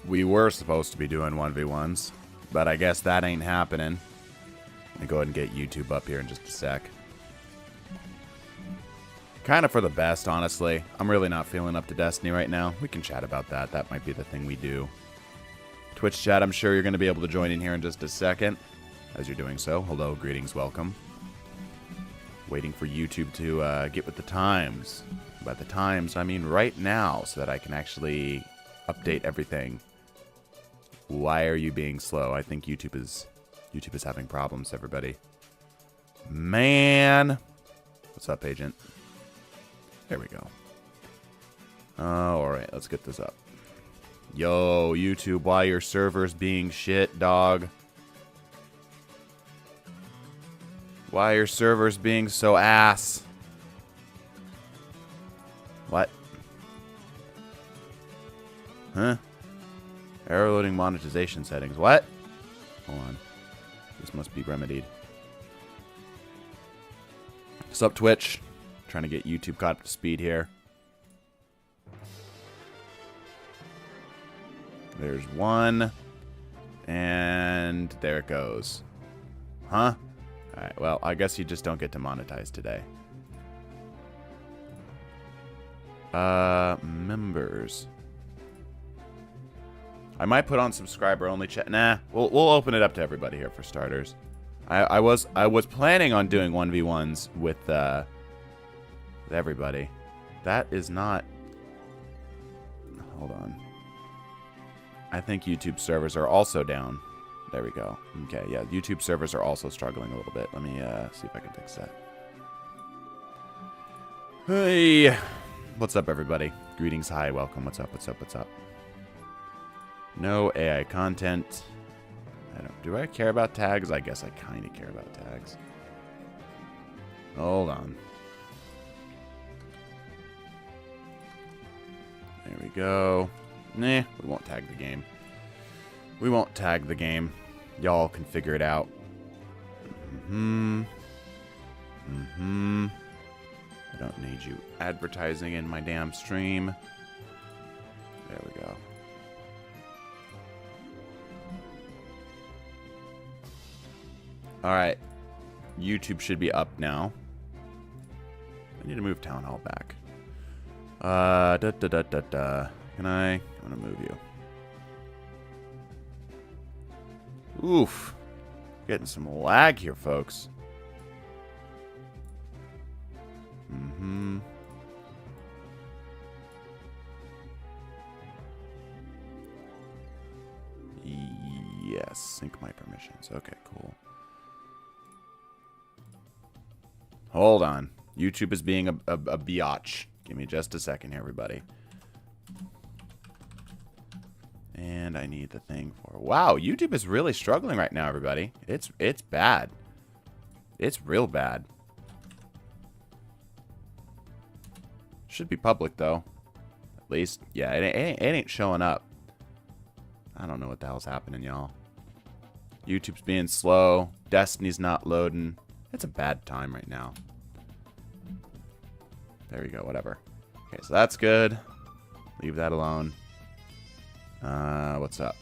We were supposed to be doing 1v1s, but I guess that ain't happening. Let me go ahead and get YouTube up here in just a sec. Kind of for the best, honestly. I'm really not feeling up to Destiny right now. We can chat about that. That might be the thing we do. Twitch chat, I'm sure you're going to be able to join in here in just a second. As you're doing so, hello, greetings, welcome. Waiting for YouTube to get with the times. By the times, I mean right now, so that I can actually update everything. Why are you being slow? I think YouTube is having problems, everybody. Man. What's up, agent? There we go. Alright, let's get this up. Yo, YouTube, why your server's being shit, dog? Why your server's being so ass? What? Huh? Error loading monetization settings. What? Hold on. This must be remedied. What's up, Twitch? Trying to get YouTube caught up to speed here. There's one. And there it goes. Huh? Alright, well, I guess you just don't get to monetize today. Members. I might put on subscriber only chat. Nah, we'll open it up to everybody here for starters. I was planning on doing 1v1s with everybody. That is not. Hold on. I think YouTube servers are also down. There we go. Okay, yeah, YouTube servers are also struggling a little bit. Let me see if I can fix that. Hey, what's up, everybody? Greetings, hi, welcome. What's up? What's up? What's up? No AI content. Do I care about tags? I guess I kind of care about tags. Hold on. There we go. Nah, we won't tag the game. We won't tag the game. Y'all can figure it out. I don't need you advertising in my damn stream. There we go. Alright. YouTube should be up now. I need to move Town Hall back. Can I? I'm gonna move you. Oof. Getting some lag here, folks. Yes, sync my permissions. Okay, cool. Hold on. YouTube is being a biatch. Give me just a second here, everybody. And I need the thing for... Wow, YouTube is really struggling right now, everybody. It's bad. It's real bad. Should be public, though. At least, yeah, it ain't showing up. I don't know what the hell's happening, y'all. YouTube's being slow. Destiny's not loading. It's a bad time right now. There we go, whatever. Okay, so that's good. Leave that alone. What's up?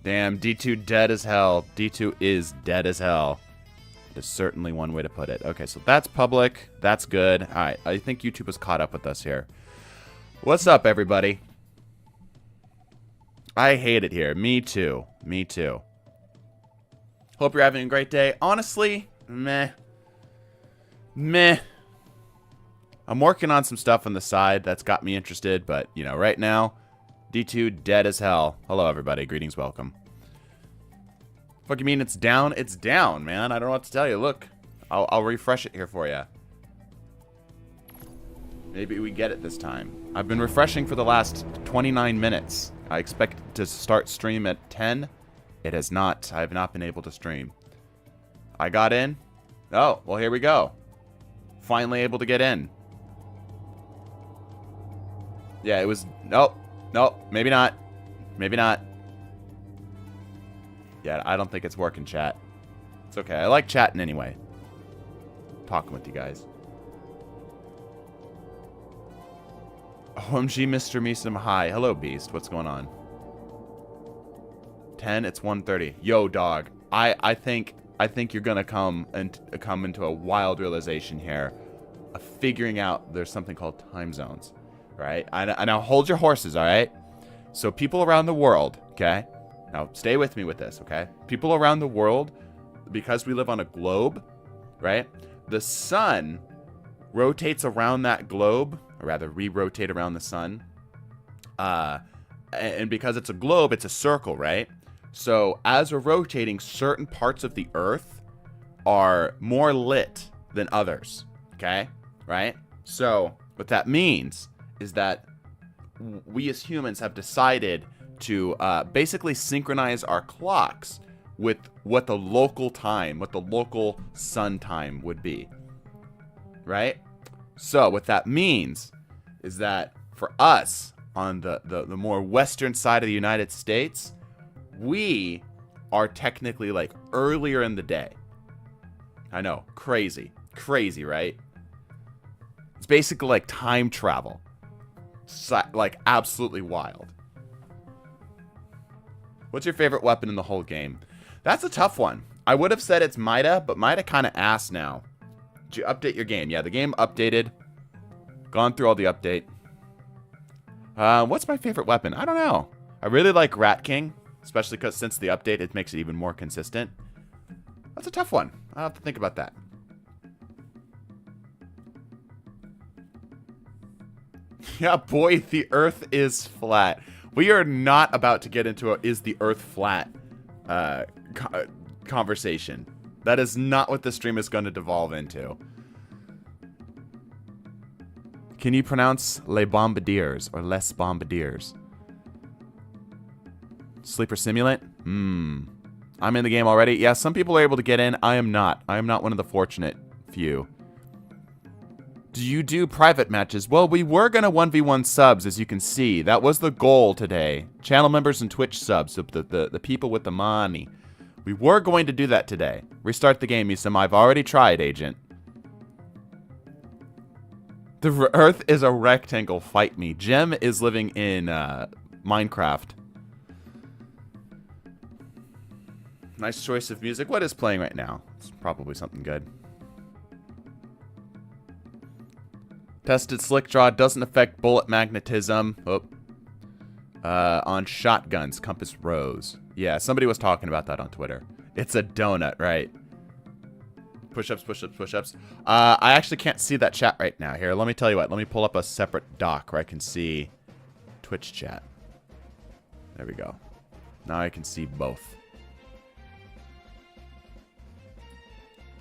Damn, D2 dead as hell. D2 is dead as hell. That is certainly one way to put it. Okay, so that's public. That's good. Alright, I think YouTube has caught up with us here. What's up, everybody? I hate it here. Me too. Me too. Hope you're having a great day. Honestly, meh. Meh. I'm working on some stuff on the side that's got me interested, but, you know, right now, D2 dead as hell. Hello, everybody. Greetings, welcome. Fuck you mean it's down? It's down, man. I don't know what to tell you. Look, I'll refresh it here for you. Maybe we get it this time. I've been refreshing for the last 29 minutes. I expect to start stream at 10. It has not. I have not been able to stream. I got in. Oh, well, here we go. Finally able to get in. Yeah, it was... Nope. Nope. Maybe not. Maybe not. Yeah, I don't think it's working, chat. It's okay. I like chatting anyway. Talking with you guys. OMG, Mr. Meesum, hi. Hello, Beast. What's going on? 10, it's 1:30. Yo, dog. I think you're gonna come into a wild realization here of figuring out there's something called time zones, right? I now hold your horses, all right? So people around the world, okay? Now stay with me with this, okay? People around the world, because we live on a globe, right? The sun rotates around that globe, or rather re-rotate around the sun. And because it's a globe, it's a circle, right? So as we're rotating, certain parts of the Earth are more lit than others, okay? Right? So what that means is that we as humans have decided to basically synchronize our clocks with what the local time, what the local sun time would be, right? So what that means is that for us on the more western side of the United States, we are technically like earlier in the day. I know, crazy, right? It's basically like time travel. Like absolutely wild. What's your favorite weapon in the whole game? That's a tough one. I would have said it's Mida, but Mida kind of ass now. Did you update your game? Yeah, the game updated. Gone through all the update. What's my favorite weapon? I don't know. I really like Rat King, especially because since the update, it makes it even more consistent. That's a tough one. I'll have to think about that. Yeah, boy, the Earth is flat. We are not about to get into a is the Earth flat conversation. That is not what the stream is going to devolve into. Can you pronounce Les Bombardiers or Les Bombardiers? Sleeper Simulant? I'm in the game already. Yeah, some people are able to get in. I am not. I am not one of the fortunate few. Do you do private matches? Well, we were going to 1v1 subs, as you can see. That was the goal today. Channel members and Twitch subs, the people with the money. We were going to do that today. Restart the game, Isam. I've already tried, Agent. The Earth is a rectangle. Fight me. Jem is living in Minecraft. Nice choice of music. What is playing right now? It's probably something good. Tested slick draw doesn't affect bullet magnetism. On shotguns, compass rose. Yeah, somebody was talking about that on Twitter. It's a donut, right? Push-ups, push-ups, push-ups. I actually can't see that chat right now. Here, let me tell you what. Let me pull up a separate doc where I can see Twitch chat. There we go. Now I can see both.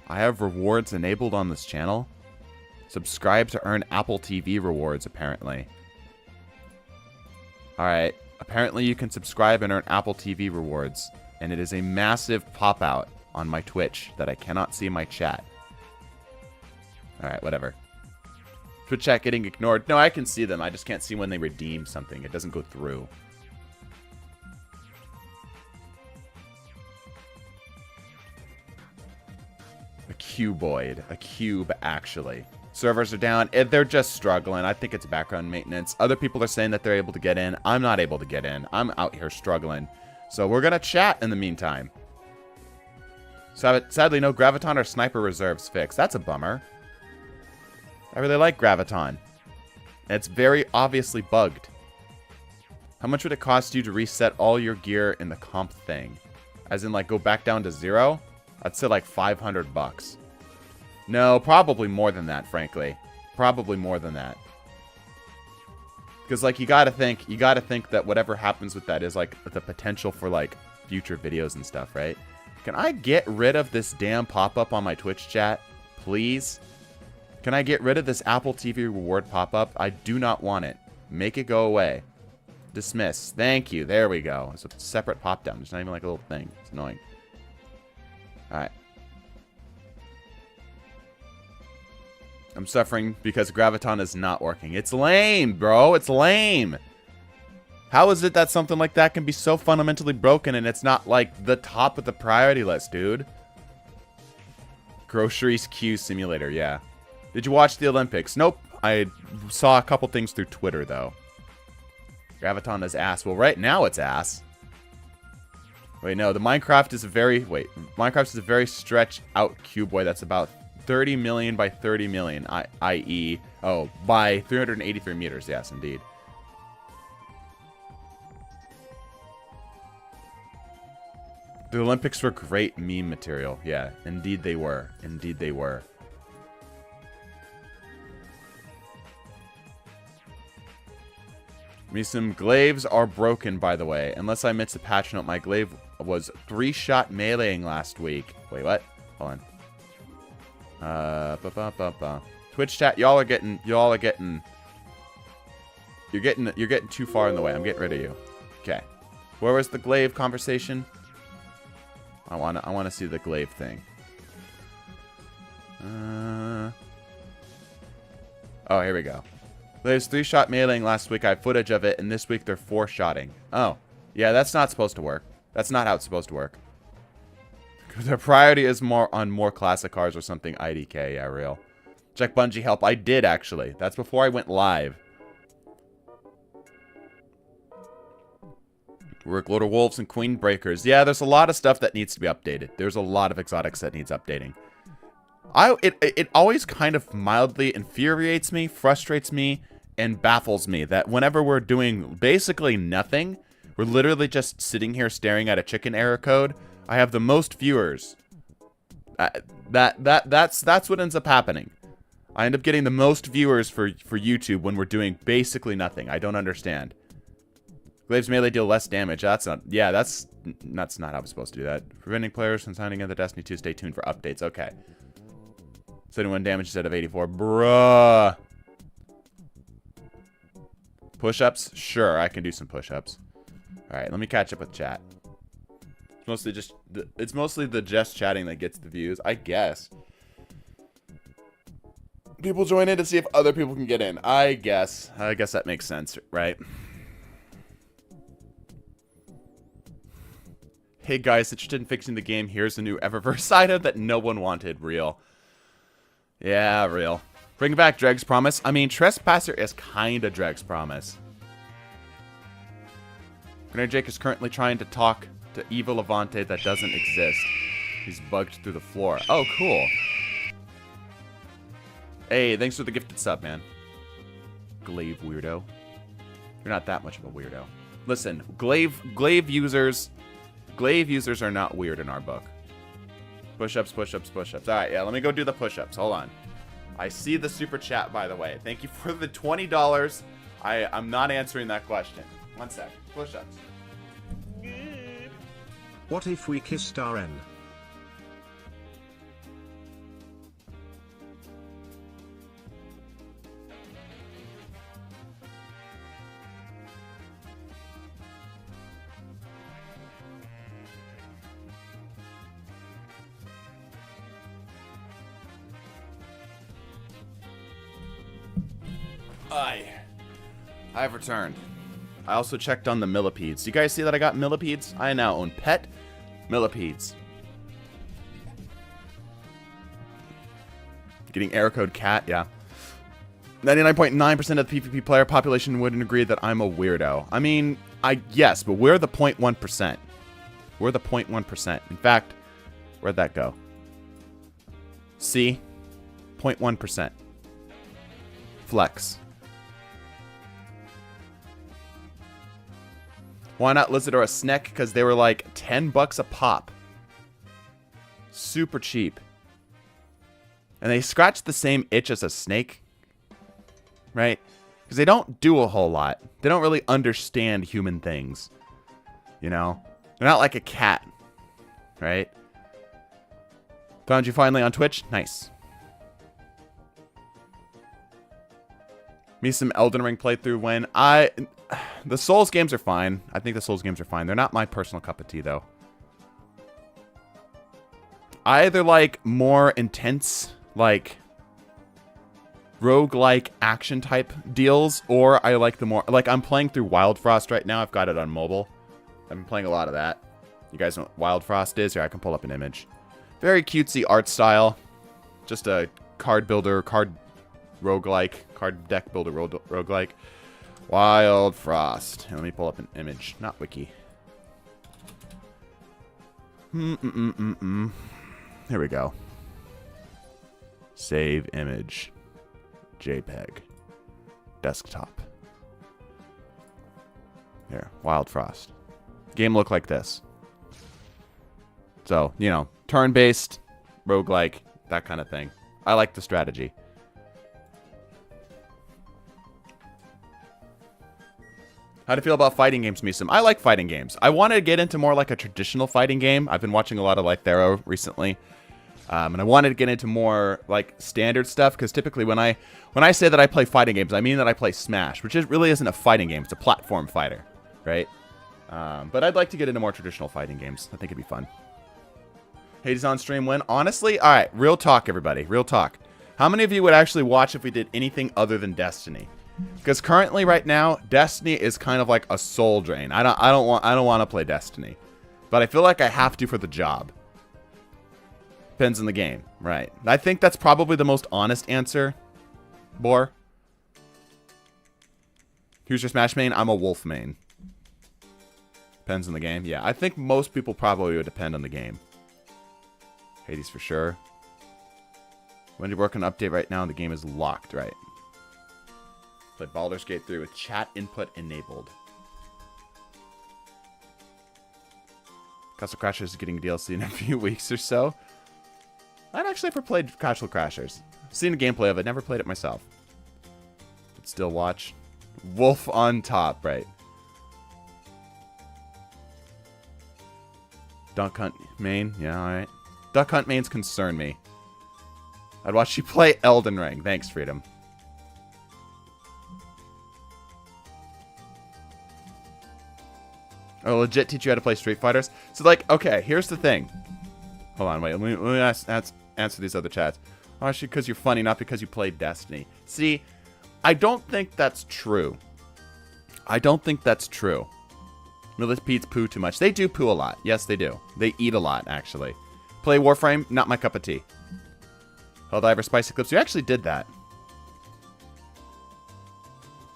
I have rewards enabled on this channel. Subscribe to earn Apple TV rewards, apparently. Alright. Apparently you can subscribe and earn Apple TV rewards. And it is a massive pop-out on my Twitch that I cannot see in my chat. Alright, whatever. Twitch chat getting ignored. No, I can see them. I just can't see when they redeem something. It doesn't go through. A cuboid. A cube, actually. Servers are down. They're just struggling. I think it's background maintenance. Other people are saying that they're able to get in. I'm not able to get in. I'm out here struggling. So we're going to chat in the meantime. Sadly, no Graviton or Sniper Reserves fixed. That's a bummer. I really like Graviton. It's very obviously bugged. How much would it cost you to reset all your gear in the comp thing? As in, like, go back down to 0? I'd say, like, 500 bucks. No, probably more than that, frankly. Probably more than that. Because, like, you gotta think that whatever happens with that is, like, the potential for, like, future videos and stuff, right? Can I get rid of this damn pop-up on my Twitch chat? Please? Can I get rid of this Apple TV reward pop-up? I do not want it. Make it go away. Dismiss. Thank you. There we go. It's a separate pop-down. It's not even like a little thing. It's annoying. Alright. I'm suffering because Graviton is not working. It's lame, bro. It's lame. How is it that something like that can be so fundamentally broken and it's not, like, the top of the priority list, dude? Groceries queue simulator, yeah. Did you watch the Olympics? Nope. I saw a couple things through Twitter, though. Graviton is ass. Well, right now it's ass. Wait, no. The Minecraft is a very... Wait. Minecraft is a very stretched out cuboid that's about 30 million by 30 million, i.e. Oh, by 383 meters. Yes, indeed. The Olympics were great meme material. Yeah, indeed they were. Indeed they were. Me some glaives are broken, by the way. Unless I missed a patch note, my glaive was 3-shot meleeing last week. Wait, what? Hold on. Twitch chat, y'all are getting you're getting too far in the way. I'm getting rid of you. Okay. Where was the glaive conversation? I wanna see the glaive thing. Oh, here we go. There's 3-shot meleeing last week. I have footage of it, and this week they're 4-shotting. Oh. Yeah, that's not supposed to work. That's not how it's supposed to work. The priority is more on more classic cars or something. IDK, yeah, real. Check Bungie help. I did, actually. That's before I went live. Work Lord of Wolves and Queen Breakers. Yeah, there's a lot of stuff that needs to be updated. There's a lot of exotics that needs updating. It always kind of mildly infuriates me, frustrates me, and baffles me that whenever we're doing basically nothing, we're literally just sitting here staring at a chicken error code. I have the most viewers. That's what ends up happening. I end up getting the most viewers for YouTube when we're doing basically nothing. I don't understand. Glaives melee deal less damage. That's not how I'm supposed to do that. Preventing players from signing into Destiny 2. Stay tuned for updates. Okay. 71 damage instead of 84. Bruh. Push-ups? Sure, I can do some push-ups. Alright, let me catch up with chat. It's mostly the just chatting that gets the views, I guess. People join in to see if other people can get in. I guess that makes sense, right? Hey guys, interested in fixing the game? Here's a new Eververse item that no one wanted. Real. Yeah, real. Bring back Dreg's Promise. I mean, Trespasser is kinda Dreg's Promise. Grenade Jake is currently trying to talk to Evil Levante that doesn't exist. He's bugged through the floor. Oh, cool. Hey, thanks for the gifted sub, man. Glaive weirdo. You're not that much of a weirdo. Listen, glaive users are not weird in our book. Push-ups, push-ups, push-ups. Alright, yeah, let me go do the push-ups. Hold on. I see the super chat, by the way. Thank you for the $20. I'm not answering that question. One sec. Push-ups. What if we kissed RN? I've returned. I also checked on the millipedes. You guys see that I got millipedes? I now own pet millipedes. Getting error code cat, yeah. 99.9% of the PvP player population wouldn't agree that I'm a weirdo. I mean, yes, but we're the 0.1%. We're the 0.1%. In fact, where'd that go? See? 0.1%. Flex. Why not Lizard or a Sneck? Because they were like $10 a pop. Super cheap. And they scratch the same itch as a snake. Right? Because they don't do a whole lot. They don't really understand human things. You know? They're not like a cat. Right? Found you finally on Twitch? Nice. Me some Elden Ring playthrough when the Souls games are fine. I think the Souls games are fine. They're not my personal cup of tea, though. I either like more intense, like, roguelike action type deals, or I like the more... Like, I'm playing through Wild Frost right now. I've got it on mobile. I've been playing a lot of that. You guys know what Wild Frost is? Here, I can pull up an image. Very cutesy art style. Just a card builder, card roguelike. Card deck builder roguelike. Wild Frost. Here, let me pull up an image. Not wiki. Here we go. Save image. JPEG. Desktop. Here. Wild Frost. Game look like this. So, you know, turn-based, roguelike, that kind of thing. I like the strategy. How do you feel about fighting games, Misum? I like fighting games. I want to get into more like a traditional fighting game. I've been watching a lot of like Thero recently. And I wanted to get into more like standard stuff because typically when I say that I play fighting games, I mean that I play Smash, which really isn't a fighting game. It's a platform fighter, right? But I'd like to get into more traditional fighting games. I think it'd be fun. Hades on stream when? Honestly, all right, real talk, everybody. Real talk. How many of you would actually watch if we did anything other than Destiny? Because currently, right now, Destiny is kind of like a soul drain. I don't want to play Destiny, but I feel like I have to for the job. Depends on the game, right? I think that's probably the most honest answer. Boar. Who's your Smash main? I'm a Wolf main. Depends on the game. Yeah, I think most people probably would depend on the game. Hades for sure. When you work on an update right now, the game is locked, right? Play Baldur's Gate 3 with chat input enabled. Castle Crashers is getting DLC in a few weeks or so. I've actually never played Castle Crashers. Seen a gameplay of it, never played it myself. But still watch. Wolf on top, right? Duck Hunt main, yeah, alright. Duck Hunt mains concern me. I'd watch you play Elden Ring. Thanks, Freedom. I'll legit teach you how to play Street Fighters. So, like, okay, here's the thing. Hold on, wait. Let me answer these other chats. Oh, actually, because you're funny, not because you played Destiny. See, I don't think that's true. I don't think that's true. Millipedes poo too much. They do poo a lot. Yes, they do. They eat a lot, actually. Play Warframe, not my cup of tea. Helldiver Spicy Clips. You actually did that.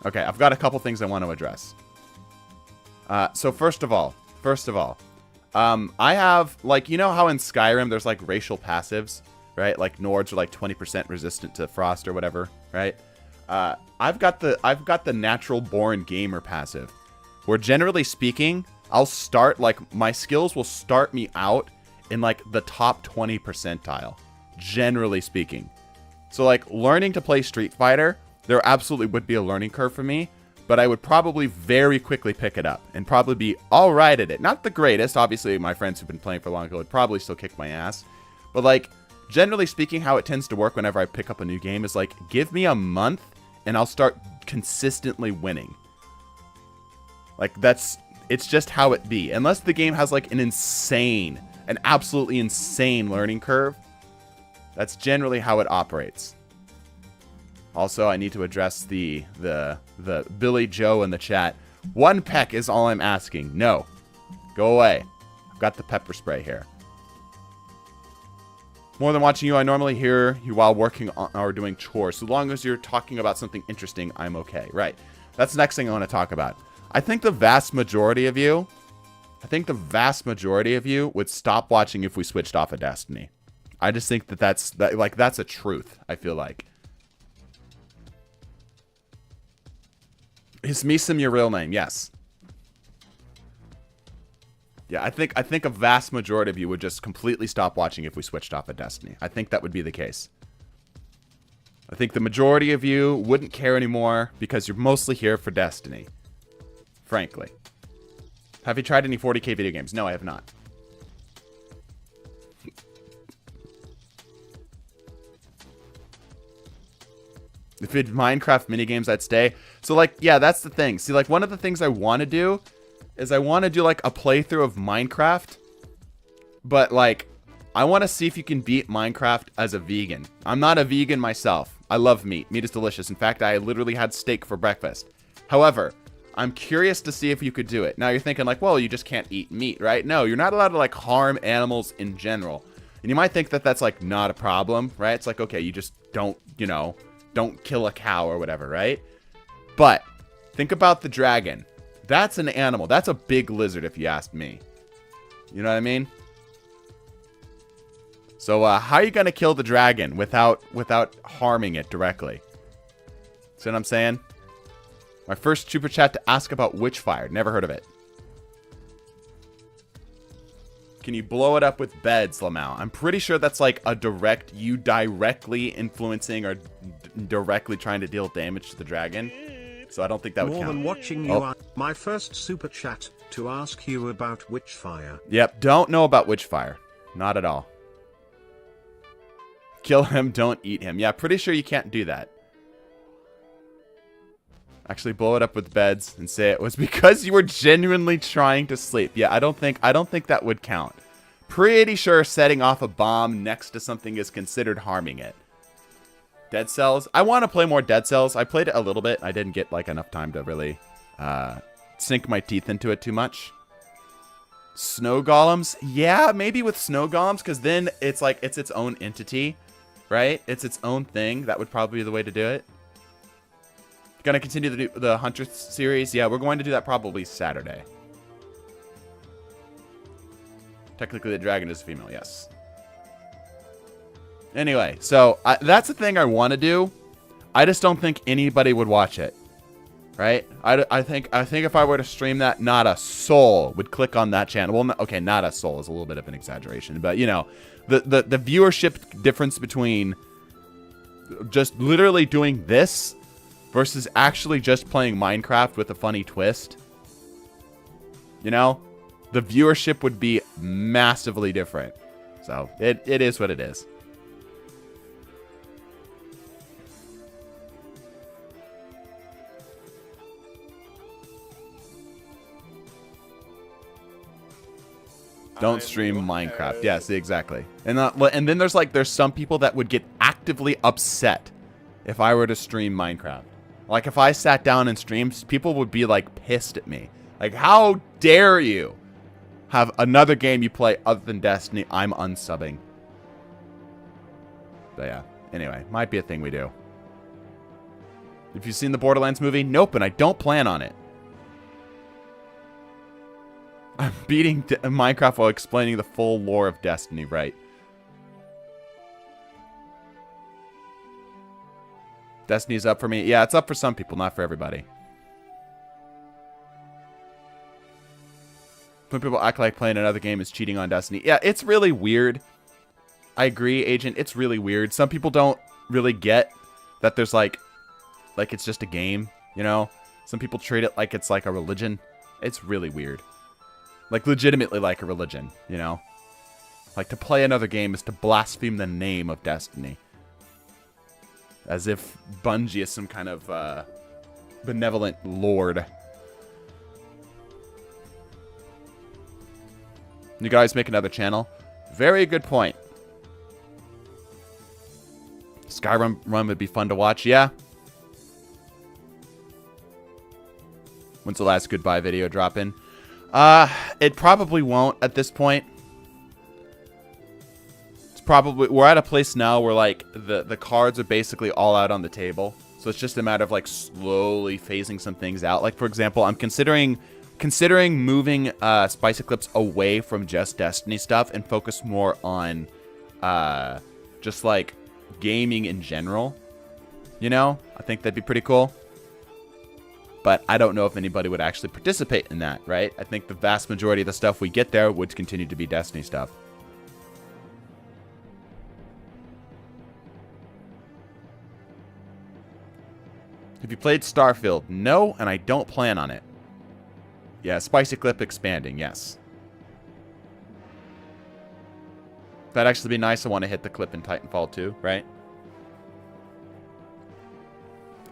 Okay, I've got a couple things I want to address. So first of all, I have, like, you know how in Skyrim there's like racial passives, right? Like Nords are like 20% resistant to frost or whatever, right? I've got the natural born gamer passive, where generally speaking, I'll start, like, my skills will start me out in like the top 20 percentile, generally speaking. So like learning to play Street Fighter, there absolutely would be a learning curve for me. But I would probably very quickly pick it up and probably be all right at it. Not the greatest. Obviously, my friends who've been playing for longer would probably still kick my ass. But, like, generally speaking, how it tends to work whenever I pick up a new game is, like, give me a month and I'll start consistently winning. Like, it's just how it be. Unless the game has, like, an absolutely insane learning curve, that's generally how it operates. Also, I need to address the Billy Joe in the chat. One peck is all I'm asking. No. Go away. I've got the pepper spray here. More than watching you, I normally hear you while working on or doing chores. So long as you're talking about something interesting, I'm okay. Right. That's the next thing I want to talk about. I think the vast majority of you would stop watching if we switched off of Destiny. I just think that's a truth, I feel like. Is Misum your real name? Yes. Yeah, I think a vast majority of you would just completely stop watching if we switched off of Destiny. I think that would be the case. I think the majority of you wouldn't care anymore because you're mostly here for Destiny. Frankly. Have you tried any 40k video games? No, I have not. If it Minecraft minigames, I'd stay. So, like, yeah, that's the thing. See, like, one of the things I want to do is I want to do, like, a playthrough of Minecraft. But, like, I want to see if you can beat Minecraft as a vegan. I'm not a vegan myself. I love meat. Meat is delicious. In fact, I literally had steak for breakfast. However, I'm curious to see if you could do it. Now, you're thinking, like, well, you just can't eat meat, right? No, you're not allowed to, like, harm animals in general. And you might think that that's, like, not a problem, right? It's like, okay, you just don't, you know, don't kill a cow or whatever, right? But think about the dragon. That's an animal. That's a big lizard if you ask me. You know what I mean? So how are you going to kill the dragon without harming it directly? See what I'm saying? My first super chat to ask about witchfire. Never heard of it. Can you blow it up with beds, Lamau? I'm pretty sure that's like a direct, you directly influencing or directly trying to deal damage to the dragon. So I don't think that would count. More than watching you. My first super chat to ask you about witchfire. Yep, don't know about witchfire. Not at all. Kill him, don't eat him. Yeah, pretty sure you can't do that. Actually blow it up with beds and say it was because you were genuinely trying to sleep. Yeah, I don't think that would count. Pretty sure setting off a bomb next to something is considered harming it. Dead Cells. I want to play more Dead Cells. I played it a little bit. I didn't get like enough time to really sink my teeth into it too much. Snow Golems. Yeah, maybe with Snow Golems, because then it's like it's its own entity, right? It's its own thing. That would probably be the way to do it. Gonna continue the Hunter series. Yeah, we're going to do that probably Saturday. Technically, the dragon is female, yes. Anyway, so that's the thing I want to do. I just don't think anybody would watch it, right? I think if I were to stream that, not a soul would click on that channel. Well, okay, not a soul is a little bit of an exaggeration, but you know, the viewership difference between just literally doing this versus actually just playing Minecraft with a funny twist, you know, the viewership would be massively different. So it is what it is. Don't stream Minecraft. Yes, exactly. And then there's some people that would get actively upset if I were to stream Minecraft. Like if I sat down and streamed, people would be like pissed at me. Like, how dare you have another game you play other than Destiny? I'm unsubbing. But yeah, anyway, might be a thing we do. If you've seen the Borderlands movie, nope, and I don't plan on it. I'm beating Minecraft while explaining the full lore of Destiny, right? Destiny's up for me. Yeah, it's up for some people, not for everybody. When people act like playing another game is cheating on Destiny. Yeah, it's really weird. I agree, Agent. It's really weird. Some people don't really get that there's like it's just a game, you know? Some people treat it like it's like a religion. It's really weird. Like legitimately like a religion, you know? Like to play another game is to blaspheme the name of Destiny. As if Bungie is some kind of benevolent lord. You guys make another channel? Very good point. Skyrim run would be fun to watch, yeah. When's the last goodbye video drop in? It probably won't at this point. We're at a place now where like the cards are basically all out on the table, so it's just a matter of like slowly phasing some things out. Like for example, I'm considering moving Spice Eclipse away from just Destiny stuff and focus more on just like gaming in general. You know, I think that'd be pretty cool. But I don't know if anybody would actually participate in that, right? I think the vast majority of the stuff we get there would continue to be Destiny stuff. Have you played Starfield? No, and I don't plan on it. Yeah, Spicy Clip expanding, yes. That'd actually be nice. I want to hit the clip in Titanfall 2, right?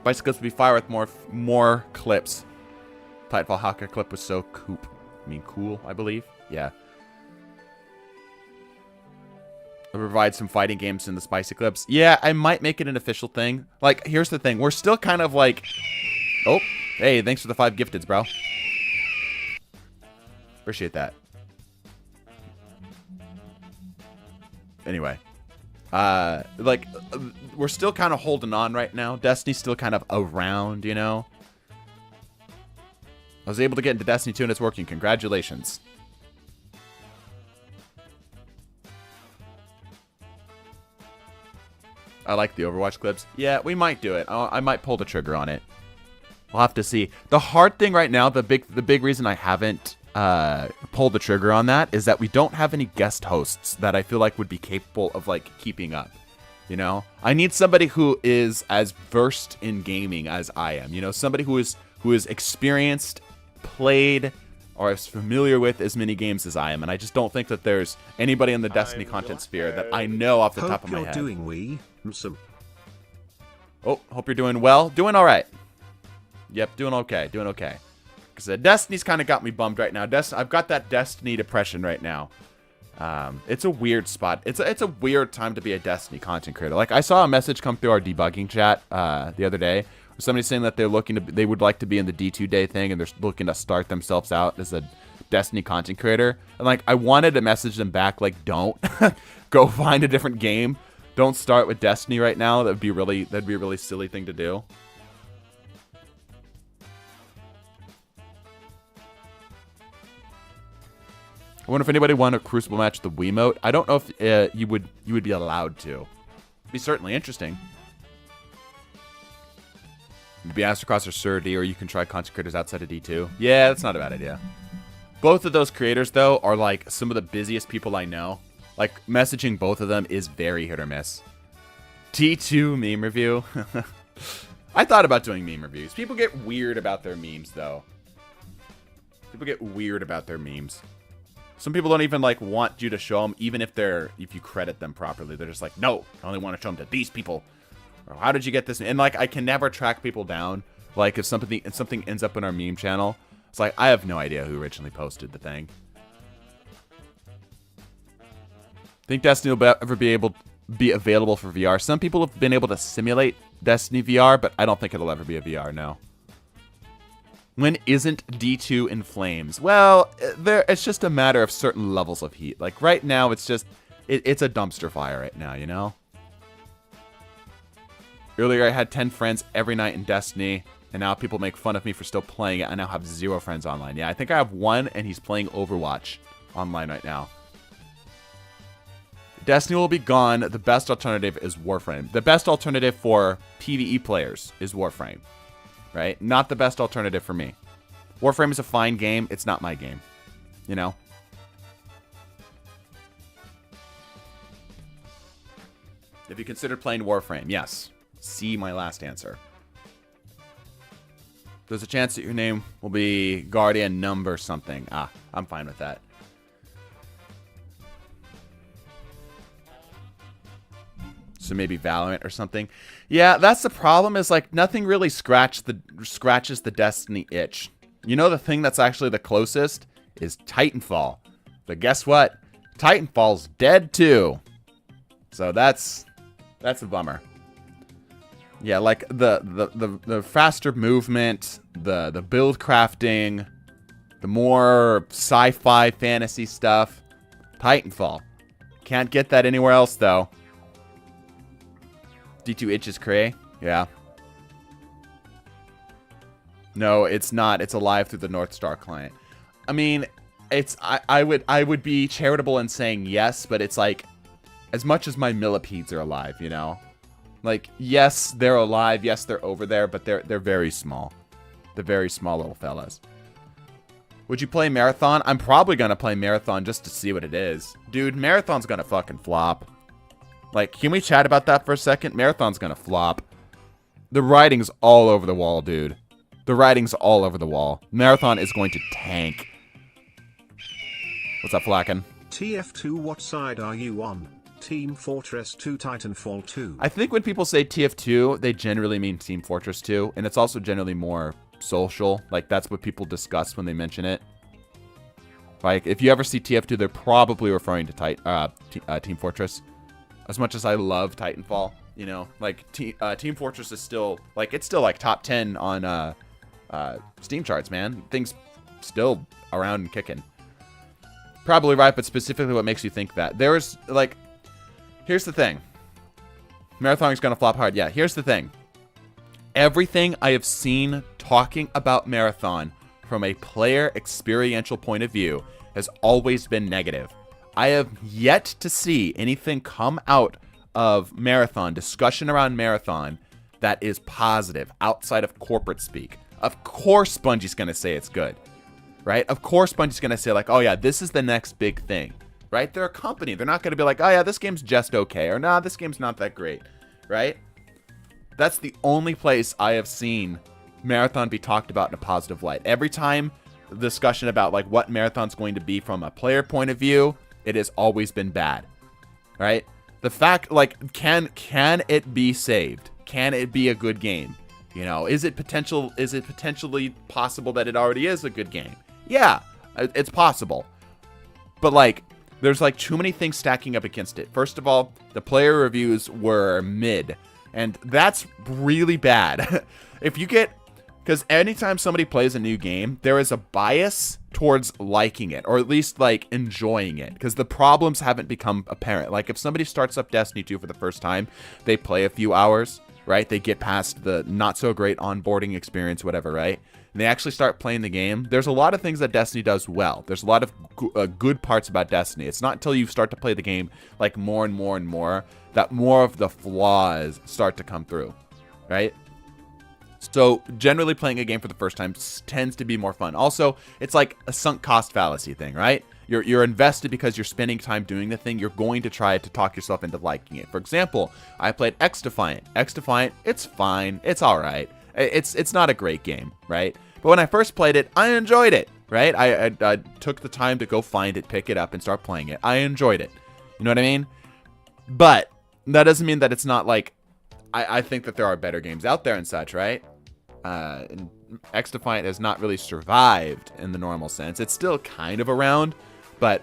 Spicy Clips would be fire with more clips. Titanfall Hacker clip was so cool, I believe. Yeah. I'll provide some fighting games in the Spicy Clips. Yeah, I might make it an official thing. Like, here's the thing. We're still kind of like... Oh, hey, thanks for the 5 gifteds, bro. Appreciate that. Anyway. Like, we're still kind of holding on right now. Destiny's still kind of around, you know? I was able to get into Destiny 2 and it's working. Congratulations. I like the Overwatch clips. Yeah, we might do it. I might pull the trigger on it. We'll have to see. The hard thing right now, the big reason I haven't pulled the trigger on that is that we don't have any guest hosts that I feel like would be capable of like keeping up. You know, I need somebody who is as versed in gaming as I am. You know, somebody who is experienced, played, or as familiar with as many games as I am. And I just don't think that there's anybody in the Destiny content sphere that I know off the top of my head. Oh, hope you're doing well. Doing all right. Yep, doing okay. Doing okay. Because Destiny's kind of got me bummed right now. I've got that Destiny depression right now. It's a weird spot. It's a weird time to be a Destiny content creator. Like, I saw a message come through our debugging chat the other day. Somebody saying that they would like to be in the D2 day thing, and they're looking to start themselves out as a Destiny content creator. And like, I wanted to message them back, like, don't go find a different game. Don't start with Destiny right now. That'd be a really silly thing to do. I wonder if anybody won a Crucible match the Wiimote. I don't know if you would be allowed to. It'd be certainly interesting. Be asked across or Sir D, or you can try content creators outside of D2. Yeah, that's not a bad idea. Both of those creators, though, are like some of the busiest people I know. Like, messaging both of them is very hit or miss. D2 meme review. I thought about doing meme reviews. People get weird about their memes, though. People get weird about their memes. Some people don't even like want you to show them, even if you credit them properly. They're just like, no, I only want to show them to these people. Or how did you get this? And like, I can never track people down. Like, if something ends up in our meme channel, it's like, I have no idea who originally posted the thing. Think Destiny will ever be available for VR? Some people have been able to simulate Destiny VR, but I don't think it'll ever be a VR, no. When isn't D2 in flames? Well, it's just a matter of certain levels of heat. Like, right now, it's just, it's a dumpster fire right now, you know? Earlier, I had 10 friends every night in Destiny, and now people make fun of me for still playing it. I now have 0 friends online. Yeah, I think I have 1, and he's playing Overwatch online right now. Destiny will be gone. The best alternative is Warframe. The best alternative for PvE players is Warframe. Right? Not the best alternative for me. Warframe is a fine game. It's not my game. You know? If you considered playing Warframe, yes. See my last answer. There's a chance that your name will be Guardian Number something. Ah, I'm fine with that. So maybe Valorant or something. Yeah, that's the problem, is like nothing really scratches the Destiny itch. You know, the thing that's actually the closest is Titanfall. But guess what? Titanfall's dead too. So that's a bummer. Yeah, like the faster movement, the build crafting, the more sci-fi fantasy stuff. Titanfall. Can't get that anywhere else though. D2 itches cray. Yeah. No, it's not. It's alive through the North Star client. I mean, I would be charitable in saying yes, but it's like, as much as my millipedes are alive, you know? Like, yes, they're alive. Yes, they're over there, but they're very small. They're very small little fellas. Would you play Marathon? I'm probably gonna play Marathon just to see what it is. Dude, Marathon's gonna fucking flop. Like, can we chat about that for a second? Marathon's gonna flop. The writing's all over the wall, dude. The writing's all over the wall. Marathon is going to tank. What's up, Flacken? TF2, what side are you on? Team Fortress 2, Titanfall 2? I think when people say TF2, they generally mean Team Fortress 2, and it's also generally more social. Like, that's what people discuss when they mention it. Like, if you ever see TF2, they're probably referring to Team Fortress. As much as I love Titanfall, you know, like Team Fortress is still like, it's still like top 10 on Steam charts, man. Things still around and kicking. Probably right, but specifically what makes you think that? There's like, here's the thing. Marathon is going to flop hard. Yeah, here's the thing. Everything I have seen talking about Marathon from a player experiential point of view has always been negative. I have yet to see anything come out of Marathon, discussion around Marathon, that is positive outside of corporate speak. Of course Bungie's going to say it's good, right? Of course Bungie's going to say like, oh yeah, this is the next big thing, right? They're a company. They're not going to be like, oh yeah, this game's just okay, or nah, this game's not that great, right? That's the only place I have seen Marathon be talked about in a positive light. Every time the discussion about like what Marathon's going to be from a player point of view, it has always been bad, right? The fact, like, can it be saved? Can it be a good game? You know, is it potentially possible that it already is a good game? Yeah, it's possible. But like, there's like too many things stacking up against it. First of all, the player reviews were mid, and that's really bad. Because anytime somebody plays a new game, there is a bias towards liking it, or at least like enjoying it, because the problems haven't become apparent. Like if somebody starts up Destiny 2 for the first time, they play a few hours, right? They get past the not so great onboarding experience, whatever, right? And they actually start playing the game. There's a lot of things that Destiny does well. There's a lot of good parts about Destiny. It's not until you start to play the game like more and more and more that more of the flaws start to come through, right? So generally playing a game for the first time tends to be more fun. Also, it's like a sunk cost fallacy thing, right? You're invested because you're spending time doing the thing. You're going to try to talk yourself into liking it. For example, I played X-Defiant. X-Defiant, it's fine. It's all right. It's not a great game, right? But when I first played it, I enjoyed it, right? I took the time to go find it, pick it up, and start playing it. I enjoyed it. You know what I mean? But that doesn't mean that it's not like, I think that there are better games out there and such, right? And X-Defiant has not really survived in the normal sense. It's still kind of around, but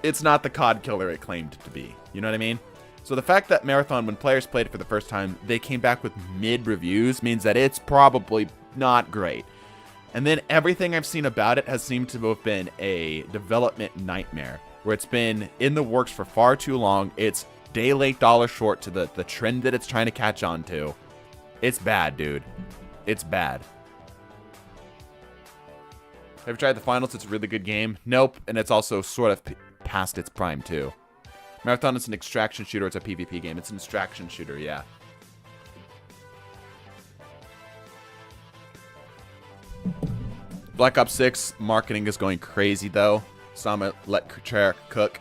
it's not the COD killer it claimed to be. You know what I mean? So the fact that Marathon, when players played it for the first time, they came back with mid reviews means that it's probably not great. And then everything I've seen about it has seemed to have been a development nightmare, where it's been in the works for far too long. It's day late, dollar short to the trend that it's trying to catch on to. It's bad, dude. It's bad. Have you tried the finals? It's a really good game. Nope. And it's also sort of past its prime, too. Marathon is an extraction shooter. It's a PvP game. It's an extraction shooter, yeah. Black Ops 6 marketing is going crazy, though. Sama let Kuchar cook.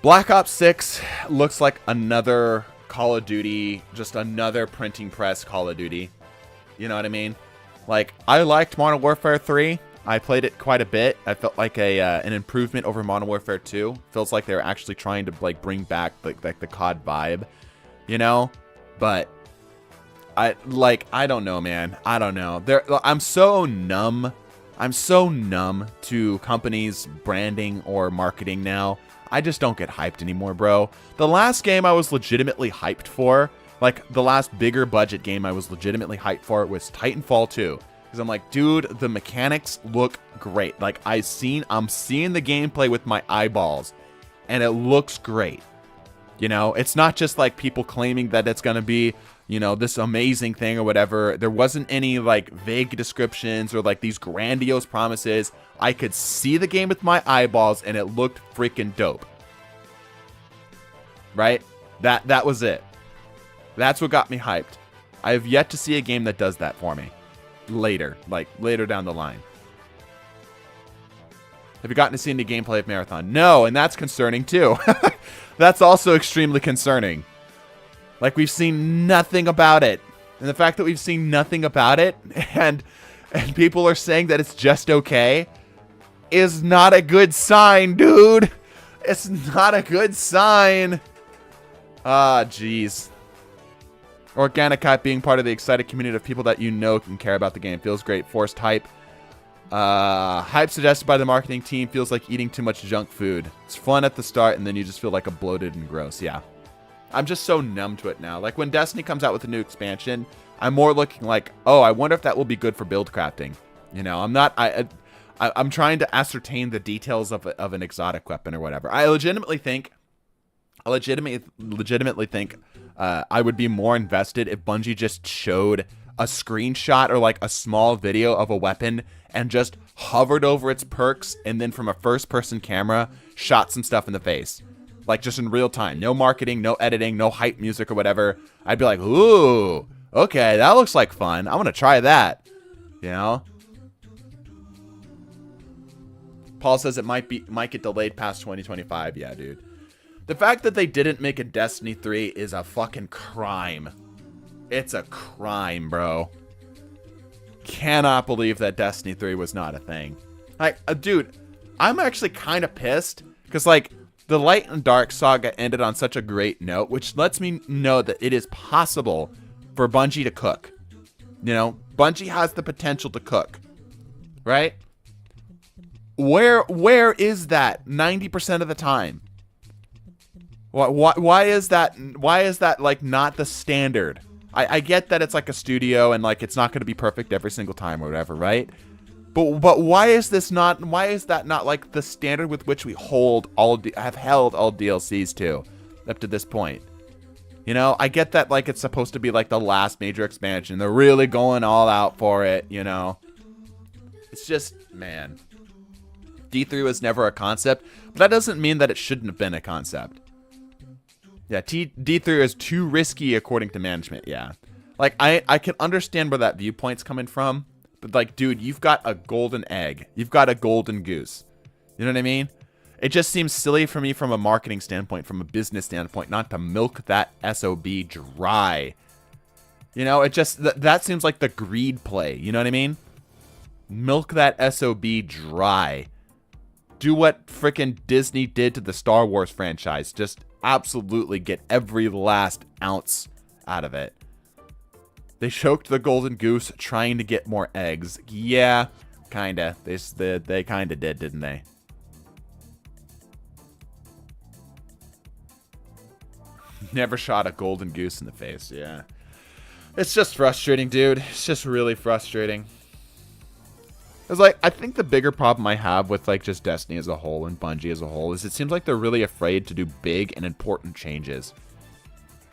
Black Ops 6 looks like another Call of Duty, just another printing press Call of Duty. You know what I mean? Like, I liked Modern Warfare 3. I played it quite a bit. I felt like an improvement over Modern Warfare 2. Feels like they're actually trying to like bring back like the COD vibe, you know? But I don't know, man. I don't know. I'm so numb. I'm so numb to companies' branding or marketing now. I just don't get hyped anymore, bro. The last game I was legitimately hyped for, like the last bigger budget game I was legitimately hyped for, was Titanfall 2. Because I'm like, dude, the mechanics look great. Like I'm seeing the gameplay with my eyeballs, and it looks great. You know, it's not just like people claiming that it's gonna be, you know, this amazing thing or whatever. There wasn't any like vague descriptions or like these grandiose promises. I could see the game with my eyeballs, and it looked freaking dope. Right? That was it. That's what got me hyped. I have yet to see a game that does that for me. Later down the line. Have you gotten to see any gameplay of Marathon? No, and that's concerning too. That's also extremely concerning. Like, we've seen nothing about it. And the fact that we've seen nothing about it and people are saying that it's just okay is not a good sign, dude. It's not a good sign. Ah, jeez. Organic hype, being part of the excited community of people that you know can care about the game. Feels great. Forced hype. Hype suggested by the marketing team feels like eating too much junk food. It's fun at the start, and then you just feel like a bloated and gross. Yeah. I'm just so numb to it now. Like, when Destiny comes out with a new expansion, I'm more looking like, oh, I wonder if that will be good for build crafting. You know, I'm trying to ascertain the details of an exotic weapon or whatever. I legitimately think I legitimately think I would be more invested if Bungie just showed a screenshot or like a small video of a weapon and just hovered over its perks and then from a first-person camera shot some stuff in the face. Like just in real time. No marketing, no editing, no hype music or whatever. I'd be like, ooh, okay, that looks like fun. I want to try that. You know? Paul says it might get delayed past 2025. Yeah, dude. The fact that they didn't make a Destiny 3 is a fucking crime. It's a crime, bro. Cannot believe that Destiny 3 was not a thing. Like, dude, I'm actually kind of pissed because, like, the Light and Dark saga ended on such a great note, which lets me know that it is possible for Bungie to cook. You know, Bungie has the potential to cook, right? Where is that 90% of the time? Why is that? Why is that like not the standard? I get that it's like a studio and like it's not going to be perfect every single time or whatever, right? But why is this not? Why is that not like the standard with which we have held all DLCs to up to this point? You know, I get that like it's supposed to be like the last major expansion. They're really going all out for it, you know. It's just, man. D3 was never a concept, but that doesn't mean that it shouldn't have been a concept. Yeah, D3 is too risky according to management, yeah. Like, I can understand where that viewpoint's coming from, but like, dude, you've got a golden egg. You've got a golden goose. You know what I mean? It just seems silly for me from a marketing standpoint, from a business standpoint, not to milk that SOB dry. You know, it just, that seems like the greed play. You know what I mean? Milk that SOB dry. Do what frickin' Disney did to the Star Wars franchise. Just absolutely get every last ounce out of it. They choked the golden goose trying to get more eggs. Yeah, kinda. They kinda did, didn't they? Never shot a golden goose in the face, yeah. It's just frustrating, dude. It's just really frustrating. It's like, I think the bigger problem I have with like just Destiny as a whole and Bungie as a whole is it seems like they're really afraid to do big and important changes.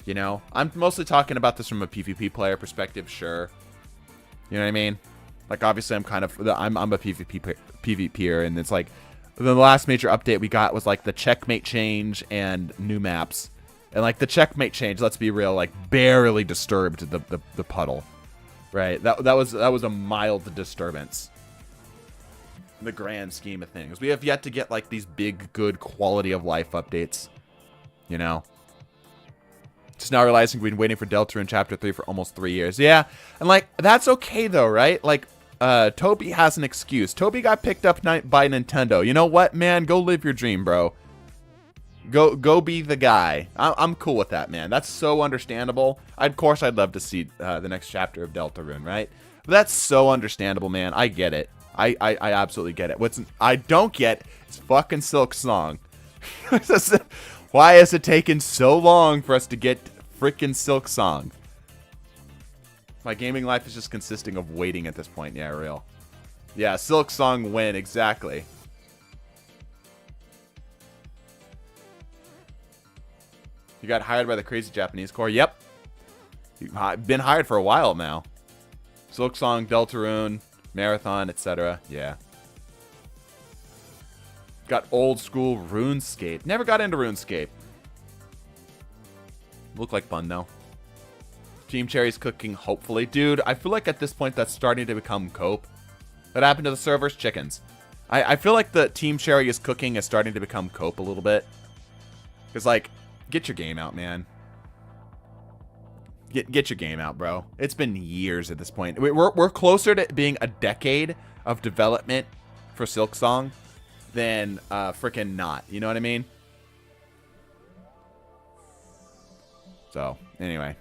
You know, I'm mostly talking about this from a PvP player perspective, sure. You know what I mean? Like, obviously, I'm a PvPer, and it's like the last major update we got was like the checkmate change and new maps, and like the checkmate change. Let's be real, like barely disturbed the puddle, right? That was a mild disturbance. In the grand scheme of things, we have yet to get like these big, good quality of life updates. You know. Just now realizing we've been waiting for Deltarune Chapter 3 for almost 3 years. Yeah, and like, that's okay though, right? Like, Toby has an excuse. Toby got picked up by Nintendo. You know what, man? Go live your dream, bro. Go be the guy. I'm cool with that, man. That's so understandable. Of course, I'd love to see the next chapter of Deltarune, right? But that's so understandable, man. I get it. I absolutely get it. What I don't get is fucking Silk Song. Why has it taken so long for us to get frickin' Silk Song? My gaming life is just consisting of waiting at this point. Yeah, real. Yeah, Silk Song win, exactly. You got hired by the crazy Japanese Corps? Yep. You've been hired for a while now. Silk Song, Deltarune, Marathon, etc. Yeah. Got old school RuneScape. Never got into RuneScape. Looked like fun though. Team Cherry's cooking, hopefully. Dude, I feel like at this point that's starting to become cope. What happened to the servers? Chickens. I feel like the Team Cherry is cooking is starting to become cope a little bit. Because like, get your game out, man. Get your game out, bro. It's been years at this point. We're closer to being a decade of development for Silk Song than freaking not. You know what I mean? So, anyway.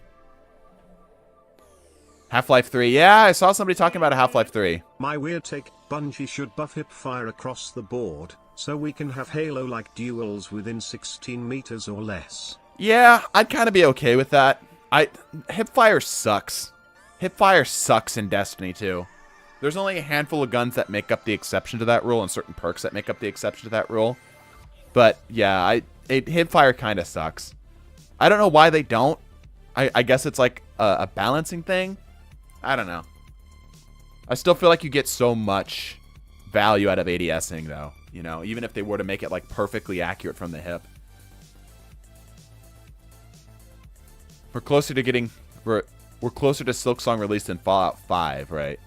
Half-Life 3. Yeah, I saw somebody talking about a Half-Life 3. My weird take, Bungie should buff hipfire across the board, so we can have Halo-like duels within 16 meters or less. Yeah, I'd kind of be okay with that. Hipfire sucks. Hipfire sucks in Destiny 2. There's only a handful of guns that make up the exception to that rule and certain perks that make up the exception to that rule. But yeah, Hipfire kind of sucks. I don't know why they don't. I guess it's like a balancing thing. I don't know. I still feel like you get so much value out of ADSing though. You know, even if they were to make it like perfectly accurate from the hip. We're closer to getting we're closer to Silksong release than Fallout 5, right?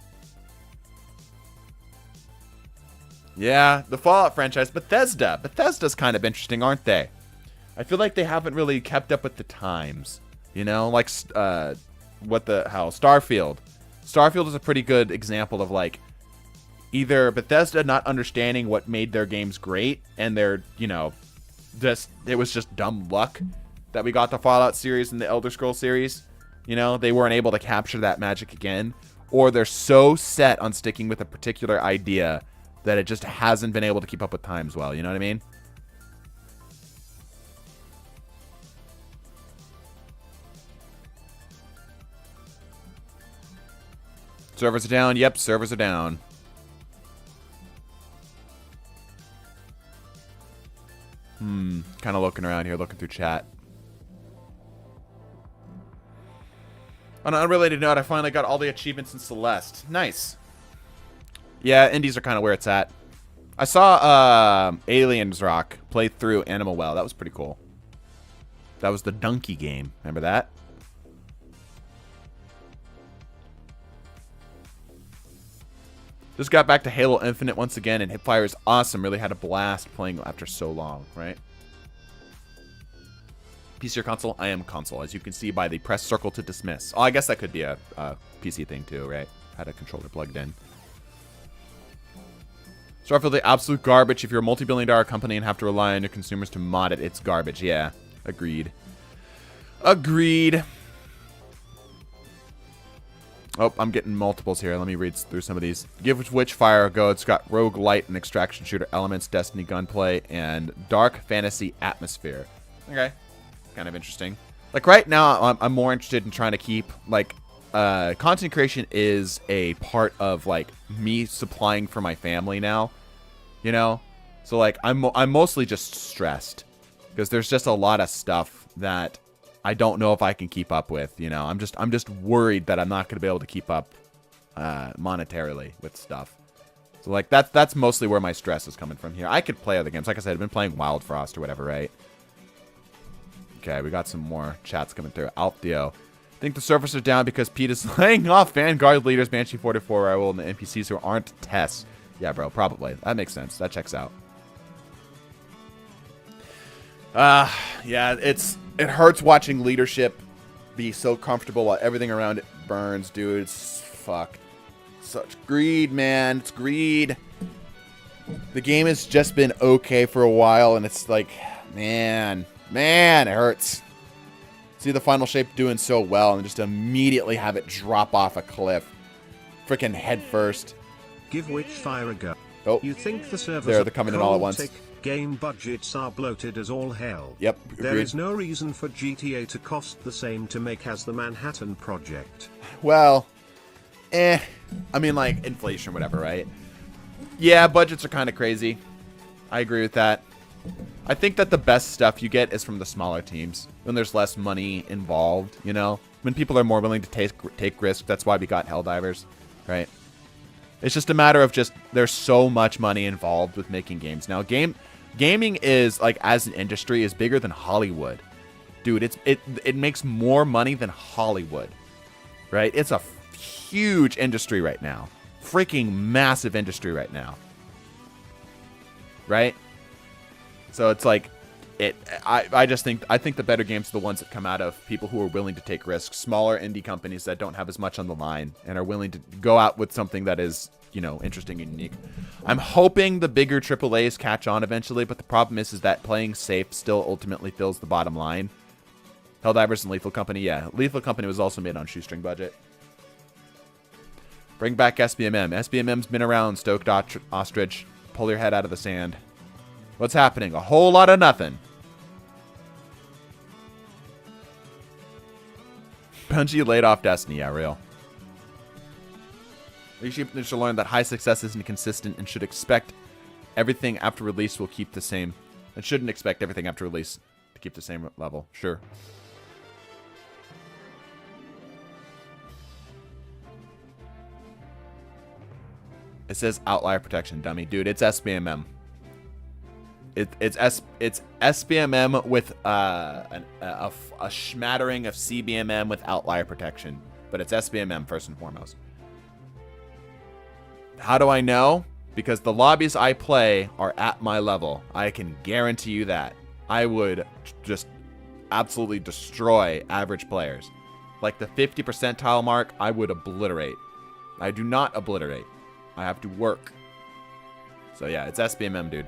Yeah, the Fallout franchise, Bethesda's kind of interesting, aren't they? I feel like they haven't really kept up with the times. You know, like Starfield. Starfield is a pretty good example of like either Bethesda not understanding what made their games great and they're, you know, it was just dumb luck that we got the Fallout series and the Elder Scrolls series. You know, they weren't able to capture that magic again, or they're so set on sticking with a particular idea that it just hasn't been able to keep up with times well. You know what I mean? Servers are down. Yep, servers are down. Kind of looking around here, looking through chat. On an unrelated note, I finally got all the achievements in Celeste. Nice. Yeah, indies are kind of where it's at. I saw Aliens Rock play through Animal Well. That was pretty cool. That was the donkey game. Remember that? Just got back to Halo Infinite once again, and Hipfire is awesome. Really had a blast playing after so long, right? PC or console? I am console, as you can see by the press circle to dismiss. Oh, I guess that could be a PC thing too, right? Had a controller plugged in. Starfield, the absolute garbage. If you're a multi-billion-dollar company and have to rely on your consumers to mod it, it's garbage. Yeah, agreed. Agreed. Oh, I'm getting multiples here. Let me read through some of these. Give Witchfire a go. It's got roguelite and extraction shooter elements, Destiny gunplay, and dark fantasy atmosphere. Okay. Kind of interesting. Like right now, I'm more interested in trying to keep, like, content creation is a part of, like, me supplying for my family now. You know? So, like, I'm mostly just stressed. Because there's just a lot of stuff that I don't know if I can keep up with, you know. I'm just worried that I'm not going to be able to keep up monetarily with stuff. So like that's mostly where my stress is coming from here. I could play other games. Like I said, I've been playing Wild Frost or whatever, right? Okay, we got some more chats coming through. Altheo. I think the servers are down because Pete is laying off Vanguard leaders, Banshee 44, Raoul, and the NPCs who aren't Tess. Yeah, bro, probably. That makes sense. That checks out. Yeah, it hurts watching leadership be so comfortable while everything around it burns, dude. It's fuck. Such greed, man. It's greed. The game has just been okay for a while, and it's like, man, it hurts. See the final shape doing so well, and just immediately have it drop off a cliff. Freaking head first. Give Witchfire a go. Oh, you think the servers they're coming in all at once. Game budgets are bloated as all hell. Yep. There agreed. is no reason for GTA to cost the same to make as the Manhattan Project. Well, I mean, like, inflation or whatever, right? Yeah, budgets are kind of crazy. I agree with that. I think that the best stuff you get is from the smaller teams. When there's less money involved, you know? When people are more willing to take risks. That's why we got Helldivers, right? It's just a matter of just, there's so much money involved with making games. Now, gaming is, like, as an industry, is bigger than Hollywood. Dude, it makes more money than Hollywood, right? It's a huge industry right now. Freaking massive industry right now. Right? So it's like, I think the better games are the ones that come out of people who are willing to take risks. Smaller indie companies that don't have as much on the line and are willing to go out with something that is, you know, interesting and unique. I'm hoping the bigger AAAs catch on eventually, but the problem is that playing safe still ultimately fills the bottom line. Helldivers and Lethal Company, yeah. Lethal Company was also made on shoestring budget. Bring back SBMM. SBMM's been around, Stoked Ostrich. Pull your head out of the sand. What's happening? A whole lot of nothing. Bungie laid off Destiny, yeah, real. You should learn that high success isn't consistent and should expect everything after release will keep the same. And shouldn't expect everything after release to keep the same level. Sure. It says outlier protection, dummy. Dude, it's SBMM. It's SBMM with a smattering of CBMM with outlier protection. But it's SBMM first and foremost. How do I know? Because the lobbies I play are at my level. I can guarantee you that. I would just absolutely destroy average players. Like the 50 percentile mark, I would obliterate. I do not obliterate. I have to work. So yeah, it's SBMM, dude.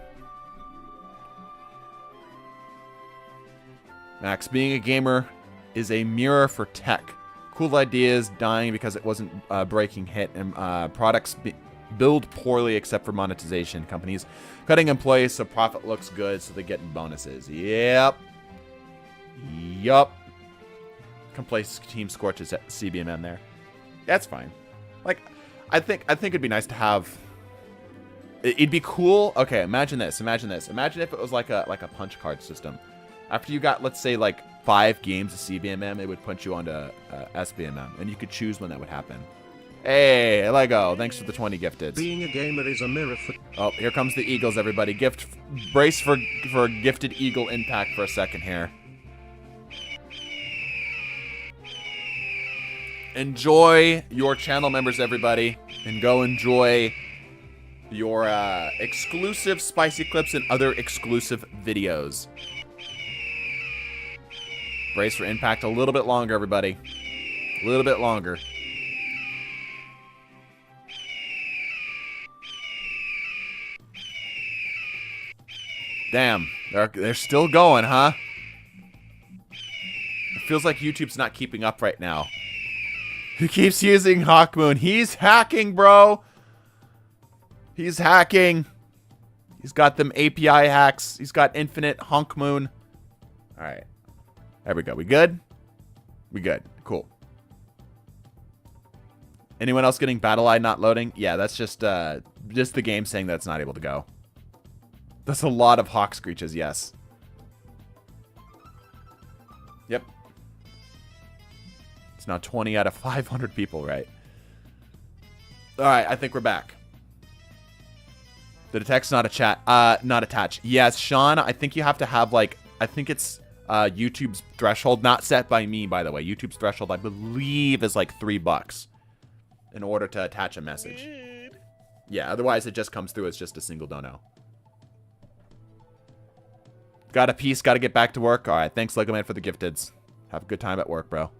Max, being a gamer is a mirror for tech. Cool ideas dying because it wasn't breaking hit, and products build poorly except for monetization. Companies cutting employees so profit looks good so they get bonuses. Yep. Come play Team Scorch's at CBMM there. That's fine. Like, I think it'd be nice to have. It'd be cool. Okay, imagine this. Imagine if it was like a punch card system. After you got, let's say, like 5 games of CBMM, it would punch you onto SBMM, and you could choose when that would happen. Hey, Lego, thanks for the 20 gifted. Being a gamer is a mirror for... Oh, here comes the Eagles, everybody. Brace for gifted Eagle impact for a second here. Enjoy your channel members, everybody, and go enjoy your exclusive spicy clips and other exclusive videos. Brace for impact a little bit longer, everybody. A little bit longer. Damn, they're still going, huh? It feels like YouTube's not keeping up right now. Who keeps using Hawkmoon? He's hacking, bro. He's hacking. He's got them API hacks. He's got infinite Honkmoon. All right. There we go. We good? We good. Cool. Anyone else getting BattleEye not loading? Yeah, that's just the game saying that it's not able to go. That's a lot of hawk screeches, yes. Yep. It's now 20 out of 500 people, right? Alright, I think we're back. The text not a chat, not attached. Yes, Sean, I think you have to have, like, I think it's YouTube's threshold, not set by me, by the way. YouTube's threshold, I believe, is like $3 in order to attach a message. Yeah, otherwise it just comes through as just a single dono. Got a piece, got to get back to work. All right, thanks, Lego Man, for the gifteds. Have a good time at work, bro.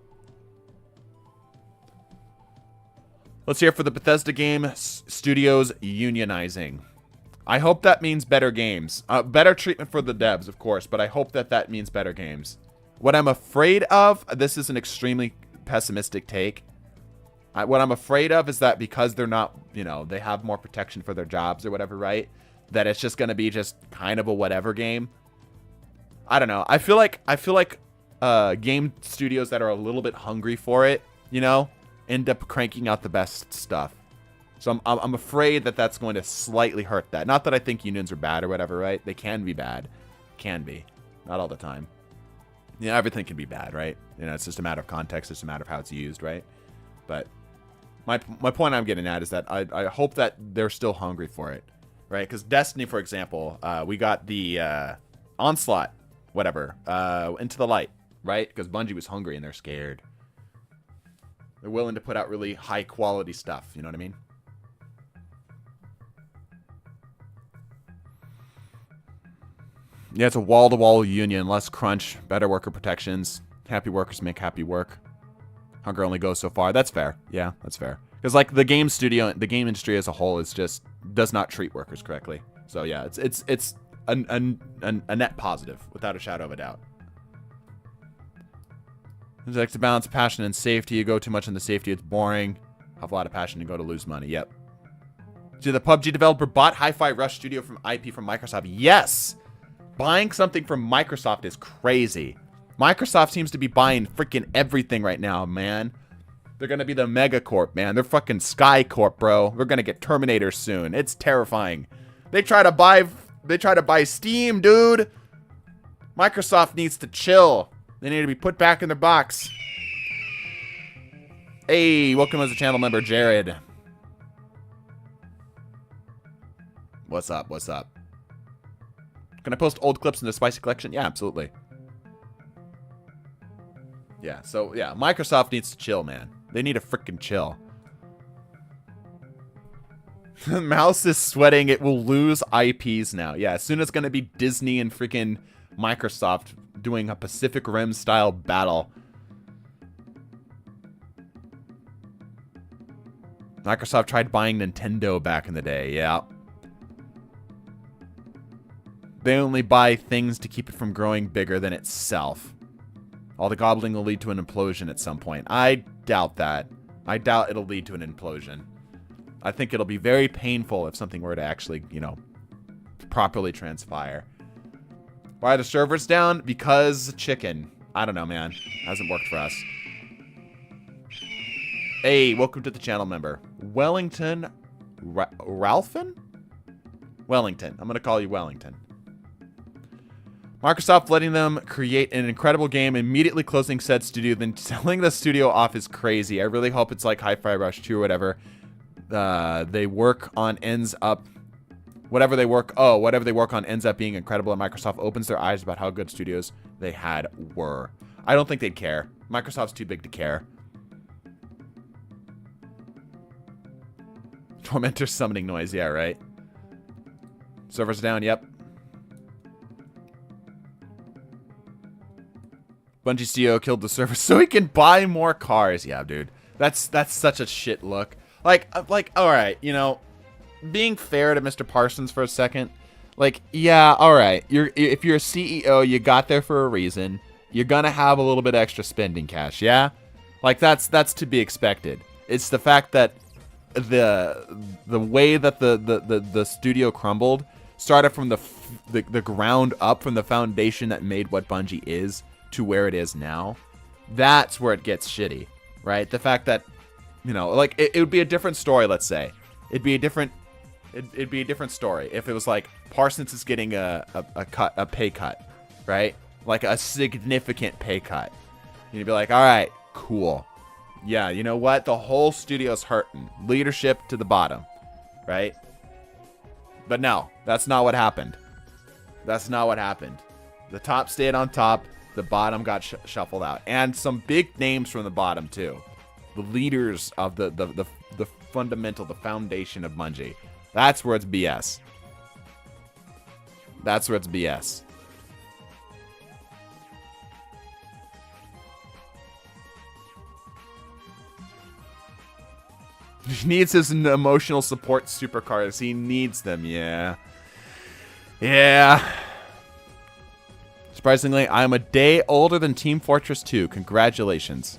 Let's hear it for the Bethesda game studios unionizing. I hope that means better games. Better treatment for the devs, of course, but I hope that that means better games. What I'm afraid of, this is an extremely pessimistic take. What I'm afraid of is that because they're not, you know, they have more protection for their jobs or whatever, right? That it's just going to be just kind of a whatever game. I don't know. I feel like game studios that are a little bit hungry for it, you know, end up cranking out the best stuff. So I'm afraid that that's going to slightly hurt that. Not that I think unions are bad or whatever, right? They can be bad. Can be. Not all the time. Yeah, everything can be bad, right? You know, it's just a matter of context. It's a matter of how it's used, right? But my point I'm getting at is that I hope that they're still hungry for it, right? Because Destiny, for example, we got the Onslaught, whatever, Into the Light, right? Because Bungie was hungry and they're scared. They're willing to put out really high quality stuff. You know what I mean? Yeah, it's a wall-to-wall union. Less crunch, better worker protections. Happy workers make happy work. Hunger only goes so far. That's fair. Yeah, that's fair. Because like the game studio, the game industry as a whole is just does not treat workers correctly. So yeah, it's a net positive without a shadow of a doubt. There's like to balance passion and safety. You go too much into safety, it's boring. Have a lot of passion, you go to lose money. Yep. So the PUBG developer bought Hi-Fi Rush Studio from IP from Microsoft. Yes. Buying something from Microsoft is crazy. Microsoft seems to be buying freaking everything right now, man. They're going to be the Megacorp, man. They're fucking Skycorp, bro. We're going to get Terminators soon. It's terrifying. They try to buy They try to buy Steam, dude. Microsoft needs to chill. They need to be put back in their box. Hey, welcome as a channel member, Jared. What's up? What's up? Can I post old clips in the Spicy Collection? Yeah, absolutely. Yeah, so, yeah, Microsoft needs to chill, man. They need to freaking chill. The mouse is sweating. It will lose IPs now. Yeah, soon it's going to be Disney and freaking Microsoft doing a Pacific Rim style battle. Microsoft tried buying Nintendo back in the day. Yeah. They only buy things to keep it from growing bigger than itself. All the gobbling will lead to an implosion at some point. I doubt that. I doubt it'll lead to an implosion. I think it'll be very painful if something were to actually, you know, properly transpire. Why are the servers down? Because chicken. I don't know, man. Hasn't worked for us. Hey, welcome to the channel member. Wellington Ralphin? Wellington. I'm going to call you Wellington. Microsoft letting them create an incredible game, immediately closing said studio, then selling the studio off is crazy. I really hope it's like Hi-Fi Rush 2 or whatever. They work on ends up... Whatever they work on ends up being incredible, and Microsoft opens their eyes about how good studios they had were. I don't think they'd care. Microsoft's too big to care. Tormentor summoning noise, yeah, right? Servers down, yep. Bungie CEO killed the server so he can buy more cars. Yeah, dude. That's such a shit look. Like, all right, you know, being fair to Mr. Parsons for a second, like, yeah, all right. If you're a CEO, you got there for a reason. You're gonna have a little bit extra spending cash, yeah? Like, that's to be expected. It's the fact that the way that the studio crumbled started from the ground up, from the foundation that made what Bungie is to where it is now. That's where it gets shitty, right? The fact that, you know, like, it would be a different story, let's say. It'd be a different story if it was like Parsons is getting a pay cut, right? Like a significant pay cut. And you'd be like, all right, cool. Yeah, you know what? The whole studio's hurting. Leadership to the bottom, right? But no, that's not what happened. That's not what happened. The top stayed on top. The bottom got shuffled out. And some big names from the bottom, too. The leaders of the fundamental, the foundation of Bungie. That's where it's BS. That's where it's BS. He needs his emotional support supercars. He needs them, yeah. Yeah. Surprisingly, I'm a day older than Team Fortress 2. Congratulations.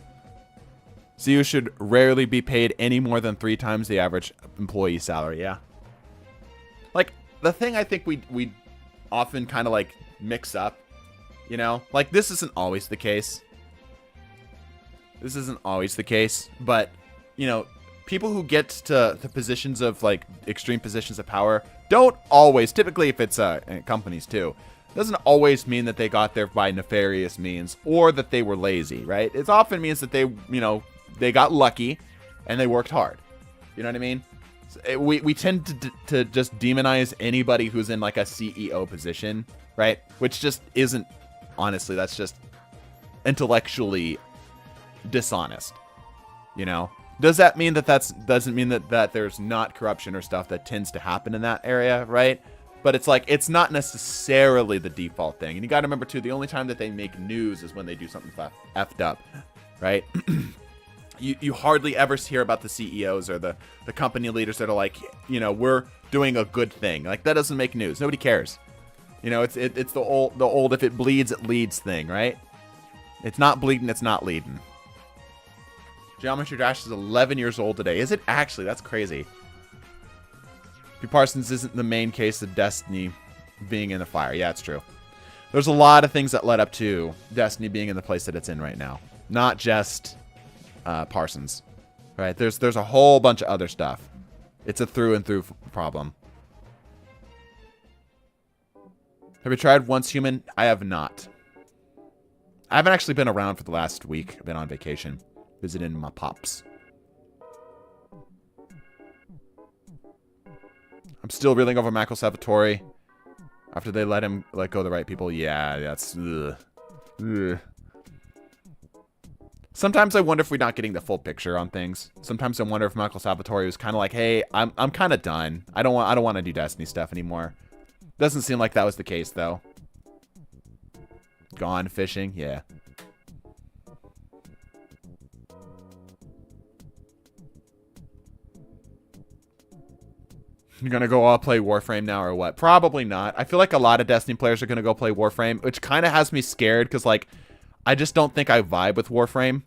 CU should rarely be paid any more than 3 times the average employee salary, yeah. Like, the thing I think we often kind of, like, mix up, you know? Like, this isn't always the case. This isn't always the case, but, you know, people who get to the positions of, like, extreme positions of power don't always, typically if it's companies too, doesn't always mean that they got there by nefarious means or that they were lazy, right? It often means that they, you know, they got lucky and they worked hard. You know what I mean? We tend to just demonize anybody who's in like a CEO position, right? Which just isn't, honestly, that's just intellectually dishonest, you know? Does that mean that doesn't mean that there's not corruption or stuff that tends to happen in that area, right? But it's like, it's not necessarily the default thing. And you got to remember too, the only time that they make news is when they do something effed up, right? You hardly ever hear about the CEOs or the company leaders that are like, you know, we're doing a good thing. Like, that doesn't make news. Nobody cares. You know, it's the old if it bleeds, it leads thing, right? It's not bleeding, it's not leading. Geometry Dash is 11 years old today. Is it actually? That's crazy. P. Parsons isn't the main case of Destiny being in the fire. Yeah, it's true. There's a lot of things that led up to Destiny being in the place that it's in right now. Not just Parsons, right? There's a whole bunch of other stuff. It's a through and through problem. Have you tried Once Human? I have not. I haven't actually been around for the last week. I've been on vacation, visiting my pops. I'm still reeling over Michael Salvatore. After they let go the right people. Yeah, that's... Ugh. Ugh. Sometimes I wonder if we're not getting the full picture on things. Sometimes I wonder if Michael Salvatore was kind of like, hey, I'm kind of done. I don't want to do Destiny stuff anymore. Doesn't seem like that was the case, though. Gone fishing? Yeah. You're going to go all play Warframe now or what? Probably not. I feel like a lot of Destiny players are going to go play Warframe, which kind of has me scared because, like, I just don't think I vibe with Warframe.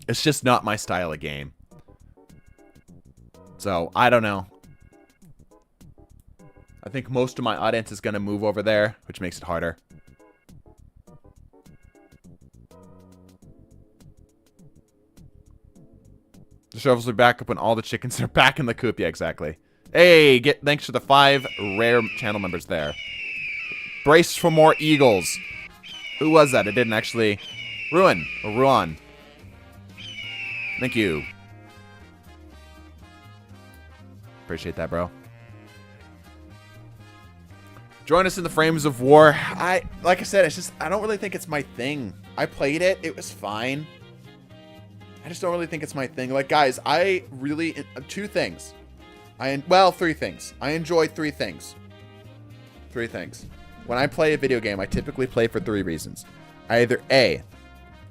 It's just not my style of game. So, I don't know. I think most of my audience is going to move over there, which makes it harder. The shovels will be back up when all the chickens are back in the coop. Yeah, exactly. Hey, thanks for the 5 rare channel members there. Brace for more eagles. Who was that? It didn't actually... Ruan. Thank you. Appreciate that, bro. Join us in the Frames of War. Like I said, it's just... I don't really think it's my thing. I played it. It was fine. I just don't really think it's my thing. Like, guys, I really... 2 things. Well, 3 things. I enjoy 3 things. 3 things. When I play a video game, I typically play for 3 reasons. Either A,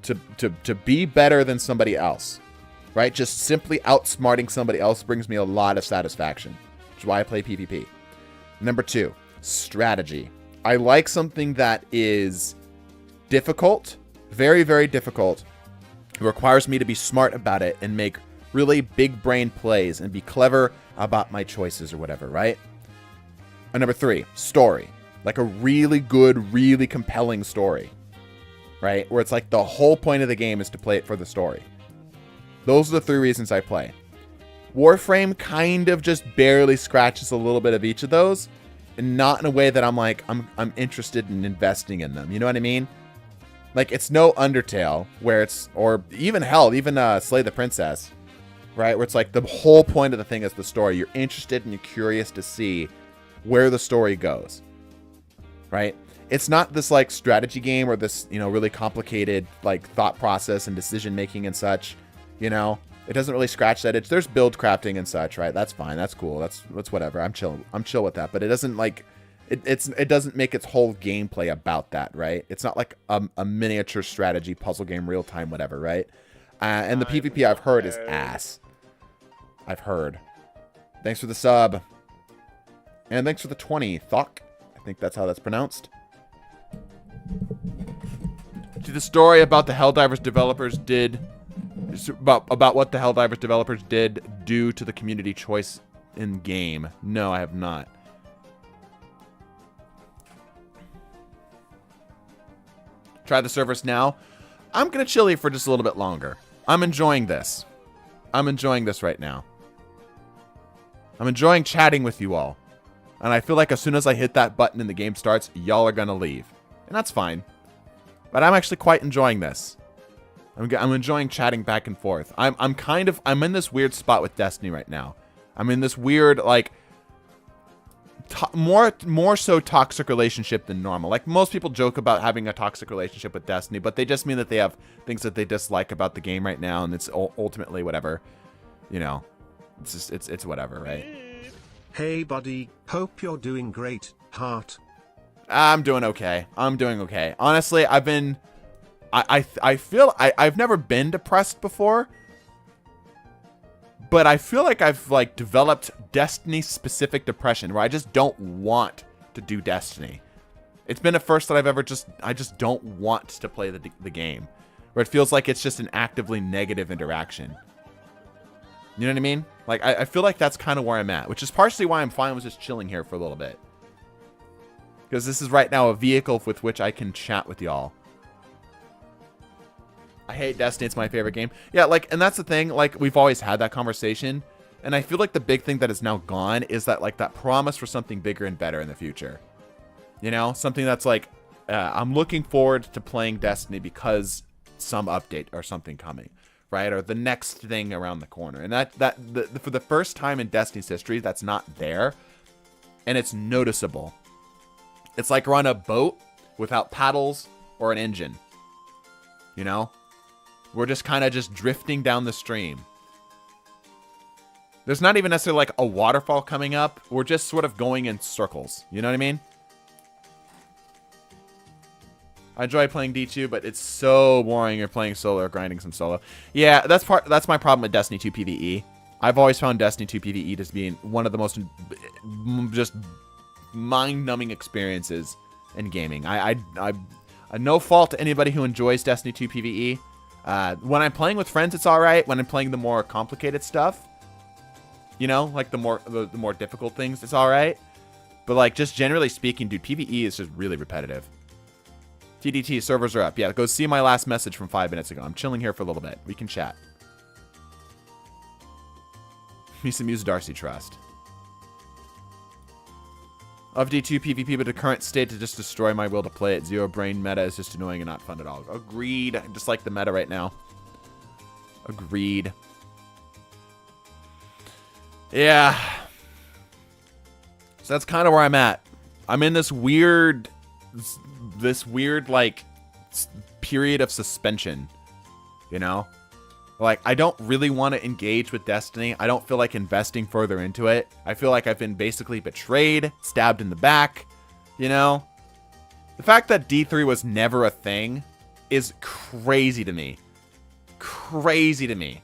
to be better than somebody else. Right? Just simply outsmarting somebody else brings me a lot of satisfaction. Which is why I play PvP. Number 2, strategy. I like something that is difficult. Very, very difficult. It requires me to be smart about it and make really big brain plays and be clever about my choices or whatever, right? And number 3, story. Like a really good, really compelling story, right? Where it's like the whole point of the game is to play it for the story. Those are the 3 reasons I play. Warframe kind of just barely scratches a little bit of each of those, and not in a way that I'm like, I'm interested in investing in them. You know what I mean? Like, it's no Undertale, where it's, or even hell, even Slay the Princess, right? Where it's like the whole point of the thing is the story. You're interested and you're curious to see where the story goes, right? It's not this like strategy game or this, you know, really complicated like thought process and decision making and such, you know? It doesn't really scratch that itch. There's build crafting and such, right? That's fine. That's cool. That's whatever. I'm chill with that. But it doesn't like it doesn't make its whole gameplay about that, right? It's not like a miniature strategy puzzle game, real time, whatever, right? And the PvP I've heard is ass. I've heard. Thanks for the sub. And thanks for the 20. Thok. I think that's how that's pronounced. To the story about the Helldivers developers did... About what the Helldivers developers did due to the community choice in game. No, I have not. Try the service now. I'm going to chill here for just a little bit longer. I'm enjoying this. I'm enjoying this right now. I'm enjoying chatting with you all. And I feel like as soon as I hit that button and the game starts, y'all are going to leave. And that's fine. But I'm actually quite enjoying this. I'm enjoying chatting back and forth. I'm in this weird spot with Destiny right now. I'm in this weird, like, more so toxic relationship than normal. Like, most people joke about having a toxic relationship with Destiny, but they just mean that they have things that they dislike about the game right now, and it's ultimately whatever. You know, it's just, it's whatever, right? Hey buddy, hope you're doing great, heart. I'm doing okay. I'm doing okay. Honestly, I feel I've never been depressed before, but I feel like I've like developed Destiny specific depression where I just don't want to do Destiny. It's been a first that I just don't want to play the game, where it feels like it's just an actively negative interaction. You know what I mean? Like I feel like that's kind of where I'm at, which is partially why I'm fine with just chilling here for a little bit, because this is right now a vehicle with which I can chat with y'all. I hate Destiny. It's my favorite game. Yeah, like, and that's the thing. Like, we've always had that conversation. And I feel like the big thing that is now gone is that, like, that promise for something bigger and better in the future. You know, something that's like, I'm looking forward to playing Destiny because some update or something coming, right? Or the next thing around the corner. And for the first time in Destiny's history, that's not there. And it's noticeable. It's like we're on a boat without paddles or an engine. You know? We're just kind of just drifting down the stream. There's not even necessarily like a waterfall coming up. We're just sort of going in circles. You know what I mean? I enjoy playing D2, but it's so boring. You're playing solo or grinding some solo. Yeah, that's my problem with Destiny 2 PvE. I've always found Destiny 2 PvE as being one of the most just mind-numbing experiences in gaming. I no fault to anybody who enjoys Destiny 2 PvE. When I'm playing with friends, it's all right. When I'm playing the more complicated stuff, you know, like the more difficult things, it's all right. But like just generally speaking, dude, PvE is just really repetitive. TDT, servers are up. Yeah, go see my last message from 5 minutes ago. I'm chilling here for a little bit. We can chat. Me some use Darcy Trust. Of D2 PvP, but the current state to just destroy my will to play it. Zero brain meta is just annoying and not fun at all. Agreed. Just like the meta right now. Agreed. Yeah. So that's kind of where I'm at. I'm in this weird like period of suspension, you know? Like, I don't really want to engage with Destiny. I don't feel like investing further into it. I feel like I've been basically betrayed, stabbed in the back, you know? The fact that D3 was never a thing is crazy to me. Crazy to me.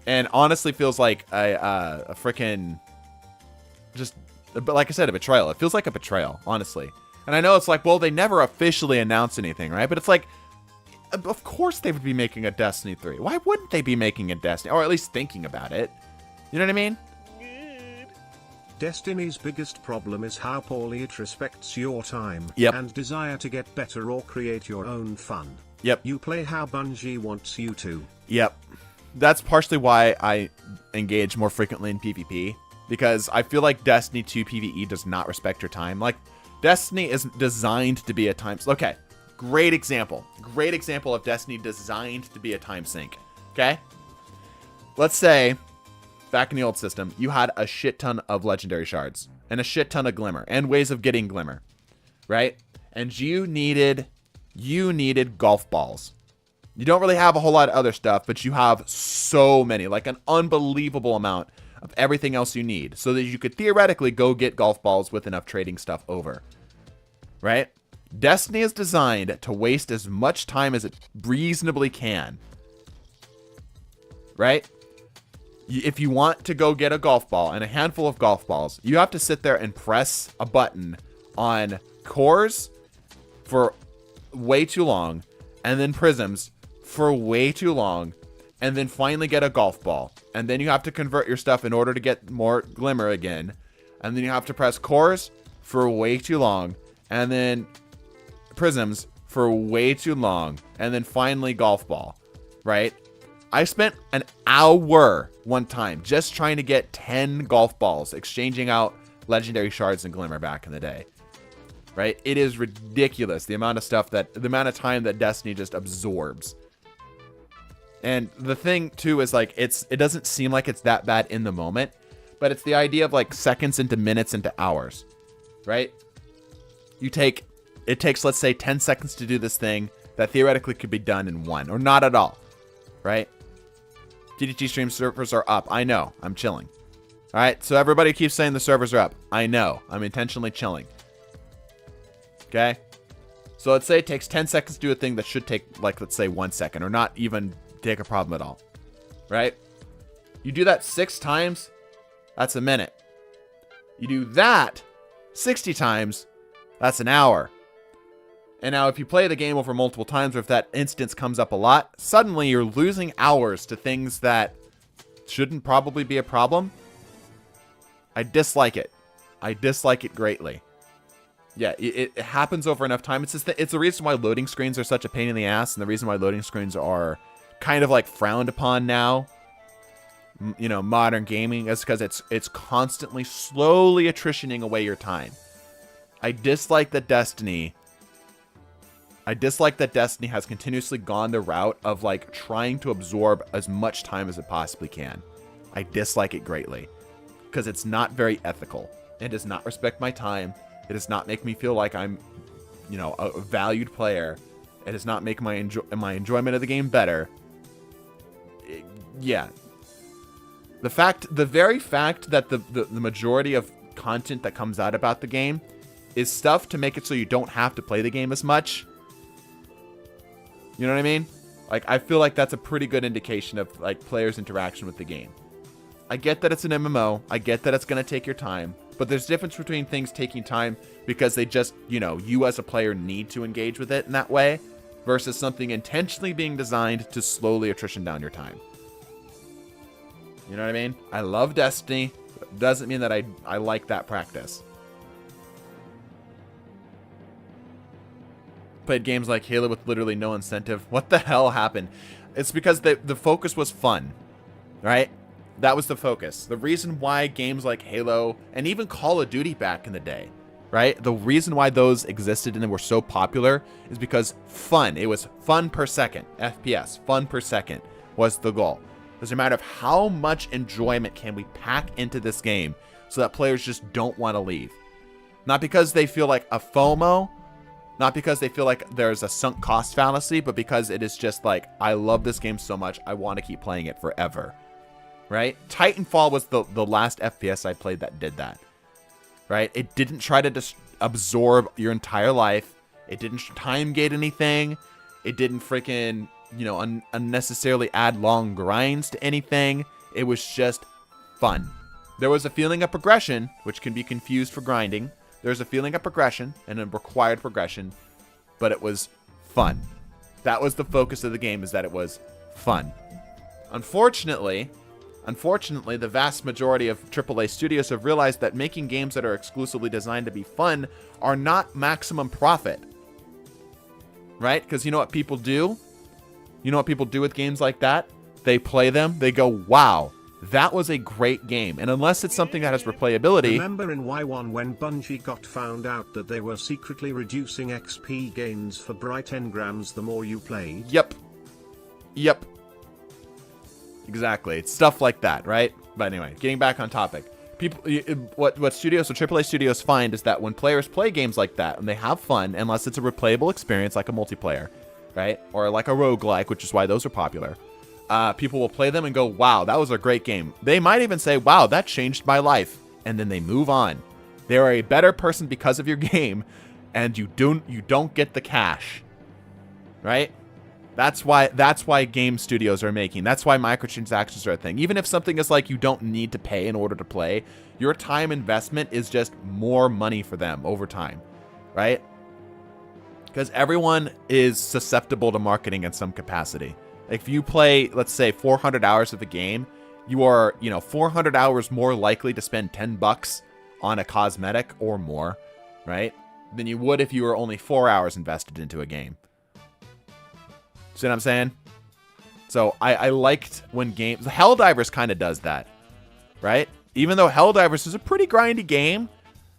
And honestly feels like a freaking, just, but like I said, a betrayal. It feels like a betrayal, honestly. And I know it's like, well, they never officially announced anything, right? But it's like, of course they would be making a Destiny 3. Why wouldn't they be making a Destiny? Or at least thinking about it. You know what I mean? Destiny's biggest problem is how poorly it respects your time and desire to get better or create your own fun. Yep. You play how Bungie wants you to. Yep. That's partially why I engage more frequently in PvP. Because I feel like Destiny 2 PvE does not respect your time. Like, Destiny is designed to be a time... Okay, great example. Great example of Destiny designed to be a time sink. Okay? Let's say, back in the old system, you had a shit ton of legendary shards. And a shit ton of glimmer. And ways of getting glimmer. Right? And you needed golf balls. You don't really have a whole lot of other stuff, but you have so many. Like an unbelievable amount of everything else you need, so that you could theoretically go get golf balls with enough trading stuff over. Right? Destiny is designed to waste as much time as it reasonably can. Right? If you want to go get a golf ball and a handful of golf balls, you have to sit there and press a button on cores for way too long, and then prisms for way too long, and then finally get a golf ball. And then you have to convert your stuff in order to get more glimmer again. And then you have to press cores for way too long. And then prisms for way too long. And then finally golf ball. Right? I spent an hour one time just trying to get 10 golf balls, exchanging out legendary shards and glimmer back in the day. Right? It is ridiculous the amount of time that Destiny just absorbs. And the thing too is like it doesn't seem like it's that bad in the moment, but it's the idea of like seconds into minutes into hours, right? It takes, let's say, 10 seconds to do this thing that theoretically could be done in 1 or not at all, right? TDT stream servers are up. I know. I'm chilling. All right. So everybody keeps saying the servers are up. I know. I'm intentionally chilling. Okay. So let's say it takes 10 seconds to do a thing that should take, like, let's say 1 second or not even take a problem at all, right? You do that 6 times, that's a minute. You do that 60 times, that's an hour. And now if you play the game over multiple times, or if that instance comes up a lot, suddenly you're losing hours to things that shouldn't probably be a problem. I dislike it. I dislike it greatly. Yeah, it happens over enough time. It's the reason why loading screens are such a pain in the ass, and the reason why loading screens are kind of like frowned upon now, you know, modern gaming, is because it's constantly slowly attritioning away your time. I dislike that Destiny has continuously gone the route of like trying to absorb as much time as it possibly can. I dislike it greatly because it's not very ethical. It does not respect my time. It does not make me feel like I'm, you know, a valued player. It does not make my enjoyment of the game better. Yeah. The very fact that the majority of content that comes out about the game is stuff to make it so you don't have to play the game as much. You know what I mean? Like, I feel like that's a pretty good indication of like players' interaction with the game. I get that it's an MMO. I get that it's going to take your time. But there's a difference between things taking time because they just, you know, you as a player need to engage with it in that way versus something intentionally being designed to slowly attrition down your time. You know what I mean? I love Destiny. Doesn't mean that I like that practice. Played games like Halo with literally no incentive. What the hell happened? It's because the focus was fun, right? That was the focus. The reason why games like Halo and even Call of Duty back in the day, right? The reason why those existed and were so popular is because fun. It was fun per second. FPS, fun per second was the goal. It's a matter of how much enjoyment can we pack into this game so that players just don't want to leave. Not because they feel like a FOMO, not because they feel like there's a sunk cost fallacy, but because it is just like, I love this game so much, I want to keep playing it forever. Right? Titanfall was the last FPS I played that did that. Right? It didn't try to absorb your entire life. It didn't time gate anything. It didn't freaking, you know, unnecessarily add long grinds to anything. It was just fun. There was a feeling of progression, which can be confused for grinding. There's a feeling of progression and a required progression, but it was fun. That was the focus of the game, is that it was fun. Unfortunately, the vast majority of AAA studios have realized that making games that are exclusively designed to be fun are not maximum profit. Right? Because you know what people do? You know what people do with games like that? They play them, they go, wow, that was a great game. And unless it's something that has replayability... Remember in Y1 when Bungie got found out that they were secretly reducing XP gains for bright engrams the more you played? Yep. Exactly. It's stuff like that, right? But anyway, getting back on topic. What studios or AAA studios find is that when players play games like that and they have fun, unless it's a replayable experience like a multiplayer, right? Or like a roguelike, which is why those are popular. People will play them and go, wow, that was a great game. They might even say, wow, that changed my life. And then they move on. They are a better person because of your game, and you don't get the cash. Right? That's why game studios are making. That's why microtransactions are a thing. Even if something is like you don't need to pay in order to play, your time investment is just more money for them over time. Right? Because everyone is susceptible to marketing in some capacity. If you play, let's say, 400 hours of a game, you are, 400 hours more likely to spend $10 on a cosmetic or more, right? Than you would if you were only 4 hours invested into a game. See what I'm saying? So I liked when games... Helldivers kind of does that, right? Even though Helldivers is a pretty grindy game,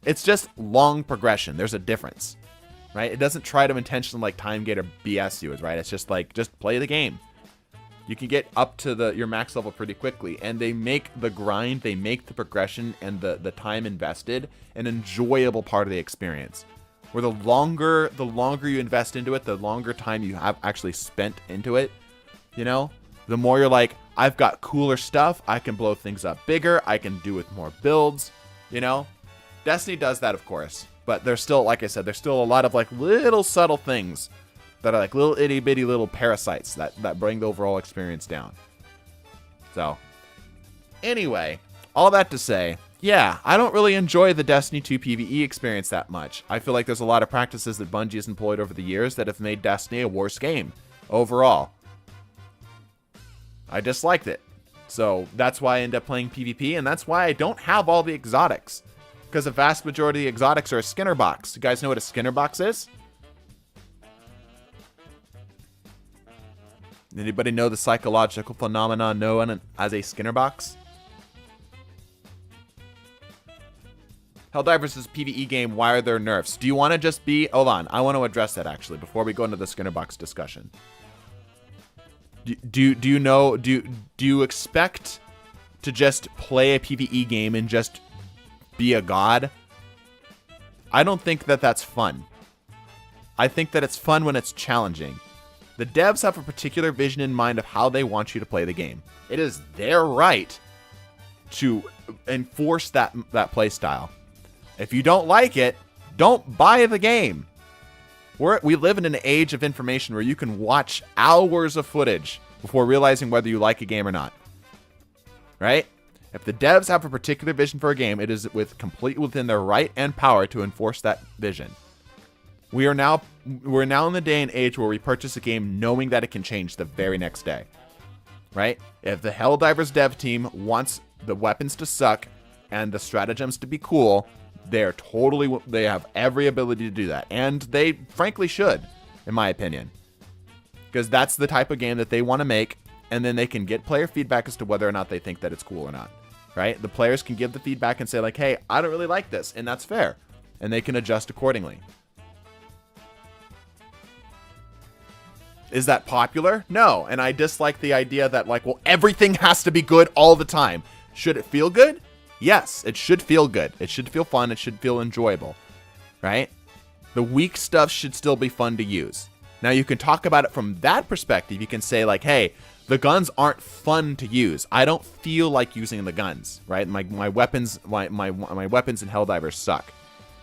it's just long progression. There's a difference, right? It doesn't try to intentionally like time gate or BS you, right? It's just like, just play the game. You can get up to your max level pretty quickly, and they make the grind, they make the progression and the time invested an enjoyable part of the experience. Where the longer you invest into it, the longer time you have actually spent into it, the more you're like, I've got cooler stuff, I can blow things up bigger, I can do with more builds, Destiny does that, of course, but there's still, like I said, there's still a lot of like little subtle things that are like little itty bitty little parasites that bring the overall experience down. So, anyway, all that to say, yeah, I don't really enjoy the Destiny 2 PvE experience that much. I feel like there's a lot of practices that Bungie has employed over the years that have made Destiny a worse game overall. I disliked it. So that's why I end up playing PvP, and that's why I don't have all the exotics. Because the vast majority of the exotics are a Skinner box. You guys know what a Skinner box is? Anybody know the psychological phenomenon known as a Skinner box? Helldivers is a PvE game. Why are there nerfs? Do you want to just be... Hold on. I want to address that, actually, before we go into the Skinner box discussion. Do you know... Do you expect to just play a PvE game and just be a god? I don't think that that's fun. I think that it's fun when it's challenging. The devs have a particular vision in mind of how they want you to play the game. It is their right to enforce that play style. If you don't like it, don't buy the game. We live in an age of information where you can watch hours of footage before realizing whether you like a game or not. Right? If the devs have a particular vision for a game, it is completely within their right and power to enforce that vision. We're now in the day and age where we purchase a game knowing that it can change the very next day. Right? If the Helldivers dev team wants the weapons to suck and the stratagems to be cool, they have every ability to do that. And they frankly should, in my opinion. Because that's the type of game that they want to make, and then they can get player feedback as to whether or not they think that it's cool or not. Right? The players can give the feedback and say like, hey, I don't really like this, and that's fair. And they can adjust accordingly. Is that popular? No. And I dislike the idea that like, well, everything has to be good all the time. Should it feel good? Yes, it should feel good. It should feel fun. It should feel enjoyable. Right? The weak stuff should still be fun to use. Now you can talk about it from that perspective. You can say like, hey, the guns aren't fun to use. I don't feel like using the guns, right? My weapons in Helldivers suck.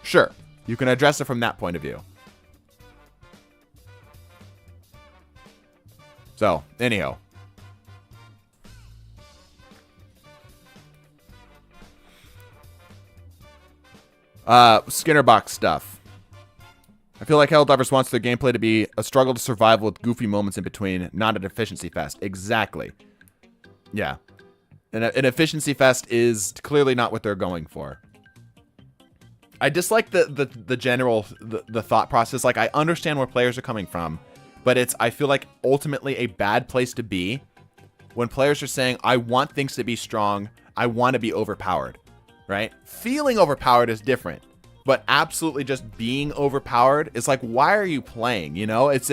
Sure, you can address it from that point of view. So, anyhow. Skinner box stuff. I feel like Helldivers wants their gameplay to be a struggle to survive with goofy moments in between, not an efficiency fest. Exactly. Yeah. An efficiency fest is clearly not what they're going for. I dislike the general thought process. Like, I understand where players are coming from, but I feel like ultimately a bad place to be when players are saying, I want things to be strong, I want to be overpowered, right? Feeling overpowered is different. But absolutely just being overpowered is like, why are you playing? You know, if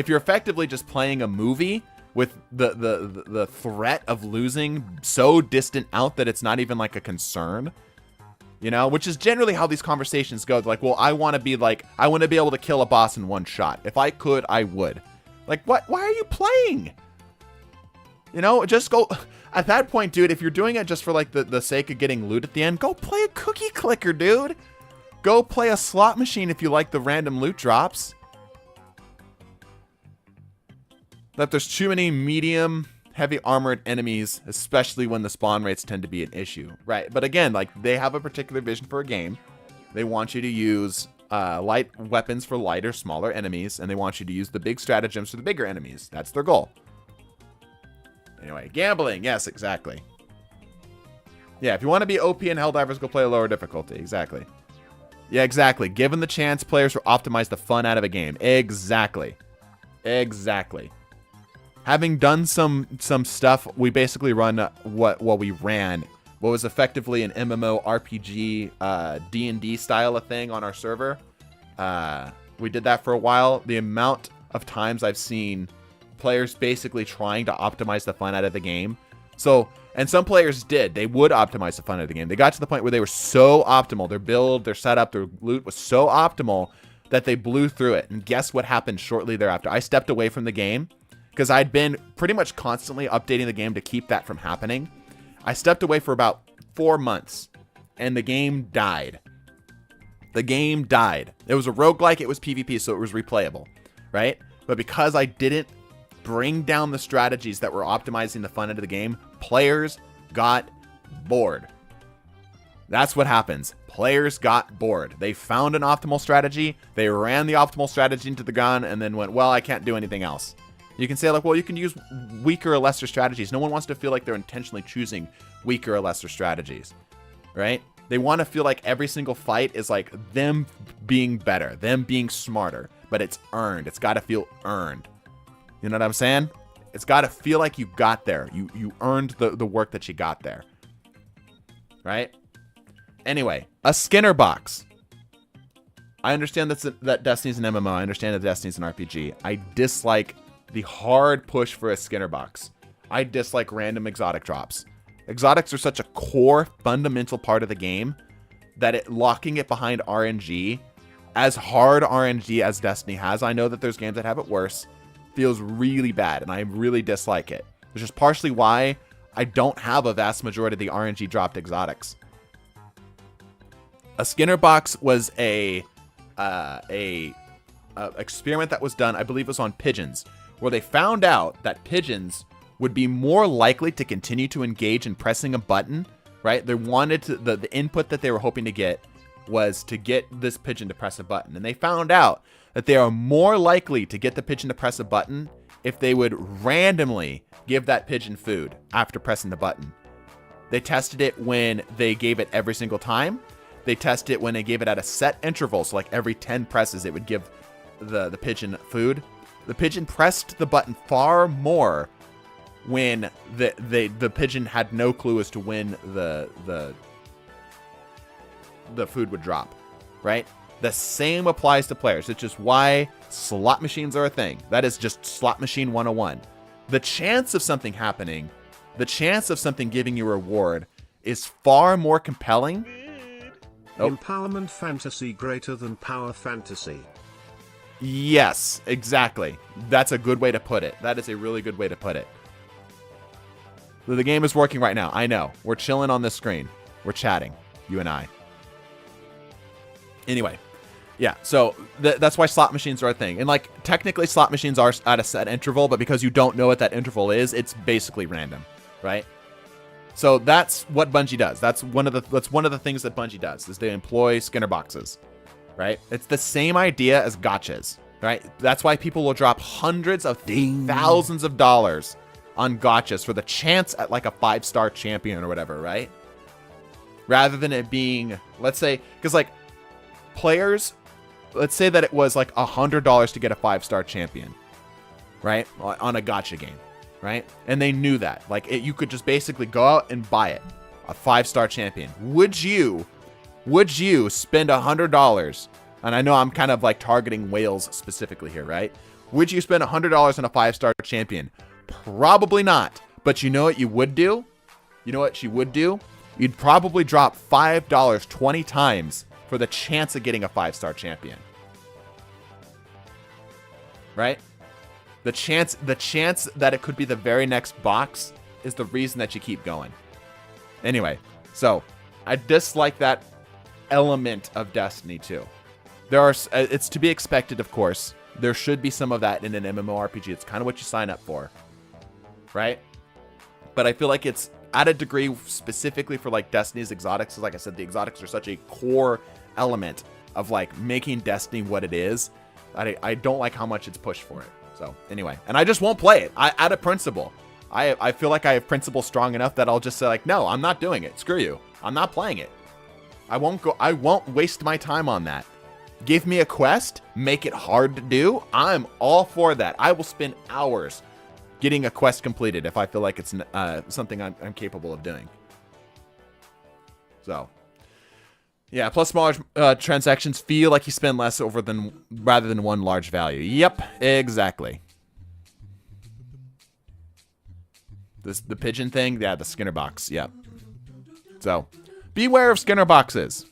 you're effectively just playing a movie with the threat of losing so distant out that it's not even like a concern, you know, which is generally how these conversations go. They're like, well, I want to be able to kill a boss in one shot. If I could, I would. Like, what? Why are you playing? You know, just go. At that point, dude, if you're doing it just for like the sake of getting loot at the end, go play a cookie clicker, dude. Go play a slot machine if you like the random loot drops. That there's too many medium, heavy armored enemies, especially when the spawn rates tend to be an issue. Right, but again, like, they have a particular vision for a game. They want you to use light weapons for lighter, smaller enemies, and they want you to use the big stratagems for the bigger enemies. That's their goal. Anyway, gambling. Yes, exactly. Yeah, if you want to be OP in Helldivers, go play a lower difficulty. Exactly. Yeah, exactly. Given the chance, players will optimize the fun out of a game. Exactly. Exactly. Having done some stuff, we basically run what we ran. What was effectively an MMO RPG D&D style of thing on our server. We did that for a while. The amount of times I've seen players basically trying to optimize the fun out of the game. So, and some players did. They would optimize the fun of the game. They got to the point where they were so optimal. Their build, their setup, their loot was so optimal that they blew through it. And guess what happened shortly thereafter? I stepped away from the game because I'd been pretty much constantly updating the game to keep that from happening. I stepped away for about 4 months, and the game died. The game died. It was a roguelike. It was PvP, so it was replayable, right? But because I didn't bring down the strategies that were optimizing the fun out of the game, players got bored. That's what happens. Players got bored. They found an optimal strategy, they ran the optimal strategy into the gun, and then went, well, I can't do anything else. You can say like, well, you can use weaker or lesser strategies. No one wants to feel like they're intentionally choosing weaker or lesser strategies, right? They want to feel like every single fight is like them being better, them being smarter, but it's earned. It's got to feel earned. You know what I'm saying? It's got to feel like you got there. You earned the work that you got there. Right? Anyway, a Skinner box. I understand that Destiny's an MMO. I understand that Destiny's an RPG. I dislike the hard push for a Skinner box. I dislike random exotic drops. Exotics are such a core, fundamental part of the game that locking it behind RNG, as hard RNG as Destiny has, I know that there's games that have it worse, feels really bad, and I really dislike it. Which is partially why I don't have a vast majority of the RNG dropped exotics. A Skinner box was a experiment that was done, I believe it was on pigeons, where they found out that pigeons would be more likely to continue to engage in pressing a button, right? They wanted to, the input that they were hoping to get was to get this pigeon to press a button. And they found out that they are more likely to get the pigeon to press a button if they would randomly give that pigeon food after pressing the button. They tested it when they gave it every single time. They tested it when they gave it at a set interval. So like every 10 presses, it would give the pigeon food. The pigeon pressed the button far more when the pigeon had no clue as to when the food would drop, right? The same applies to players. It's just why slot machines are a thing. That is just slot machine 101. The chance of something happening, the chance of something giving you a reward is far more compelling. Empowerment fantasy greater than power fantasy. Yes, exactly. That's a good way to put it. That is a really good way to put it. The game is working right now. I know. We're chilling on this screen. We're chatting, you and I. Anyway, yeah, so that's why slot machines are a thing. And like technically slot machines are at a set interval, but because you don't know what that interval is, it's basically random, right? So that's what Bungie does. That's one of the things that Bungie does, is they employ Skinner boxes, right? It's the same idea as gotchas, right? That's why people will drop hundreds of thousands of dollars on gotchas for the chance at like a 5-star champion or whatever, right? Rather than it being, let's say, because like players, let's say that it was like $100 to get a 5-star champion, right? On a gotcha game, right? And they knew that, like you could just basically go out and buy it, a 5-star champion. Would you spend $100? And I know I'm kind of like targeting whales specifically here, right? Would you spend $100 on a 5-star champion? Probably not. But you know what you would do? You know what you would do? You'd probably drop $5 20 times for the chance of getting a 5-star champion. Right? The chance that it could be the very next box is the reason that you keep going. Anyway, so I dislike that element of Destiny 2. It's to be expected, of course. There should be some of that in an MMORPG. It's kind of what you sign up for, right? But I feel like it's at a degree specifically for like Destiny's exotics. Like I said, the exotics are such a core element of like making Destiny what it is. I don't like how much it's pushed for it. So anyway, and I just won't play it. Out of principle. I feel like I have principle strong enough that I'll just say like, no, I'm not doing it. Screw you. I'm not playing it. I won't waste my time on that. Give me a quest, make it hard to do. I'm all for that. I will spend hours getting a quest completed if I feel like it's something I'm capable of doing. So, yeah. Plus, smaller transactions feel like you spend less rather than one large value. Yep, exactly. The pigeon thing, yeah, the Skinner box. Yep. So, beware of Skinner boxes.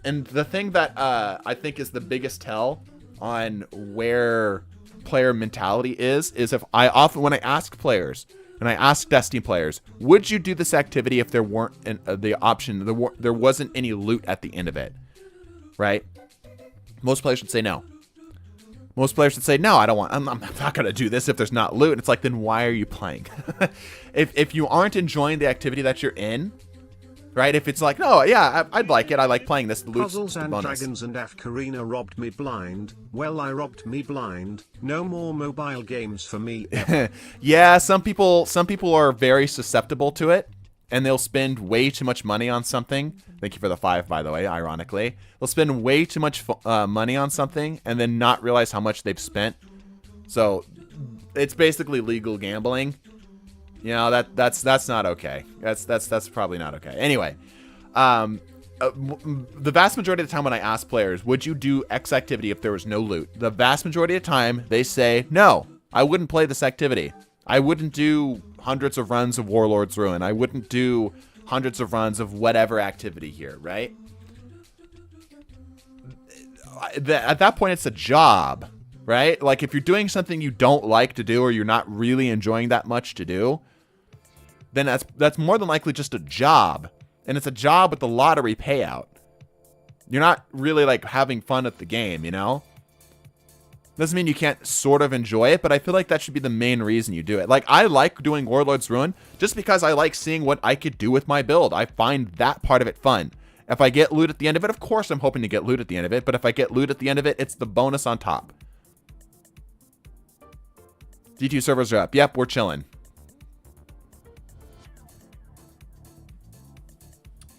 And the thing that I think is the biggest tell on where player mentality is if when I ask players, and I ask Destiny players, would you do this activity if there weren't the option, there wasn't any loot at the end of it, right? Most players would say no. Most players would say, no, I'm not going to do this if there's not loot. And it's like, then why are you playing? If you aren't enjoying the activity that you're in, right? If it's like, no, yeah, I'd like it. I like playing this. Puzzles and Dragons and Afkarina robbed me blind. Well, I robbed me blind. No more mobile games for me. Yeah, some people are very susceptible to it, and they'll spend way too much money on something. Thank you for the 5, by the way, ironically. They'll spend way too much money on something and then not realize how much they've spent. So it's basically legal gambling. You know, that's not okay. That's probably not okay. Anyway, the vast majority of the time when I ask players, would you do X activity if there was no loot? The vast majority of the time they say, no, I wouldn't play this activity. I wouldn't do hundreds of runs of Warlord's Ruin. I wouldn't do hundreds of runs of whatever activity here, right? At that point, it's a job, right? Like if you're doing something you don't like to do or you're not really enjoying that much to do, then that's more than likely just a job. And it's a job with the lottery payout. You're not really like having fun at the game, you know? Doesn't mean you can't sort of enjoy it, but I feel like that should be the main reason you do it. Like, I like doing Warlord's Ruin just because I like seeing what I could do with my build. I find that part of it fun. If I get loot at the end of it, of course I'm hoping to get loot at the end of it, but if I get loot at the end of it, it's the bonus on top. D2 servers are up. Yep, we're chilling.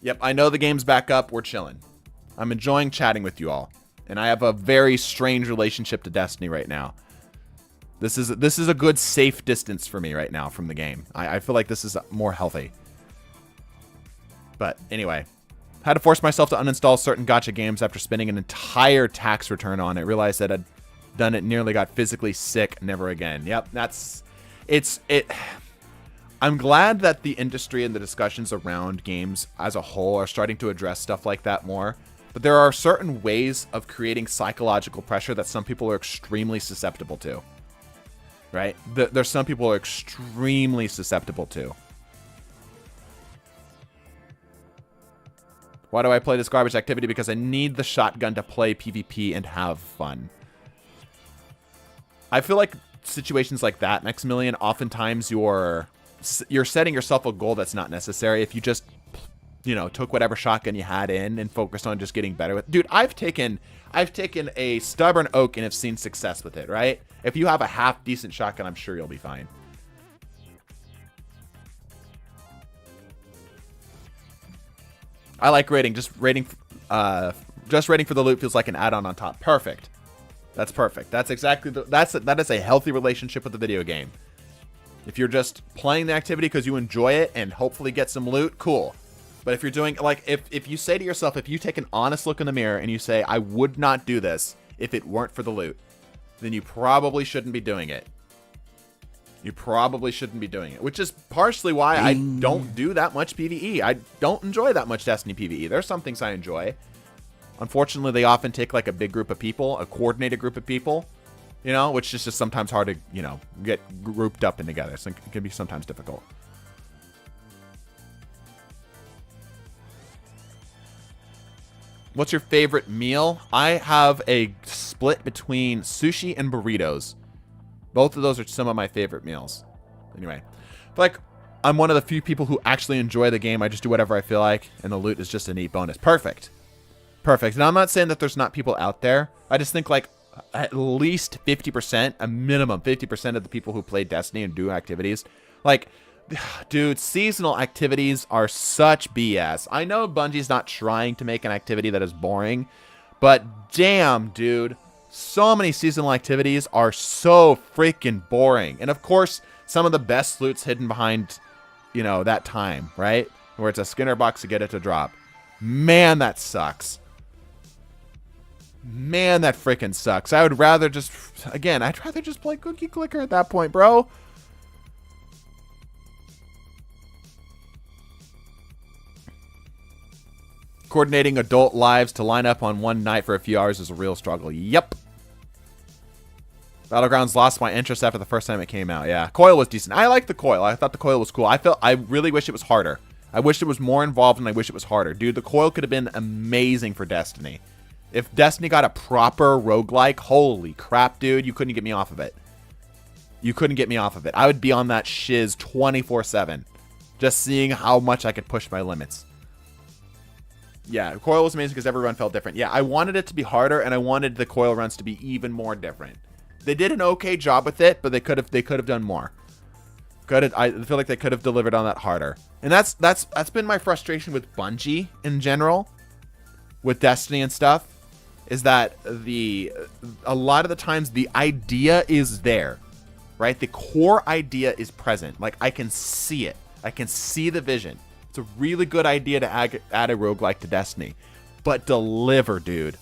Yep, I know the game's back up. We're chilling. I'm enjoying chatting with you all. And I have a very strange relationship to Destiny right now. This is a good safe distance for me right now from the game. I feel like this is more healthy. But anyway, had to force myself to uninstall certain gacha games after spending an entire tax return on it. Realized that I'd done it, nearly got physically sick. Never again. Yep, I'm glad that the industry and the discussions around games as a whole are starting to address stuff like that more. But there are certain ways of creating psychological pressure that some people are extremely susceptible to. Right? There's some people who are extremely susceptible to. Why do I play this garbage activity? Because I need the shotgun to play PvP and have fun. I feel like situations like that, Maximilian, oftentimes you're setting yourself a goal that's not necessary. If you just, you know, took whatever shotgun you had in and focused on just getting better with. Dude, I've taken a stubborn oak and have seen success with it, right? If you have a half decent shotgun, I'm sure you'll be fine. I like raiding. Just raiding for the loot feels like an add-on on top. Perfect. That's perfect. That's exactly that is a healthy relationship with the video game. If you're just playing the activity because you enjoy it and hopefully get some loot, cool. But if you're doing, like, if you say to yourself, if you take an honest look in the mirror and you say, I would not do this if it weren't for the loot, then you probably shouldn't be doing it. You probably shouldn't be doing it, which is partially why I don't do that much PvE. I don't enjoy that much Destiny PvE. There's some things I enjoy. Unfortunately, they often take like a big group of people, a coordinated group of people, you know, which is just sometimes hard to, you know, get grouped up and together. So it can be sometimes difficult. What's your favorite meal? I have a split between sushi and burritos. Both of those are some of my favorite meals. Anyway, but like, I'm one of the few people who actually enjoy the game. I just do whatever I feel like, and the loot is just a neat bonus. Perfect. Perfect. And I'm not saying that there's not people out there. I just think like at least 50%, a minimum 50% of the people who play Destiny and do activities, like, dude, seasonal activities are such BS. I know Bungie's not trying to make an activity that is boring, but damn, dude, so many seasonal activities are so freaking boring. And of course, some of the best loot's hidden behind, you know, that time, right? Where it's a Skinner box to get it to drop. Man, that sucks. Man, that freaking sucks. I would rather just, again, I'd rather just play Cookie Clicker at that point, bro. Coordinating adult lives to line up on one night for a few hours is a real struggle. Yep. Battlegrounds lost my interest after the first time it came out. Yeah, Coil was decent. I liked the Coil. I thought the Coil was cool. I really wish it was harder. I wish it was more involved, and I wish it was harder. Dude, the Coil could have been amazing for Destiny. If Destiny got a proper roguelike, holy crap, dude, you couldn't get me off of it. You couldn't get me off of it. I would be on that shiz 24/7, just seeing how much I could push my limits. Yeah, Coil was amazing because every run felt different. Yeah, I wanted it to be harder, and I wanted the Coil runs to be even more different. They did an okay job with it, but they could have done more. I feel like they could have delivered on that harder. And that's been my frustration with Bungie in general, with Destiny and stuff, is that a lot of the times the idea is there, right? The core idea is present. Like, I can see it. I can see the vision. It's a really good idea to add a roguelike to Destiny. But deliver, dude.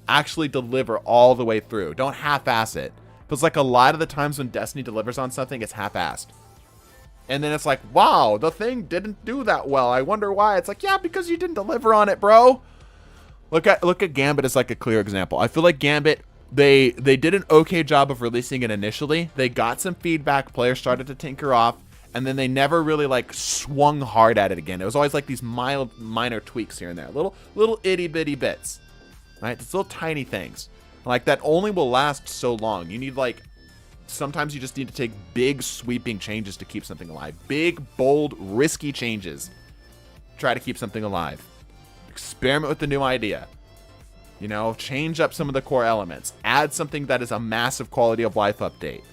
Actually deliver all the way through. Don't half-ass it. Because like a lot of the times when Destiny delivers on something, it's half-assed. And then it's like, wow, the thing didn't do that well. I wonder why. It's like, yeah, because you didn't deliver on it, bro. Look at Gambit as like a clear example. I feel like Gambit, they did an okay job of releasing it initially. They got some feedback. Players started to tinker off. And then they never really like swung hard at it again. It was always like these minor tweaks here and there. Little itty bitty bits. Right? It's little tiny things. Like that only will last so long. You need like, sometimes you just need to take big sweeping changes to keep something alive. Big, bold, risky changes. Try to keep something alive. Experiment with the new idea. You know, change up some of the core elements. Add something that is a massive quality of life update.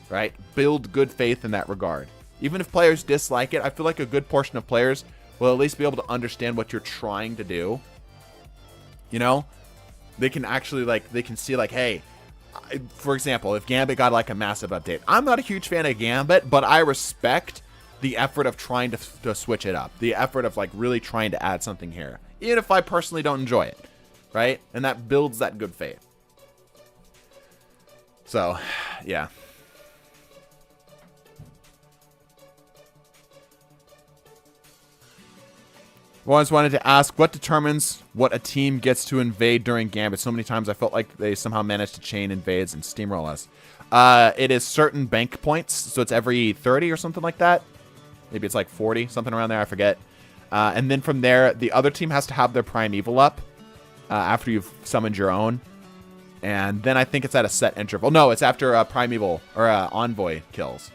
Right? Build good faith in that regard. Even if players dislike it, I feel like a good portion of players will at least be able to understand what you're trying to do. You know? They can actually, like, they can see, like, hey, for example, if Gambit got, like, a massive update. I'm not a huge fan of Gambit, but I respect the effort of trying to switch it up. The effort of, like, really trying to add something here. Even if I personally don't enjoy it. Right? And that builds that good faith. So, yeah. I always wanted to ask, what determines what a team gets to invade during Gambit? So many times I felt like they somehow managed to chain invades and steamroll us. It is certain bank points, so it's every 30 or something like that. Maybe it's like 40, something around there, I forget. And then from there, the other team has to have their primeval up after you've summoned your own. And then I think it's at a set interval. No, it's after primeval or envoy kills.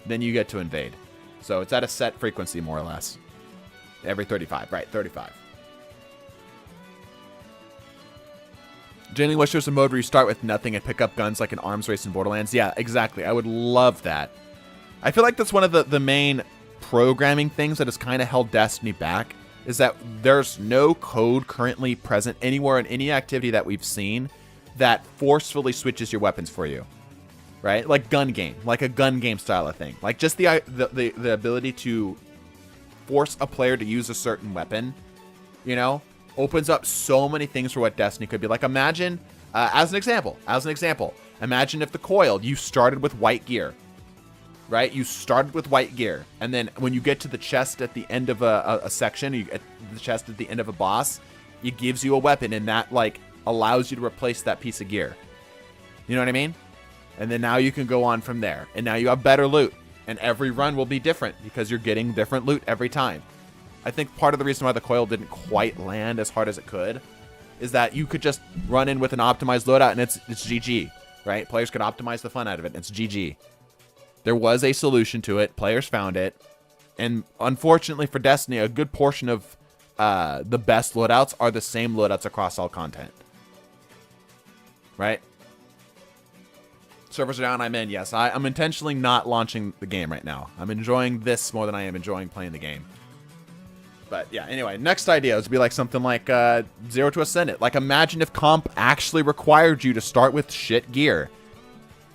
Then you get to invade. So it's at a set frequency, more or less. Every 35, right, 35. Genuinely wish there was a mode where you start with nothing and pick up guns like an arms race in Borderlands. Yeah, exactly. I would love that. I feel like that's one of the main programming things that has kind of held Destiny back, is that there's no code currently present anywhere in any activity that we've seen that forcefully switches your weapons for you. Right? Like gun game. Like a gun game style of thing. Like just the ability to force a player to use a certain weapon, you know, opens up so many things for what Destiny could be. Like imagine, as an example, imagine if the coil, you started with white gear, right? You started with white gear, and then when you get to the chest at the end of a section, you get the chest at the end of a boss, it gives you a weapon, and that like allows you to replace that piece of gear. You know what I mean? And then now you can go on from there, and now you have better loot. And every run will be different because you're getting different loot every time. I think part of the reason why the coil didn't quite land as hard as it could is that you could just run in with an optimized loadout and it's GG, right? Players could optimize the fun out of it and it's GG. There was a solution to it. Players found it. And unfortunately for Destiny, a good portion of the best loadouts are the same loadouts across all content. Right? Servers are down, I'm in. Yes, I'm intentionally not launching the game right now. I'm enjoying this more than I am enjoying playing the game. But yeah, anyway, next idea would be like something like Zero to Ascendant. Like imagine if comp actually required you to start with shit gear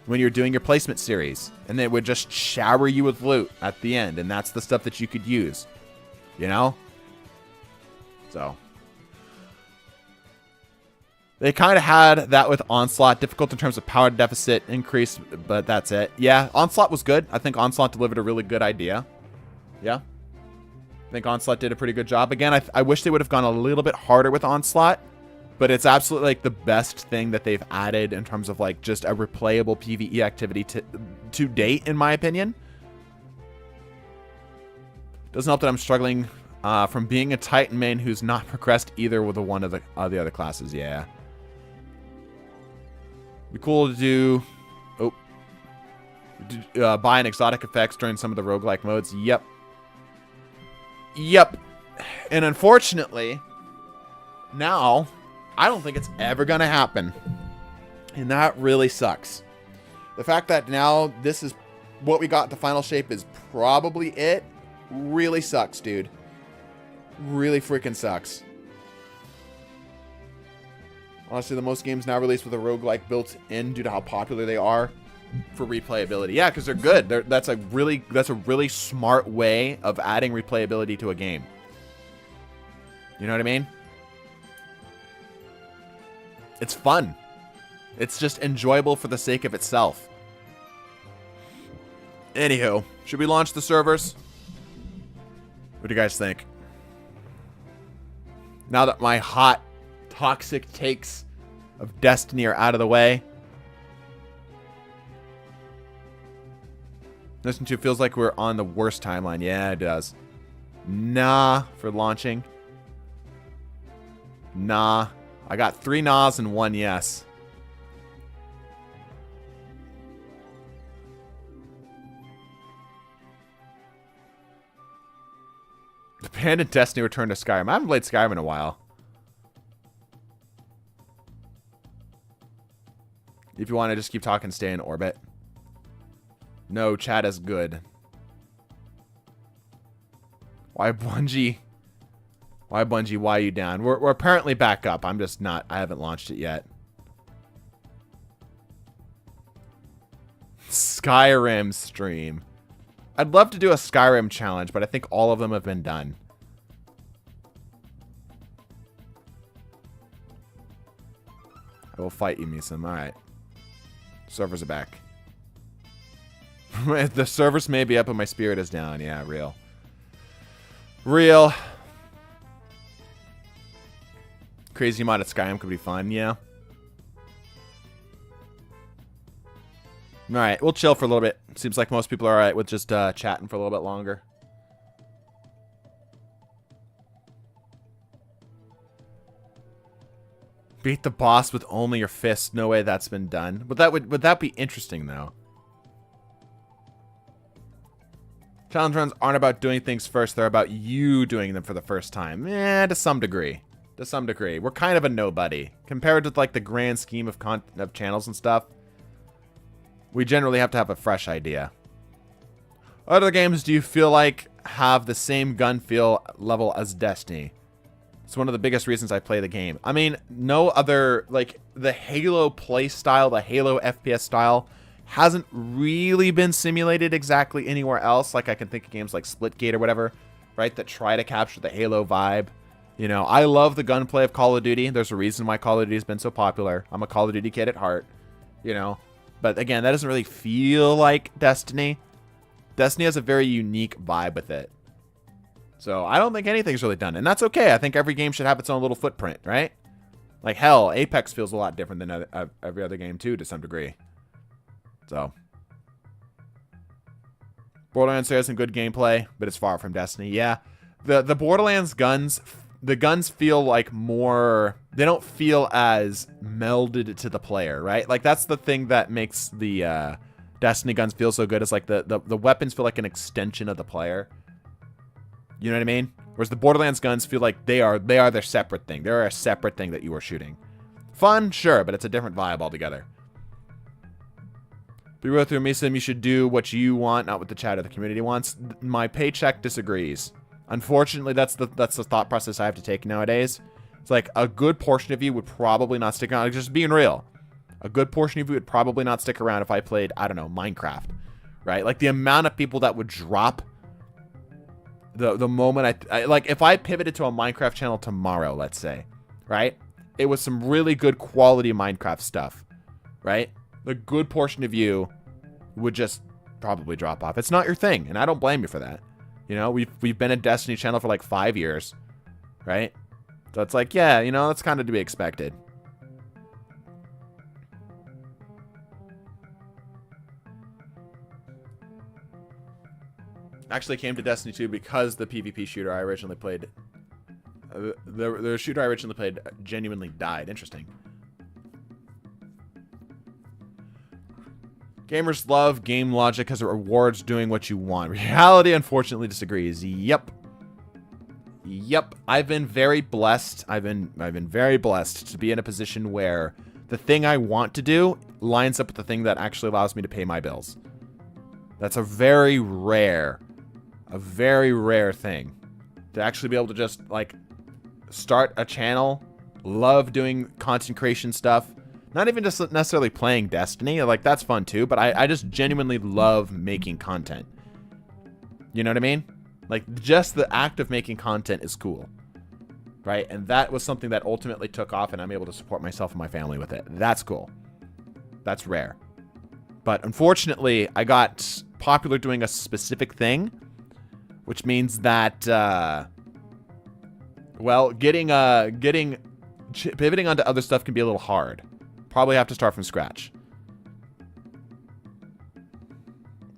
when you're doing your placement series. And then it would just shower you with loot at the end. And that's the stuff that you could use. You know? So they kind of had that with Onslaught. Difficult in terms of power deficit increase, but that's it. Yeah, Onslaught was good. I think Onslaught delivered a really good idea. Yeah. I think Onslaught did a pretty good job. Again, I wish they would have gone a little bit harder with Onslaught, but it's absolutely like the best thing that they've added in terms of like just a replayable PvE activity to date, in my opinion. Doesn't help that I'm struggling from being a Titan main who's not progressed either with one of the other classes. Yeah. Be cool to do buy an exotic effects during some of the roguelike modes. Yep. And unfortunately, now I don't think it's ever gonna happen. And that really sucks. The fact that now this is what we got, the final shape is probably it, really sucks, dude. Really freaking sucks. Honestly, the most games now released with a roguelike built in due to how popular they are for replayability. Yeah, because they're good. That's a really smart way of adding replayability to a game. You know what I mean? It's fun. It's just enjoyable for the sake of itself. Anywho, should we launch the servers? What do you guys think? Now that my hot, toxic takes of Destiny are out of the way. Listen to feels like we're on the worst timeline. Yeah, it does. Nah, for launching. Nah. I got 3 nahs and 1 yes. Abandoned Destiny returned to Skyrim. I haven't played Skyrim in a while. If you want to just keep talking, stay in orbit. No, chat is good. Why Bungie? Why Bungie? Why are you down? We're apparently back up. I'm just not. I haven't launched it yet. Skyrim stream. I'd love to do a Skyrim challenge, but I think all of them have been done. I will fight you, Misum. Alright. Servers are back. The servers may be up, but my spirit is down. Yeah, real. Real. Crazy mod at Skyrim could be fun, yeah. Alright, we'll chill for a little bit. Seems like most people are alright with just chatting for a little bit longer. Beat the boss with only your fist. No way that's been done. But would that be interesting though? Challenge runs aren't about doing things first, they're about you doing them for the first time. Eh, to some degree. To some degree. We're kind of a nobody. Compared to like the grand scheme of channels and stuff. We generally have to have a fresh idea. What other games do you feel like have the same gun feel level as Destiny? It's one of the biggest reasons I play the game. I mean, no other, like, the Halo play style, the Halo FPS style, hasn't really been simulated exactly anywhere else. Like, I can think of games like Splitgate or whatever, right, that try to capture the Halo vibe. You know, I love the gunplay of Call of Duty. There's a reason why Call of Duty has been so popular. I'm a Call of Duty kid at heart, you know. But again, that doesn't really feel like Destiny. Destiny has a very unique vibe with it. So I don't think anything's really done. And that's okay. I think every game should have its own little footprint, right? Like, hell, Apex feels a lot different than every other game, too, to some degree. So. Borderlands has some good gameplay, but it's far from Destiny. Yeah. The Borderlands guns, the guns feel like more... They don't feel as melded to the player, right? Like, that's the thing that makes the Destiny guns feel so good. Is like the weapons feel like an extension of the player. You know what I mean? Whereas the Borderlands guns feel like they are their separate thing. They're a separate thing that you are shooting. Fun, sure, but it's a different vibe altogether. Be real through Misum, you should do what you want, not what the chat or the community wants. My paycheck disagrees. Unfortunately, that's the thought process I have to take nowadays. It's like a good portion of you would probably not stick around. Just being real. A good portion of you would probably not stick around if I played, I don't know, Minecraft. Right? Like the amount of people that would drop the moment I like, if I pivoted to a Minecraft channel tomorrow, let's say, right? It was some really good quality Minecraft stuff, right? The good portion of you would just probably drop off. It's not your thing, and I don't blame you for that. You know, we've been a Destiny channel for like 5 years, right? So it's like, yeah, you know, that's kind of to be expected. Actually came to Destiny 2 because the PvP shooter I originally played, the shooter I originally played genuinely died. Interesting. Gamers love game logic because it rewards doing what you want. Reality, unfortunately, disagrees. Yep. Yep. I've been very blessed. I've been very blessed to be in a position where the thing I want to do lines up with the thing that actually allows me to pay my bills. That's a very rare thing to actually be able to just like start a channel, love doing content creation stuff. Not even just necessarily playing Destiny. Like, that's fun too, but I just genuinely love making content. You know what I mean? Like, just the act of making content is cool. right? And that was something that ultimately took off, and I'm able to support myself and my family with it. That's cool. That's rare. But unfortunately, I got popular doing a specific thing, which means that, well, pivoting onto other stuff can be a little hard. Probably have to start from scratch.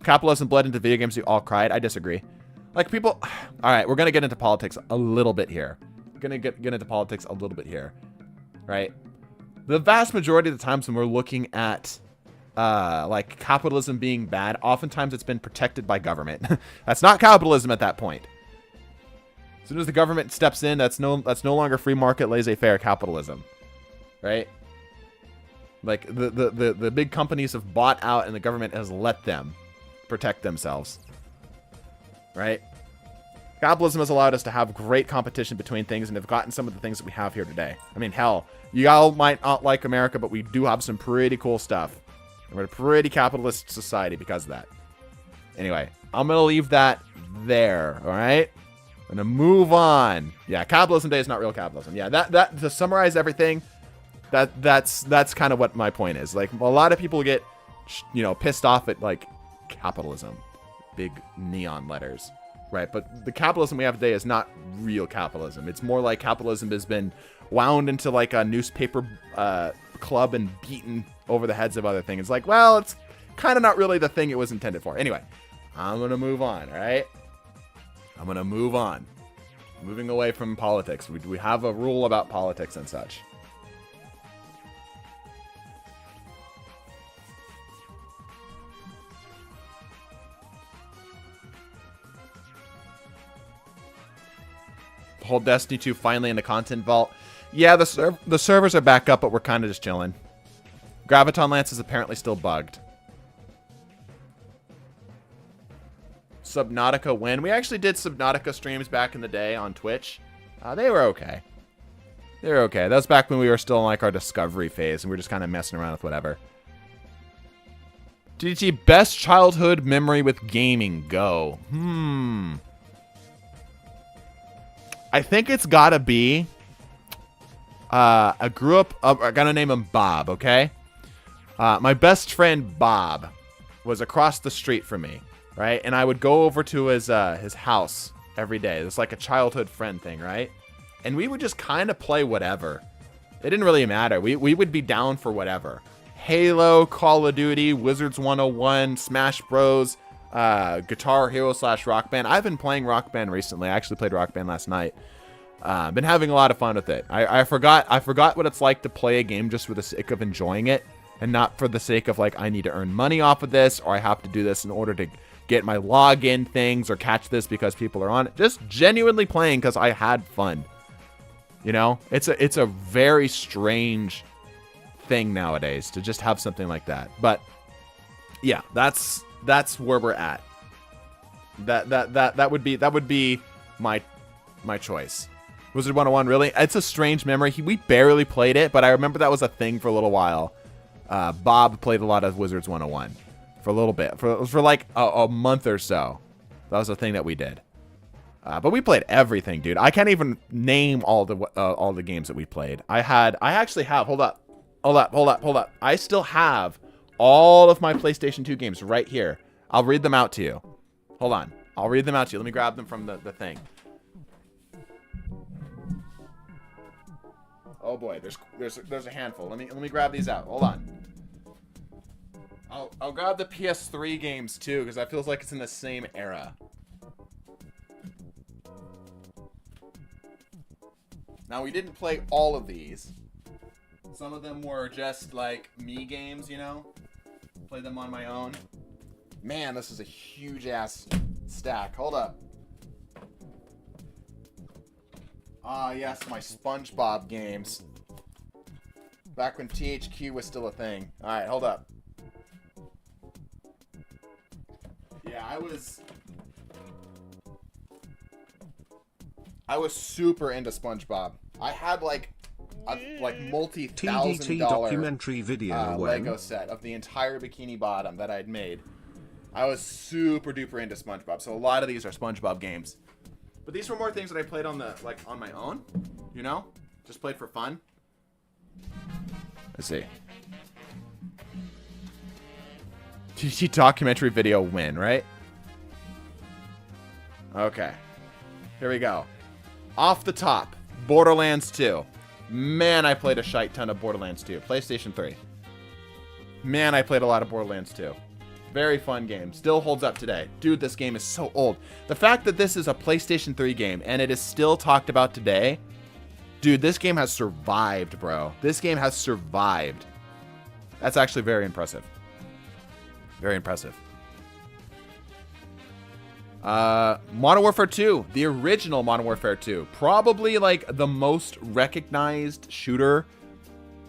Capitalism bled into video games. We all cried. I disagree. Like people, all right, we're gonna get into politics a little bit here. We're gonna get into politics a little bit here, right? The vast majority of the times when we're looking at like capitalism being bad, oftentimes it's been protected by government. That's not capitalism at that point. As soon as the government steps in, that's no longer free market, laissez-faire capitalism, right? Like the big companies have bought out, and the government has let them protect themselves, right? Capitalism has allowed us to have great competition between things, and have gotten some of the things that we have here today. I mean, hell, you all might not like America, but we do have some pretty cool stuff. And we're a pretty capitalist society because of that. Anyway, I'm going to leave that there, all right? I'm going to move on. Yeah, capitalism day is not real capitalism. Yeah, that to summarize everything, that's kind of what my point is. Like, a lot of people get, pissed off at, like, capitalism. Big neon letters, right? But the capitalism we have today is not real capitalism. It's more like capitalism has been wound into, like, a newspaper club and beaten over the heads of other things. It's like, well, it's kind of not really the thing it was intended for. Anyway, I'm going to move on, all right? I'm going to move on. Moving away from politics. We have a rule about politics and such. Whole Destiny 2 finally in the content vault. Yeah, the servers are back up, but we're kind of just chilling. Graviton Lance is apparently still bugged. Subnautica win. We actually did Subnautica streams back in the day on Twitch. They were okay. They were okay. That was back when we were still in like our discovery phase, and we were just kind of messing around with whatever. DT, best childhood memory with gaming. Go. I think it's gotta be. I grew up. I gotta name him Bob. Okay. My best friend Bob was across the street from me, right? And I would go over to his house every day. It's like a childhood friend thing, right? And we would just kind of play whatever. It didn't really matter. We would be down for whatever. Halo, Call of Duty, Wizards 101, Smash Bros, Guitar Hero / Rock Band. I've been playing Rock Band recently. I actually played Rock Band last night. Been having a lot of fun with it. I forgot what it's like to play a game just for the sake of enjoying it, and not for the sake of like, I need to earn money off of this, or I have to do this in order to get my login things, or catch this because people are on it. Just genuinely playing because I had fun. You know, it's a very strange thing nowadays to just have something like that. But yeah, that's where we're at. That would be my choice. Wizard 101, really? It's a strange memory. We barely played it, but I remember that was a thing for a little while. Bob played a lot of Wizards 101 for a little bit, for like a month or so. That was a thing that we did. But we played everything, dude. I can't even name all the games that we played. I actually have. Hold up. I still have all of my PlayStation 2 games right here. I'll read them out to you. Hold on. I'll read them out to you. Let me grab them from the thing. Oh boy, there's a handful. Let me grab these out. Hold on. I'll grab the PS3 games too, because that feels like it's in the same era. Now, we didn't play all of these. Some of them were just like me games, you know? Played them on my own. Man, this is a huge ass stack. Hold up. Ah, yes, my SpongeBob games. Back when THQ was still a thing. Alright, hold up. Yeah, I was super into SpongeBob. I had like multi-$1,000 documentary video Lego set of the entire Bikini Bottom that I'd made. I was super duper into SpongeBob, so a lot of these are SpongeBob games. But these were more things that I played on my own. You know? Just played for fun. Let's see. TT documentary video win, right? Okay. Here we go. Off the top, Borderlands 2. Man, I played a shite ton of Borderlands 2. PlayStation 3. Man, I played a lot of Borderlands 2. Very fun game. Still holds up today. Dude, this game is so old. The fact that this is a PlayStation 3 game and it is still talked about today. Dude, this game has survived, bro. This game has survived. That's actually very impressive. Very impressive. Modern Warfare 2. The original Modern Warfare 2. Probably like the most recognized shooter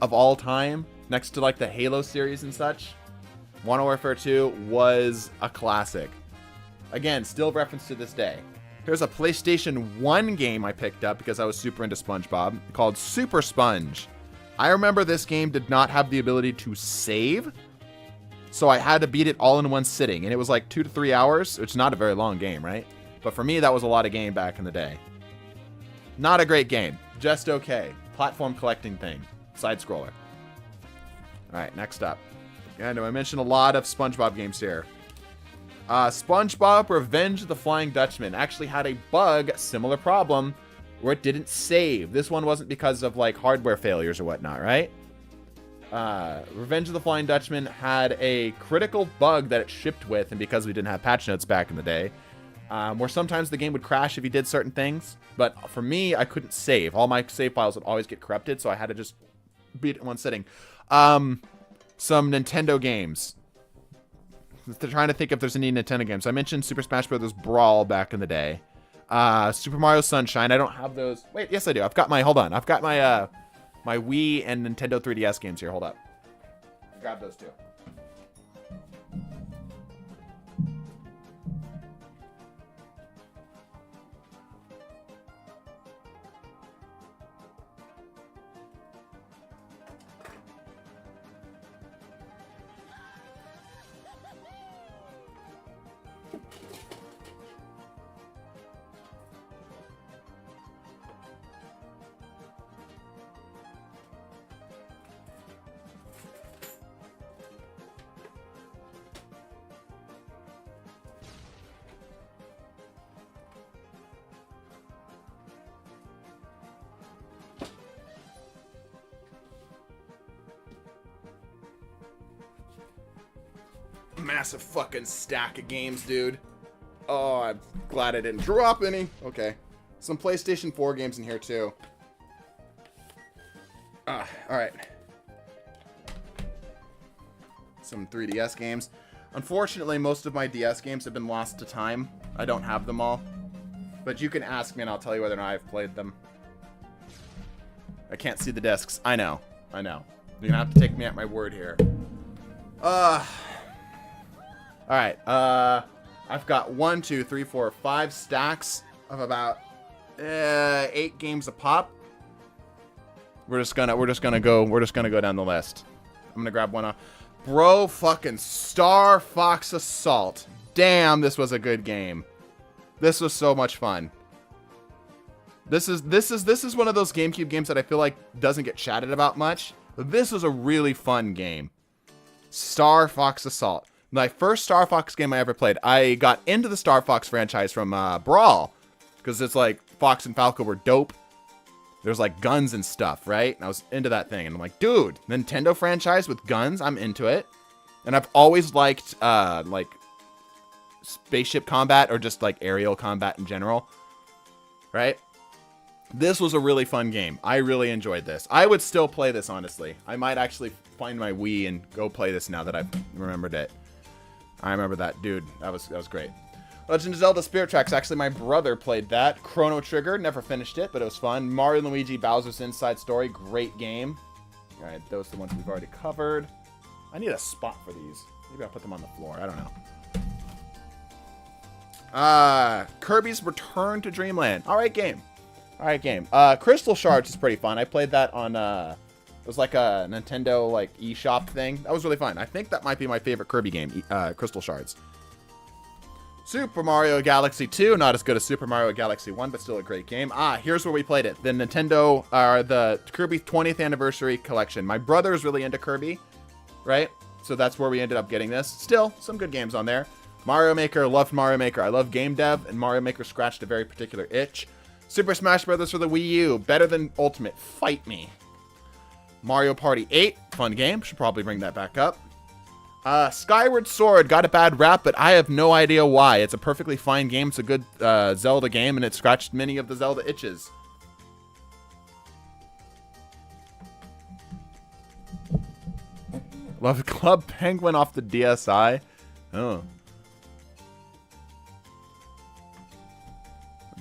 of all time. Next to like the Halo series and such. Modern Warfare 2 was a classic. Again, still referenced to this day. Here's a PlayStation 1 game I picked up because I was super into SpongeBob called Super Sponge. I remember this game did not have the ability to save. So I had to beat it all in one sitting. And it was like 2 to 3 hours, which is not a very long game, right? But for me, that was a lot of game back in the day. Not a great game. Just okay. Platform collecting thing. Side scroller. Alright, next up. Again, I mentioned a lot of SpongeBob games here. SpongeBob Revenge of the Flying Dutchman actually had a bug, similar problem, where it didn't save. This one wasn't because of like hardware failures or whatnot, right? Revenge of the Flying Dutchman had a critical bug that it shipped with, and because we didn't have patch notes back in the day, where sometimes the game would crash if you did certain things. But for me, I couldn't save. All my save files would always get corrupted, so I had to just beat it in one sitting. Some Nintendo games. They're trying to think if there's any Nintendo games. I mentioned Super Smash Bros. Brawl back in the day. Super Mario Sunshine. I don't have those. Wait, yes I do. I've got my, hold on. I've got my, my Wii and Nintendo 3DS games here. Hold up. Grab those two. Massive fucking stack of games, dude. Oh, I'm glad I didn't drop any. Okay. Some PlayStation 4 games in here, too. Alright. Some 3DS games. Unfortunately, most of my DS games have been lost to time. I don't have them all. But you can ask me and I'll tell you whether or not I've played them. I can't see the discs. I know. I know. You're gonna have to take me at my word here. Alright, I've got 1, 2, 3, 4, 5 stacks of about 8 games a pop. We're just gonna go down the list. I'm gonna grab one off. Bro, fucking Star Fox Assault. Damn, this was a good game. This was so much fun. This is one of those GameCube games that I feel like doesn't get chatted about much. But this was a really fun game. Star Fox Assault. My first Star Fox game I ever played. I got into the Star Fox franchise from Brawl. Because it's like Fox and Falco were dope. There's like guns and stuff, right? And I was into that thing. And I'm like, dude, Nintendo franchise with guns, I'm into it. And I've always liked like spaceship combat or just like aerial combat in general. Right? This was a really fun game. I really enjoyed this. I would still play this, honestly. I might actually find my Wii and go play this now that I've remembered it. I remember that, dude. That was great. Legend of Zelda Spirit Tracks. Actually, my brother played that. Chrono Trigger. Never finished it, but it was fun. Mario and Luigi Bowser's Inside Story. Great game. All right, those are the ones we've already covered. I need a spot for these. Maybe I'll put them on the floor. I don't know. Kirby's Return to Dreamland. All right, game. All right, game. Crystal Shards is pretty fun. I played that on, it was like a Nintendo, like, eShop thing. That was really fun. I think that might be my favorite Kirby game, Crystal Shards. Super Mario Galaxy 2, not as good as Super Mario Galaxy 1, but still a great game. Here's where we played it. The the Kirby 20th Anniversary Collection. My brother is really into Kirby, right? So that's where we ended up getting this. Still, some good games on there. Mario Maker, loved Mario Maker. I love game dev, and Mario Maker scratched a very particular itch. Super Smash Bros. For the Wii U, better than Ultimate. Fight me. Mario Party 8, fun game. Should probably bring that back up. Skyward Sword got a bad rap, but I have no idea why. It's a perfectly fine game. It's a good Zelda game, and it scratched many of the Zelda itches. Love Club Penguin off the DSi. Oh.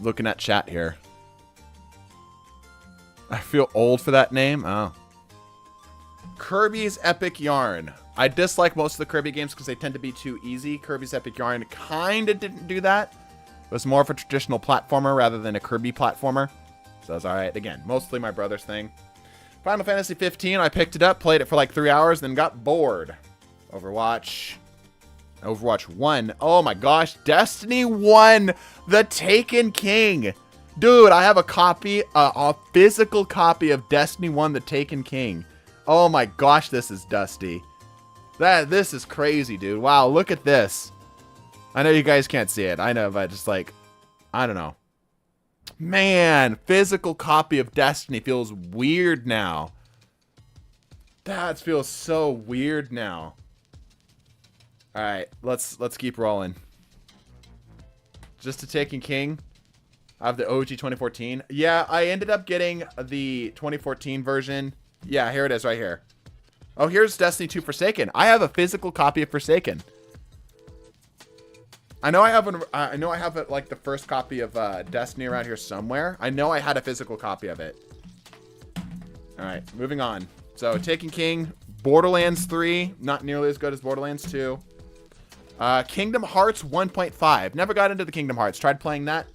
Looking at chat here. I feel old for that name. Oh. Kirby's Epic Yarn. I dislike most of the Kirby games because they tend to be too easy. Kirby's Epic Yarn kind of didn't do that. It was more of a traditional platformer rather than a Kirby platformer. So that's alright. Again, mostly my brother's thing. Final Fantasy 15, I picked it up, played it for like 3 hours, then got bored. Overwatch 1. Oh my gosh. Destiny 1, The Taken King. Dude, I have a physical copy of Destiny 1, The Taken King. Oh my gosh, this is dusty. This is crazy, dude. Wow, look at this. I know you guys can't see it. I know, but just like, I don't know. Man, physical copy of Destiny feels weird now. That feels so weird now. All right, let's keep rolling. Just a Taken King. I have the OG 2014. Yeah, I ended up getting the 2014 version. Yeah, here it is right here. Oh, here's Destiny 2 Forsaken. I have a physical copy of Forsaken. I know I have it, like the first copy of Destiny around here somewhere. I know I had a physical copy of it. All right, moving on. So, Taken King, Borderlands 3, not nearly as good as Borderlands 2. Kingdom Hearts 1.5. Never got into the Kingdom Hearts. Tried playing that.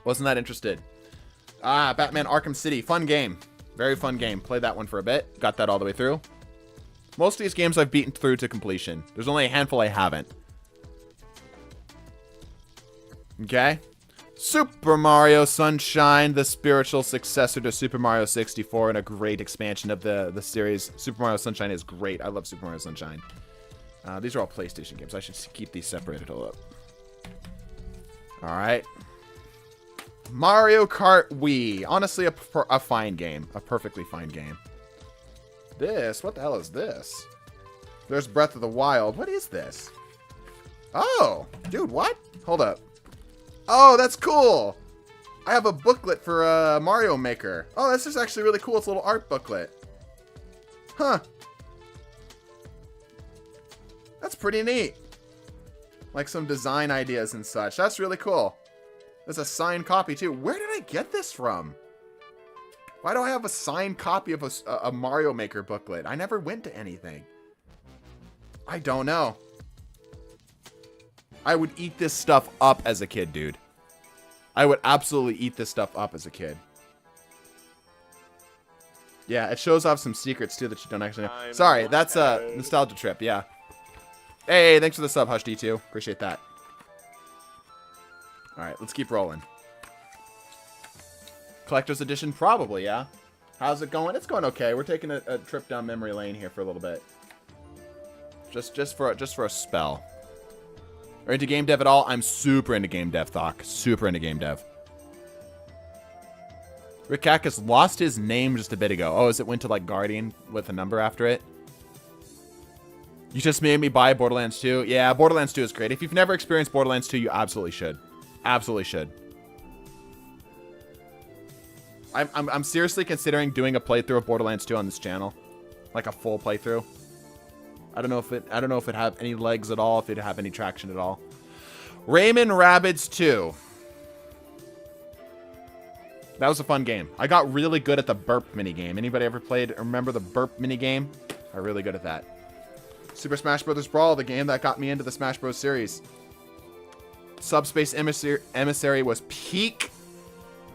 Wasn't that interested. Batman Arkham City. Fun game. Very fun game. Played that one for a bit. Got that all the way through. Most of these games I've beaten through to completion. There's only a handful I haven't. Okay. Super Mario Sunshine, the spiritual successor to Super Mario 64 and a great expansion of the series. Super Mario Sunshine is great. I love Super Mario Sunshine. These are all PlayStation games. I should keep these separated. Hold up. All right. Mario Kart Wii. Honestly, a fine game. A perfectly fine game. What the hell is this? There's Breath of the Wild. What is this? Oh, dude, what? Hold up. Oh, that's cool. I have a booklet for Mario Maker. Oh, this is actually really cool. It's a little art booklet. Huh. That's pretty neat. Like some design ideas and such. That's really cool. There's a signed copy, too. Where did I get this from? Why do I have a signed copy of a Mario Maker booklet? I never went to anything. I don't know. I would eat this stuff up as a kid, dude. I would absolutely eat this stuff up as a kid. Yeah, it shows off some secrets, too, that you don't actually know. Sorry, that's a nostalgia trip, yeah. Hey, thanks for the sub, Hush D2. Appreciate that. Alright, let's keep rolling. Collector's Edition? Probably, yeah. How's it going? It's going okay. We're taking a trip down memory lane here for a little bit. Just for a spell. Are you into game dev at all? I'm super into game dev, Thok. Super into game dev. Rick Cactus lost his name just a bit ago. Oh, is it went to like Guardian with a number after it? You just made me buy Borderlands 2. Yeah, Borderlands 2 is great. If you've never experienced Borderlands 2, you absolutely should. Absolutely should. I'm seriously considering doing a playthrough of Borderlands 2 on this channel. Like a full playthrough. I don't know if it have any legs at all, if it have any traction at all. Rayman Rabbids 2. That was a fun game. I got really good at the burp minigame. Anybody ever played or remember the burp minigame? I'm really good at that. Super Smash Bros. Brawl, the game that got me into the Smash Bros. Series. Subspace Emissary was peak.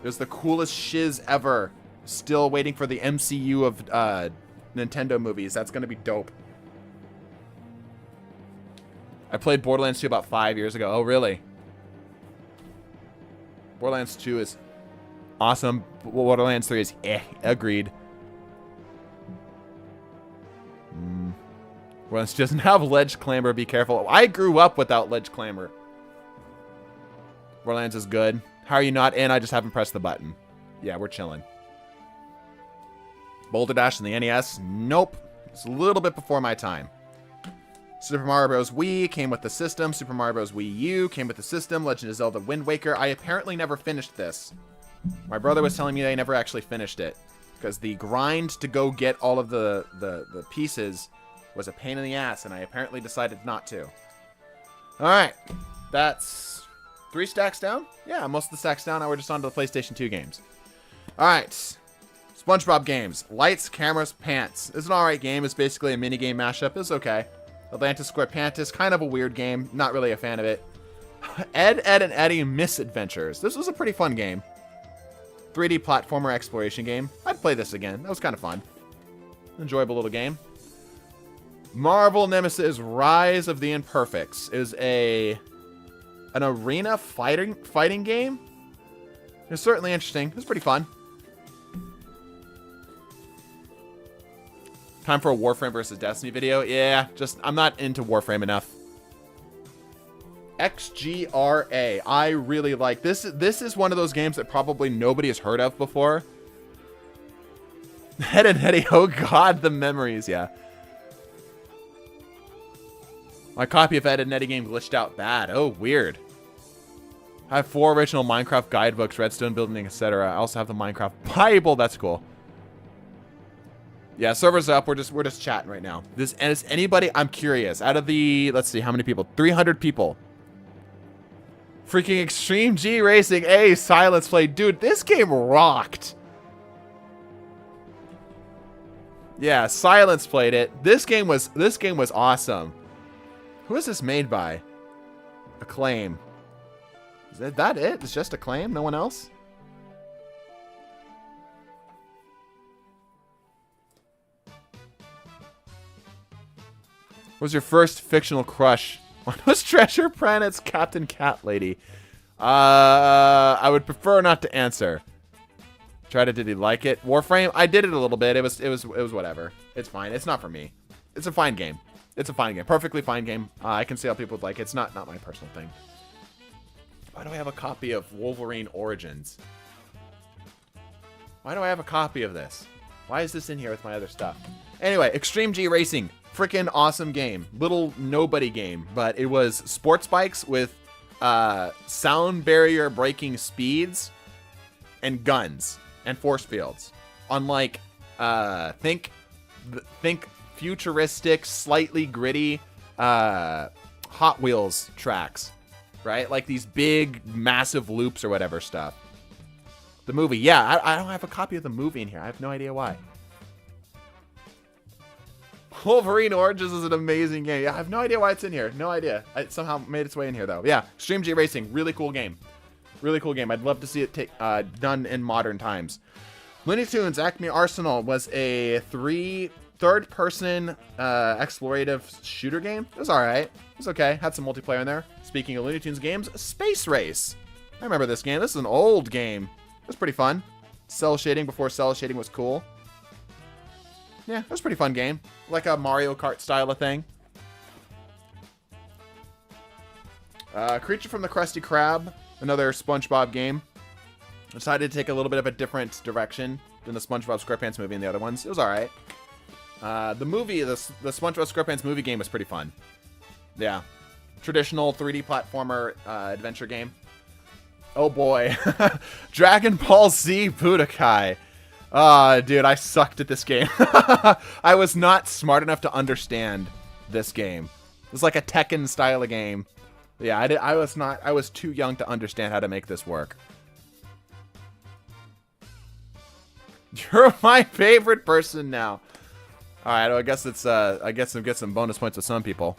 It was the coolest shiz ever. Still waiting for the MCU of Nintendo movies. That's going to be dope. I played Borderlands 2 about 5 years ago. Oh, really? Borderlands 2 is awesome. Borderlands 3 is agreed. Borderlands doesn't have ledge clamber. Be careful. I grew up without ledge clamber. Borderlands is good. How are you not in? I just haven't pressed the button. Yeah, we're chilling. Boulder Dash in the NES? Nope. It's a little bit before my time. Super Mario Bros. Wii came with the system. Super Mario Bros. Wii U came with the system. Legend of Zelda Wind Waker. I apparently never finished this. My brother was telling me they never actually finished it. Because the grind to go get all of the pieces was a pain in the ass. And I apparently decided not to. Alright. That's 3 stacks down? Yeah, most of the stacks down. Now we're just on to the PlayStation 2 games. Alright. SpongeBob games. Lights, cameras, pants. It's an alright game. It's basically a minigame mashup. It's okay. Atlantis Squarepantis. Kind of a weird game. Not really a fan of it. Ed, Edd, and Eddy Misadventures. This was a pretty fun game. 3D platformer exploration game. I'd play this again. That was kind of fun. Enjoyable little game. Marvel Nemesis Rise of the Imperfects is an arena fighting game. It's certainly interesting. It's pretty fun. Time for a Warframe versus Destiny video. Yeah, just I'm not into Warframe enough. XGRA. I really like this. This is one of those games that probably nobody has heard of before. Ed and Eddy. Oh god, the memories. Yeah. My copy of Ed and Eddy game glitched out bad. Oh, weird. I have 4 original Minecraft guidebooks, redstone building, etc. I also have the Minecraft Bible. That's cool. Yeah, server's up. We're just chatting right now. Is anybody? I'm curious. Out of the, let's see, how many people? 300 people. Freaking Extreme G Racing. A Silence Play, dude. This game rocked. Yeah, Silence played it. This game was awesome. Who is this made by? Acclaim. Is that it? It's just Acclaim? No one else? What was your first fictional crush? On was Treasure Planet's Captain Cat Lady? I would prefer not to answer. Did he like it? Warframe? I did it a little bit. It was whatever. It's fine. It's not for me. It's a fine game. It's a fine game. Perfectly fine game. I can see how people would like it. It's not my personal thing. Why do I have a copy of Wolverine Origins? Why do I have a copy of this? Why is this in here with my other stuff? Anyway, Extreme G Racing. Freaking awesome game. Little nobody game. But it was sports bikes with sound barrier breaking speeds and guns and force fields. Unlike, think futuristic, slightly gritty Hot Wheels tracks. Right? Like these big, massive loops or whatever stuff. The movie. Yeah, I don't have a copy of the movie in here. I have no idea why. Wolverine Origins is an amazing game. Yeah, I have no idea why it's in here. No idea. It somehow made its way in here, though. Yeah, Extreme G Racing. Really cool game. Really cool game. I'd love to see it done in modern times. Looney Tunes Acme Arsenal was a third-person explorative shooter game. It was alright. It was okay. Had some multiplayer in there. Speaking of Looney Tunes games, Space Race. I remember this game. This is an old game. It was pretty fun. Cell shading before cell shading was cool. Yeah, it was a pretty fun game. Like a Mario Kart style of thing. Creature from the Krusty Krab. Another SpongeBob game. Decided to take a little bit of a different direction than the SpongeBob SquarePants movie and the other ones. It was alright. The movie, the SpongeBob SquarePants movie game was pretty fun. Yeah. Traditional 3D platformer adventure game. Oh boy. Dragon Ball Z Budokai. Dude, I sucked at this game. I was not smart enough to understand this game. It was like a Tekken style of game. Yeah, I was too young to understand how to make this work. You're my favorite person now. All right, well, I guess it's I guess I'll get some bonus points with some people.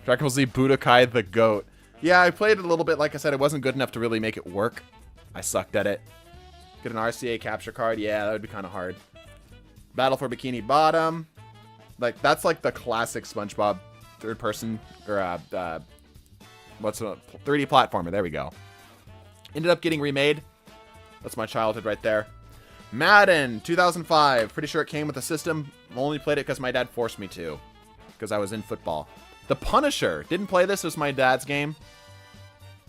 Dragon Ball Z Budokai the GOAT. Yeah, I played it a little bit. Like I said, it wasn't good enough to really make it work. I sucked at it. Get an RCA capture card. Yeah, that would be kind of hard. Battle for Bikini Bottom. Like, that's like the classic SpongeBob third person, or what's a 3D platformer. There we go. Ended up getting remade. That's my childhood right there. Madden 2005. Pretty sure it came with a system. Only played it because my dad forced me to, because I was in football. The Punisher. Didn't play this. It was my dad's game.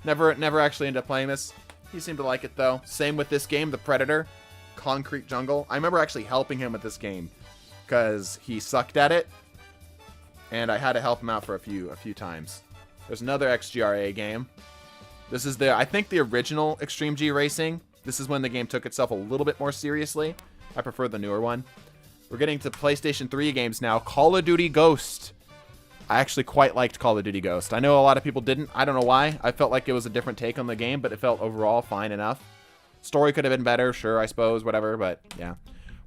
Never actually ended up playing this. He seemed to like it though. Same with this game, The Predator, Concrete Jungle. I remember actually helping him with this game because he sucked at it, and I had to help him out for a few times. There's another XGRA game. This is I think the original Extreme G Racing. This is when the game took itself a little bit more seriously. I prefer the newer one. We're getting to PlayStation 3 games now. Call of Duty Ghost. I actually quite liked Call of Duty Ghost. I know a lot of people didn't. I don't know why. I felt like it was a different take on the game, but it felt overall fine enough. Story could have been better, sure, I suppose, whatever, but yeah.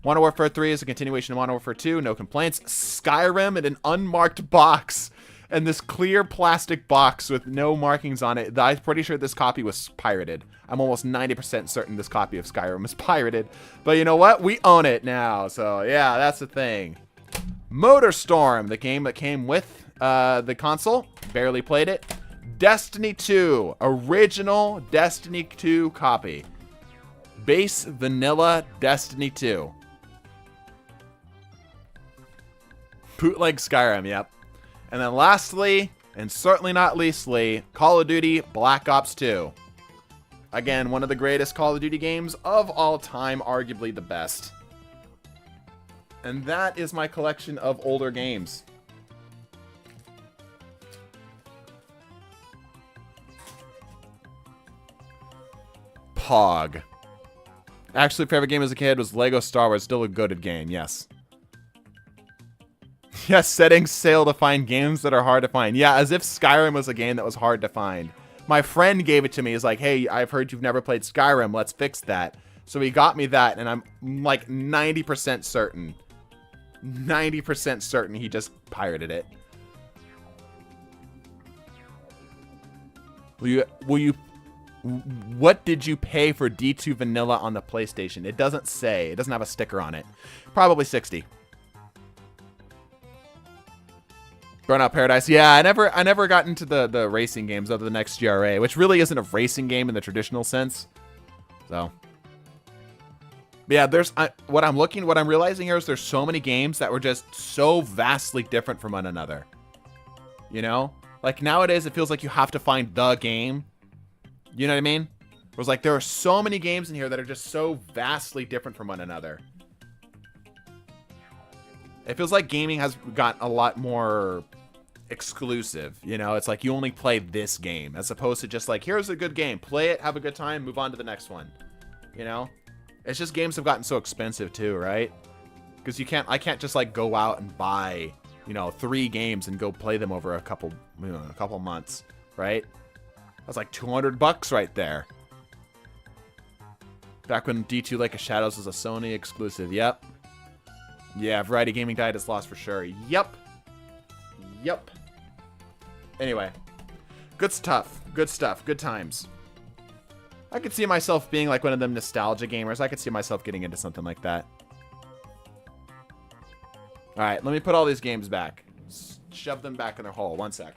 Modern Warfare 3 is a continuation of Modern Warfare 2, no complaints. Skyrim in an unmarked box, and this clear plastic box with no markings on it. I'm pretty sure this copy was pirated. I'm almost 90% certain this copy of Skyrim was pirated. But you know what? We own it now, so yeah, that's the thing. Motorstorm, the game that came with the console. Barely played it. Destiny 2. Original Destiny 2 copy. Base vanilla Destiny 2. Bootleg Skyrim, yep. And then lastly, and certainly not leastly, Call of Duty Black Ops 2. Again, one of the greatest Call of Duty games of all time, arguably the best. And that is my collection of older games. Pog. Actually, favorite game as a kid was Lego Star Wars. Still a good game, yes. Yes, setting sail to find games that are hard to find. Yeah, as if Skyrim was a game that was hard to find. My friend gave it to me. He's like, hey, I've heard you've never played Skyrim. Let's fix that. So he got me that, and I'm like 90% certain. 90% certain he just pirated it. Will you what did you pay for D2 Vanilla on the PlayStation? It doesn't say. It doesn't have a sticker on it. Probably 60. Burnout Paradise. Yeah, I never got into the racing games other than XGRA, which really isn't a racing game in the traditional sense. So, but yeah, what I'm realizing here is there's so many games that were just so vastly different from one another. You know? Like nowadays it feels like you have to find the game. You know what I mean? Whereas like there are so many games in here that are just so vastly different from one another. It feels like gaming has got a lot more exclusive, you know? It's like you only play this game as opposed to just like, here's a good game, play it, have a good time, move on to the next one. You know? It's just games have gotten so expensive too, right? Because I can't just like go out and buy, you know, 3 games and go play them over a couple months, right? That's like $200 right there. Back when D2 Lake of Shadows was a Sony exclusive. Yep. Yeah, Variety Gaming died its loss for sure. Yep. Yep. Anyway. Good stuff. Good stuff. Good times. I could see myself being like one of them nostalgia gamers. I could see myself getting into something like that. Alright, let me put all these games back. Shove them back in their hole. One sec.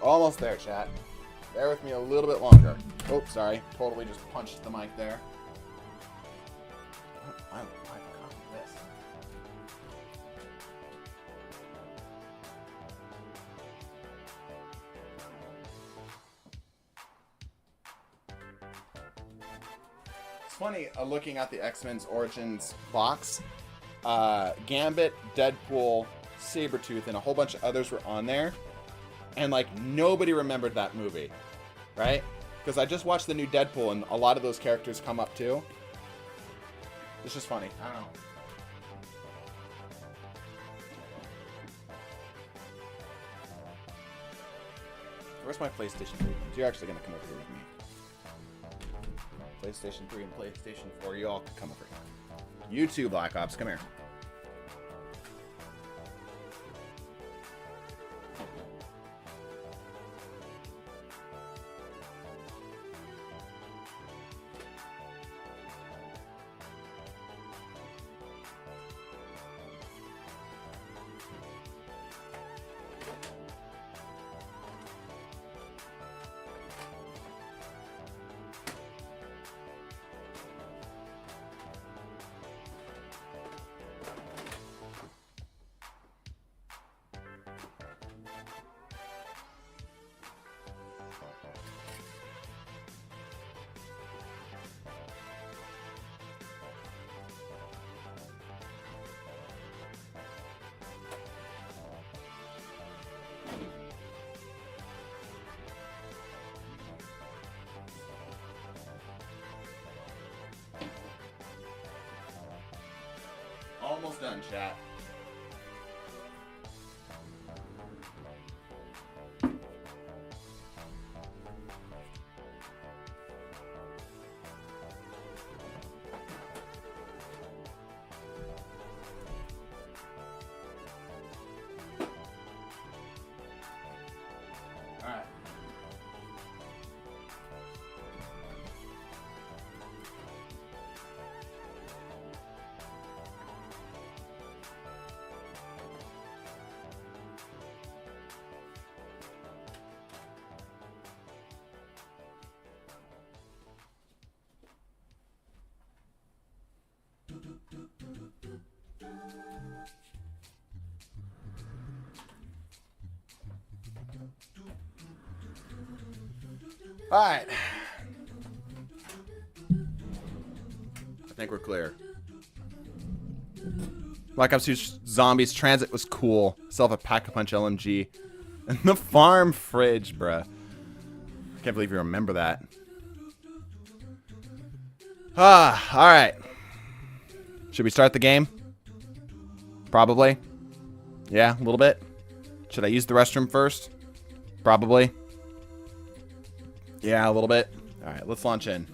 Almost there, chat. Bear with me a little bit longer. Oh, sorry. Totally just punched the mic there. I forgot this. It's funny looking at the X-Men's Origins box. Gambit, Deadpool, Sabretooth, and a whole bunch of others were on there. And, like, nobody remembered that movie. Right? Because I just watched the new Deadpool, and a lot of those characters come up, too. It's just funny. I don't know. Where's my PlayStation 3? You're actually going to come over here with me. PlayStation 3 and PlayStation 4, you all can come over here. You too, Black Ops. Come here. Almost done, chat. Alright. Alright. I think we're clear. Black Ops 2 Zombies Transit was cool. Self a Pack-a-Punch LMG. And the farm fridge, bruh. I can't believe you remember that. Alright. Should we start the game? Probably. Yeah, a little bit. Should I use the restroom first? Probably. Yeah, a little bit. Alright, let's launch in.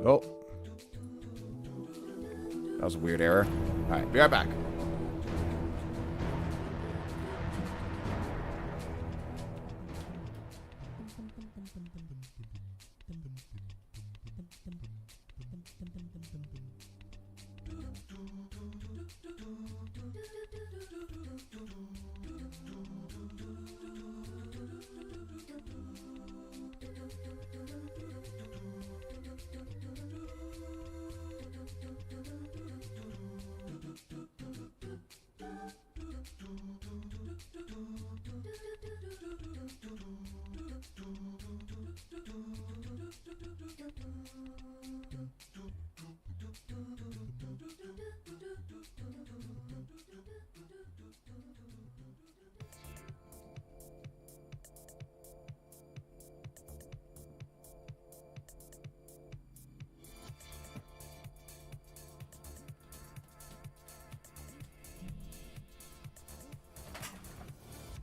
Oh. That was a weird error. Alright, be right back.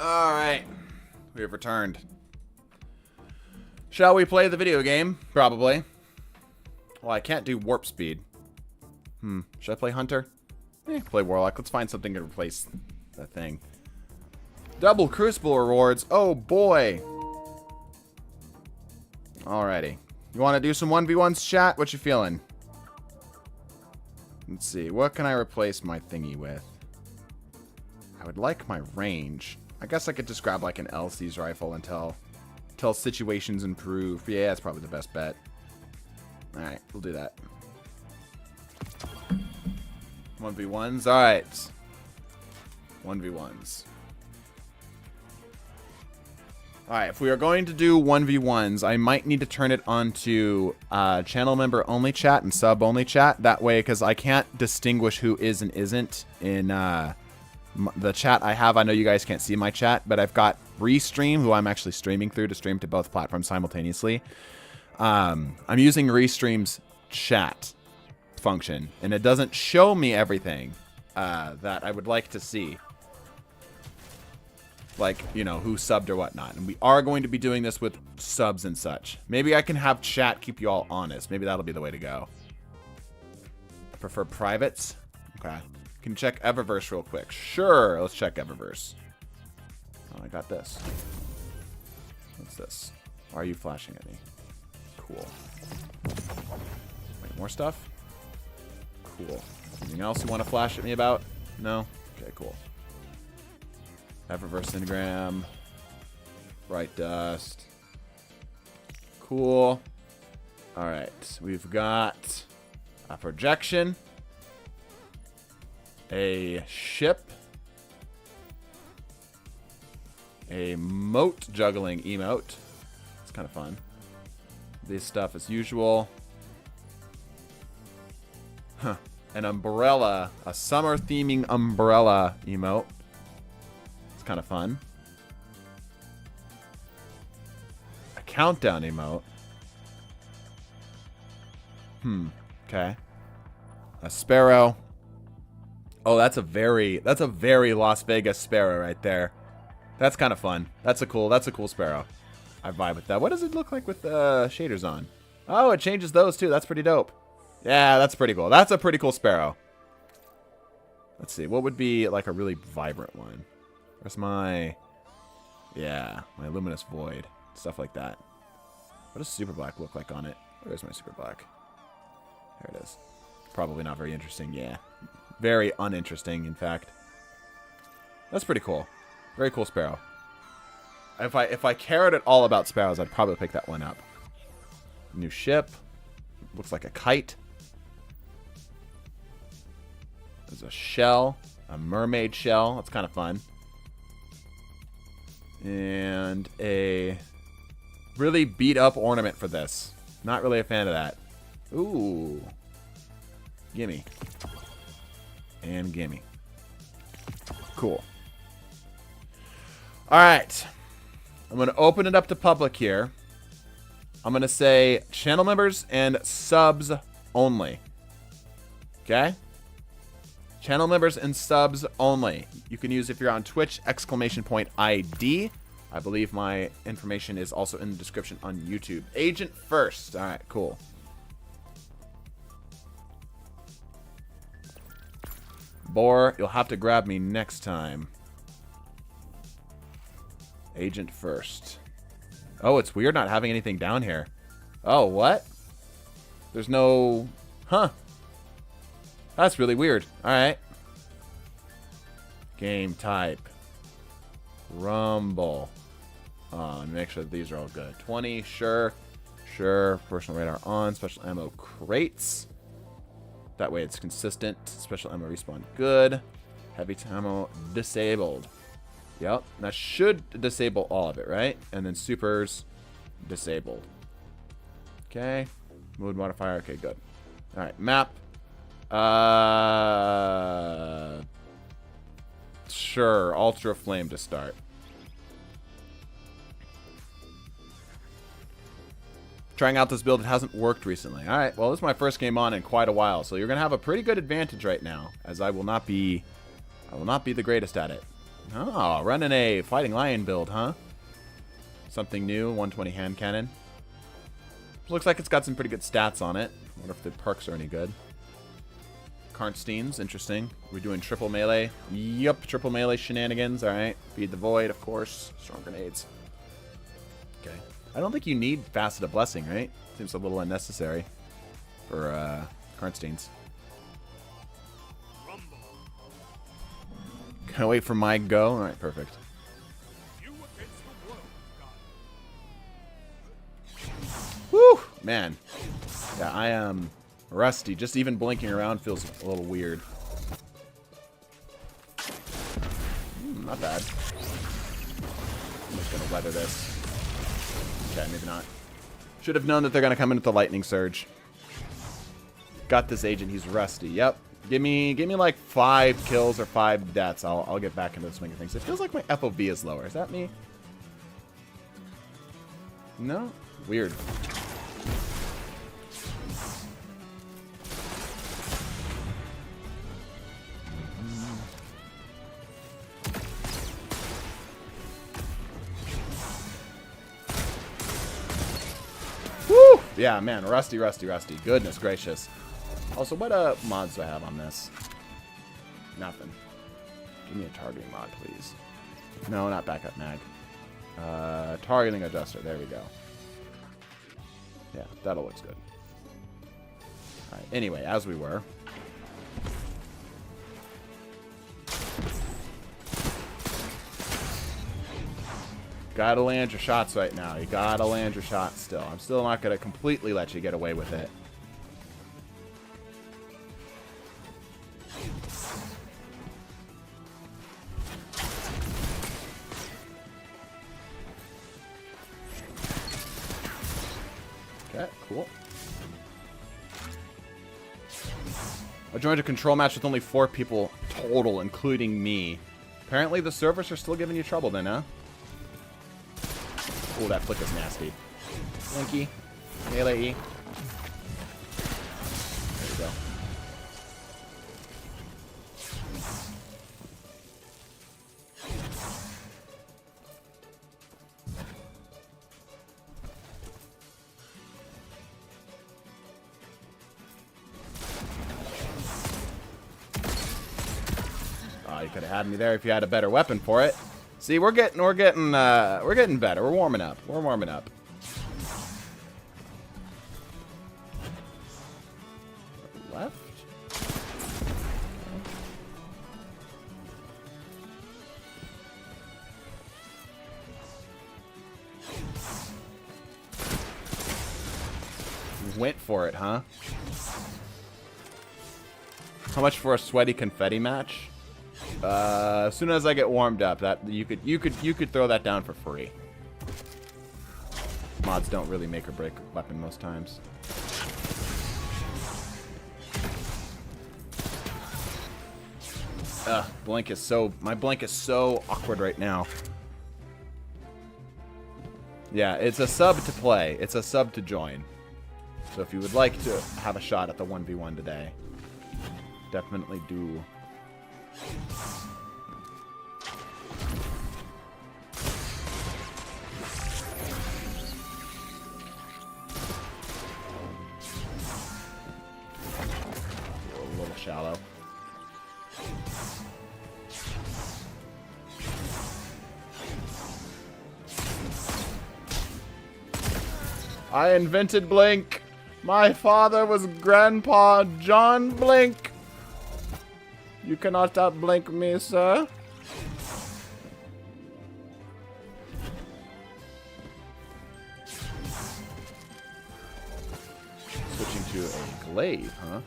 Alright. We have returned. Shall we play the video game? Probably. Well, I can't do warp speed. Should I play Hunter? Play Warlock. Let's find something to replace that thing. Double Crucible rewards. Oh, boy. Alrighty. You want to do some 1v1s, chat? What you feeling? Let's see. What can I replace my thingy with? I would like my range. I guess I could just grab like an LC's rifle until situations improve. Yeah, that's probably the best bet. Alright, we'll do that. 1v1s? Alright. 1v1s. Alright, if we are going to do 1v1s, I might need to turn it on to channel member only chat and sub only chat. That way, because I can't distinguish who is and isn't in the chat I have. I know you guys can't see my chat, but I've got Restream, who I'm actually streaming through to stream to both platforms simultaneously. I'm using Restream's chat function, and it doesn't show me everything that I would like to see. Like, you know, who subbed or whatnot. And we are going to be doing this with subs and such. Maybe I can have chat keep you all honest. Maybe that'll be the way to go. I prefer privates. Okay. Can you check Eververse real quick? Sure. Let's check Eververse. Oh, I got this. What's this? Why are you flashing at me? Cool. Wait, more stuff? Cool. Anything else you want to flash at me about? No? Okay, cool. Eververse Enneagram. Bright Dust. Cool. Alright. We've got a projection. A ship. A moat juggling emote. It's kind of fun. This stuff as usual. Huh. An umbrella. A summer theming umbrella emote. It's kind of fun. A countdown emote. Okay. A sparrow. Oh, that's a very Las Vegas sparrow right there. That's kind of fun. That's a cool sparrow. I vibe with that. What does it look like with shaders on? Oh, it changes those too. That's pretty dope. Yeah, that's pretty cool. That's a pretty cool sparrow. Let's see. What would be like a really vibrant one? Where's my... Yeah, my luminous void. Stuff like that. What does super black look like on it? Where's my super black? There it is. Probably not very interesting. Yeah. Very uninteresting, in fact. That's pretty cool. Very cool sparrow. If I cared at all about sparrows, I'd probably pick that one up. New ship. Looks like a kite. There's a shell. A mermaid shell. That's kind of fun. And a really beat up ornament for this. Not really a fan of that. Ooh. Gimme. And gimme. Cool. Alright. I'm going to open it up to public here. I'm going to say channel members and subs only. Okay? Channel members and subs only. You can use, if you're on Twitch, !ID. I believe my information is also in the description on YouTube. Agent first. All right, cool. Boar, you'll have to grab me next time. Agent first. Oh, it's weird not having anything down here. Oh, what? There's no... Huh. That's really weird. Alright. Game type. Rumble. And make sure that these are all good. 20, sure. Sure. Personal radar on. Special ammo crates. That way it's consistent. Special ammo respawn good. Heavy ammo disabled. Yep. That should disable all of it, right? And then supers disabled. Okay. Mood modifier. Okay, good. Alright. Map. Sure. Ultra flame to start. Trying out this build, it hasn't worked recently. Alright, well, this is my first game on in quite a while, so you're gonna have a pretty good advantage right now, as I will not be the greatest at it. Oh, running a Fighting Lion build, huh? Something new, 120 hand cannon. Looks like it's got some pretty good stats on it. I wonder if the perks are any good. Karnstein's, interesting. We're doing triple melee. Yup, triple melee shenanigans, alright. Feed the void, of course. Strong grenades. Okay. I don't think you need Faceted Blessing, right? Seems a little unnecessary for Karnstein's. Can I wait for my go? Alright, perfect. man. Yeah, I am rusty. Just even blinking around feels a little weird. Not bad. I'm just going to weather this. Okay, maybe not. Should have known that they're going to come in with the lightning surge. Got this agent. He's rusty. Yep. Give me like 5 kills or 5 deaths. I'll get back into the swing of things. It feels like my FOV is lower. Is that me? No? Weird. Woo! Yeah, man. Rusty. Goodness gracious. Also, what mods do I have on this? Nothing. Give me a targeting mod, please. No, not backup mag. Targeting adjuster. There we go. Yeah, that'll looks good. Alright, anyway, as we were. Gotta land your shots right now. You gotta land your shots still. I'm still not gonna completely let you get away with it. Okay, cool. I joined a control match with only 4 people total, including me. Apparently the servers are still giving you trouble then, huh? Oh, that flick is nasty. Blinky. Melee E. There we go. Oh, you could have had me there if you had a better weapon for it. See, we're getting better. We're warming up. We're warming up. Left. Went for it, huh? How much for a sweaty confetti match? As soon as I get warmed up, that you could throw that down for free. Mods don't really make or break a weapon most times. Blink is so my blink is so awkward right now. Yeah, it's a sub to play. It's a sub to join. So if you would like to have a shot at the 1v1 today, definitely do. A little shallow. I invented Blink. My father was Grandpa John Blink. You cannot outblink me, sir. Switching to a glaive, huh?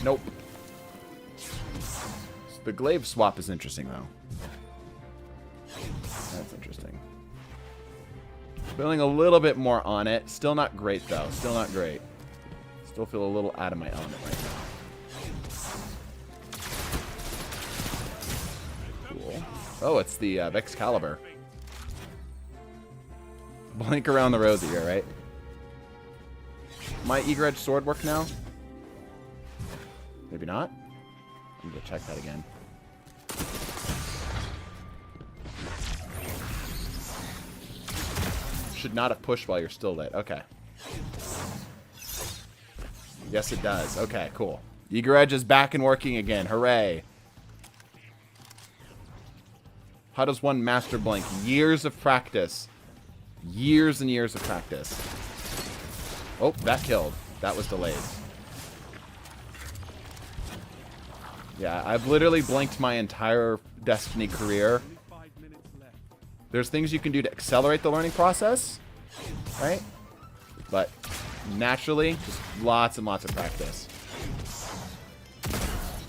Nope. The glaive swap is interesting, though. That's interesting. Feeling a little bit more on it. Still not great, though. Still not great. Still feel a little out of my element right now. Cool. Oh, it's the Excalibur. Blink around the rosy here, right? My eager edge sword work now? Maybe not? I'm gonna check that again. Should not have pushed while you're still lit. Okay. Yes, it does. Okay, cool. Eager Edge is back and working again. Hooray. How does one master blink? Years of practice. Years and years of practice. Oh, that killed. That was delayed. Yeah, I've literally blinked my entire Destiny career. There's things you can do to accelerate the learning process, right? But naturally, just lots and lots of practice.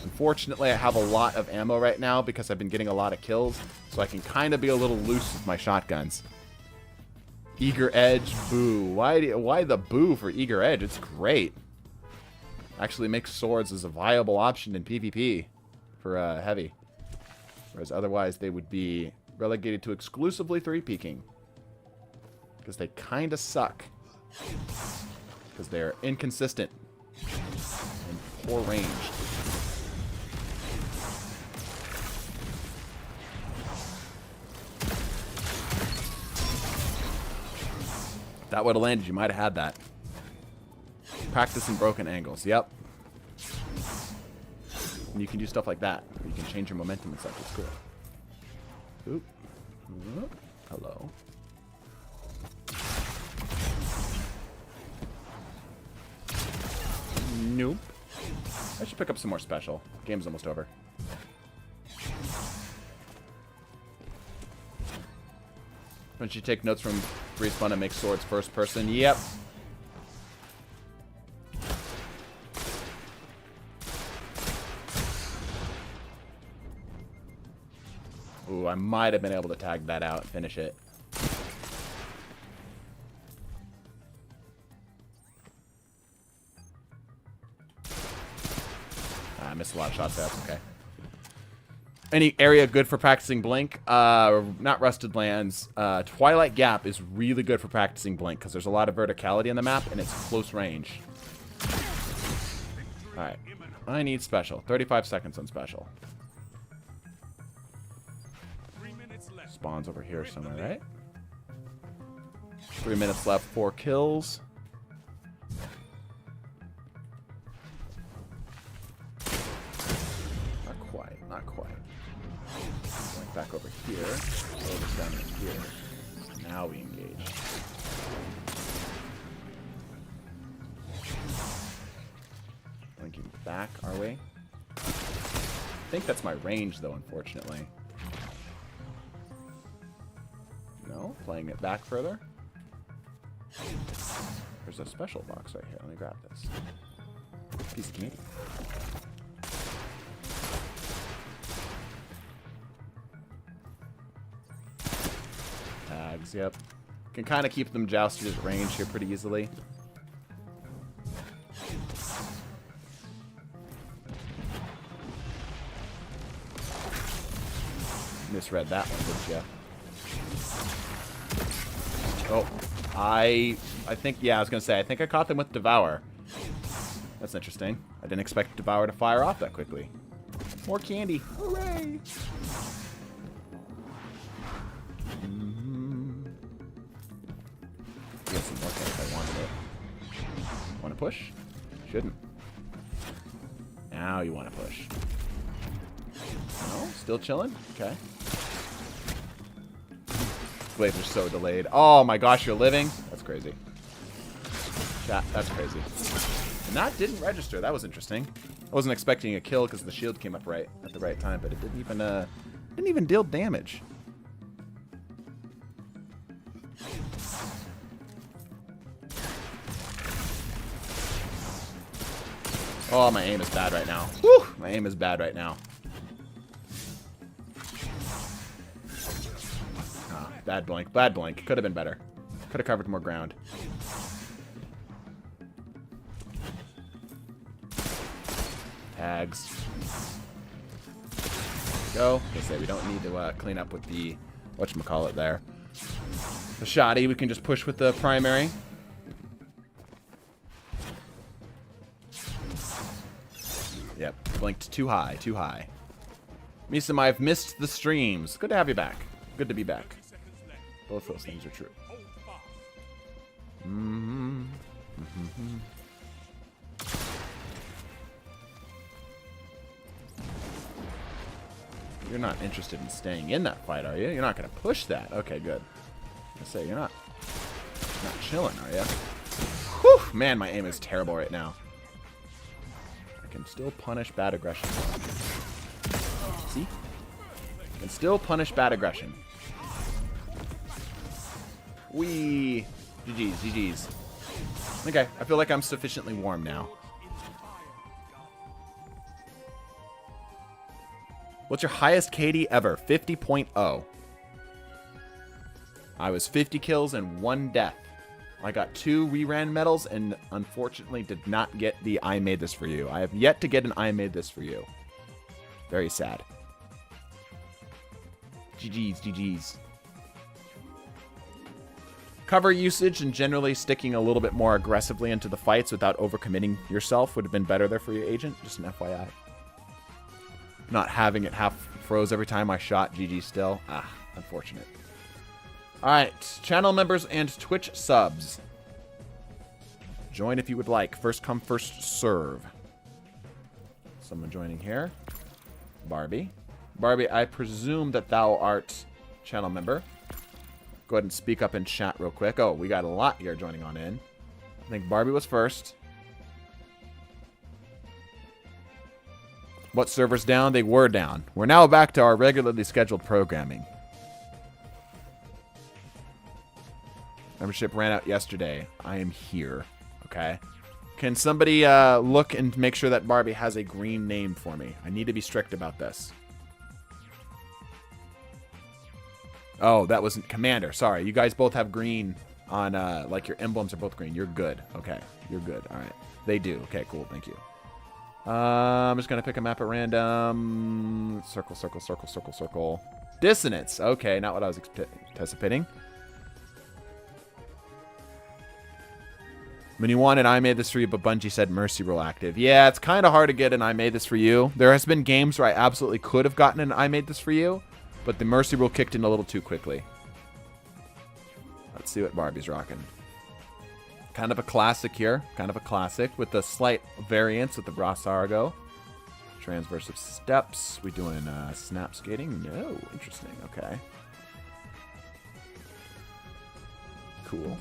Unfortunately, I have a lot of ammo right now because I've been getting a lot of kills, so I can kind of be a little loose with my shotguns. Eager Edge, boo. Why the boo for Eager Edge? It's great. Actually makes swords as a viable option in PvP for heavy. Whereas otherwise they would be relegated to exclusively 3-peaking. Because they kind of suck. Because they're inconsistent and poor ranged. If that would have landed, you might have had that. Practicing broken angles. Yep. And you can do stuff like that. You can change your momentum and stuff. It's cool. Oop. Oop. Hello. Nope. I should pick up some more special. Game's almost over. Don't you take notes from Burrito Fund and make swords first person? Yep. Ooh, I might have been able to tag that out and finish it. I missed a lot of shots there. That's okay. Any area good for practicing Blink? Not Rusted Lands. Twilight Gap is really good for practicing Blink because there's a lot of verticality in the map and it's close range. Alright. I need special. 35 seconds on special. Spawns over here somewhere, right? 3 minutes left, 4 kills. Not quite, not quite. Going back over here. Over down in here. Now we engage. Blinking back our way. I think that's my range though, unfortunately. No, playing it back further. There's a special box right here. Let me grab this. Piece of candy. Tags, yep. Can kind of keep them jousted at range here pretty easily. Misread that one, didn't you? Oh, I think, yeah, I was going to say, I think I caught them with Devour. That's interesting. I didn't expect Devour to fire off that quickly. More candy. Hooray! Get some more candy if I wanted it. Want to push? Shouldn't. Now you want to push. No? Still chilling? Okay. Blades are so delayed. Oh my gosh, you're living? That's crazy. Chat, that's crazy. And that didn't register. That was interesting. I wasn't expecting a kill because the shield came up right at the right time, but it didn't even deal damage. Oh, my aim is bad right now. Woo! My aim is bad right now. Bad blink. Bad blink. Could have been better. Could have covered more ground. Tags. Go. Let's say we don't need to clean up with the whatchamacallit there. The shoddy. We can just push with the primary. Yep. Blinked too high. Too high. Misam, I've missed the streams. Good to have you back. Good to be back. Both those things are true. You're not interested in staying in that fight, are you? You're not going to push that. Okay, good. I say you're not chilling, are you? Whew, man, my aim is terrible right now. I can still punish bad aggression. See? I can still punish bad aggression. Wee. GG's, GG's. Okay, I feel like I'm sufficiently warm now. What's your highest KD ever? 50.0. I was 50 kills and 1 death. I got 2 reran medals and unfortunately did not get the I made this for you. I have yet to get an I made this for you. Very sad. GG's, GG's. Cover usage and generally sticking a little bit more aggressively into the fights without overcommitting yourself would have been better there for your agent. Just an FYI. Not having it half froze every time I shot. GG still. Ah, unfortunate. Alright, channel members and Twitch subs. Join if you would like. First come, first serve. Someone joining here. Barbie. Barbie, I presume that thou art channel member. Go ahead and speak up in chat real quick. Oh, we got a lot here joining on in. I think Barbie was first. What servers down? They were down. We're now back to our regularly scheduled programming. Membership ran out yesterday. I am here. Okay. Can somebody look and make sure that Barbie has a green name for me? I need to be strict about this. Oh, that wasn't Commander. Sorry. You guys both have green on, like your emblems are both green. You're good. Okay. You're good. All right. They do. Okay, cool. Thank you. I'm just going to pick a map at random. Circle, circle, circle, circle, circle. Dissonance. Okay, not what I was anticipating. When you wanted I made this for you, but Bungie said Mercy Rule active. Yeah, it's kind of hard to get an I made this for you. There has been games where I absolutely could have gotten an I made this for you, but the Mercy Rule kicked in a little too quickly. Let's see what Barbie's rocking. Kind of a classic here. Kind of a classic with a slight variance with the Brassargo. Transversive steps. We doing snap skating? No. Interesting. Okay. Cool.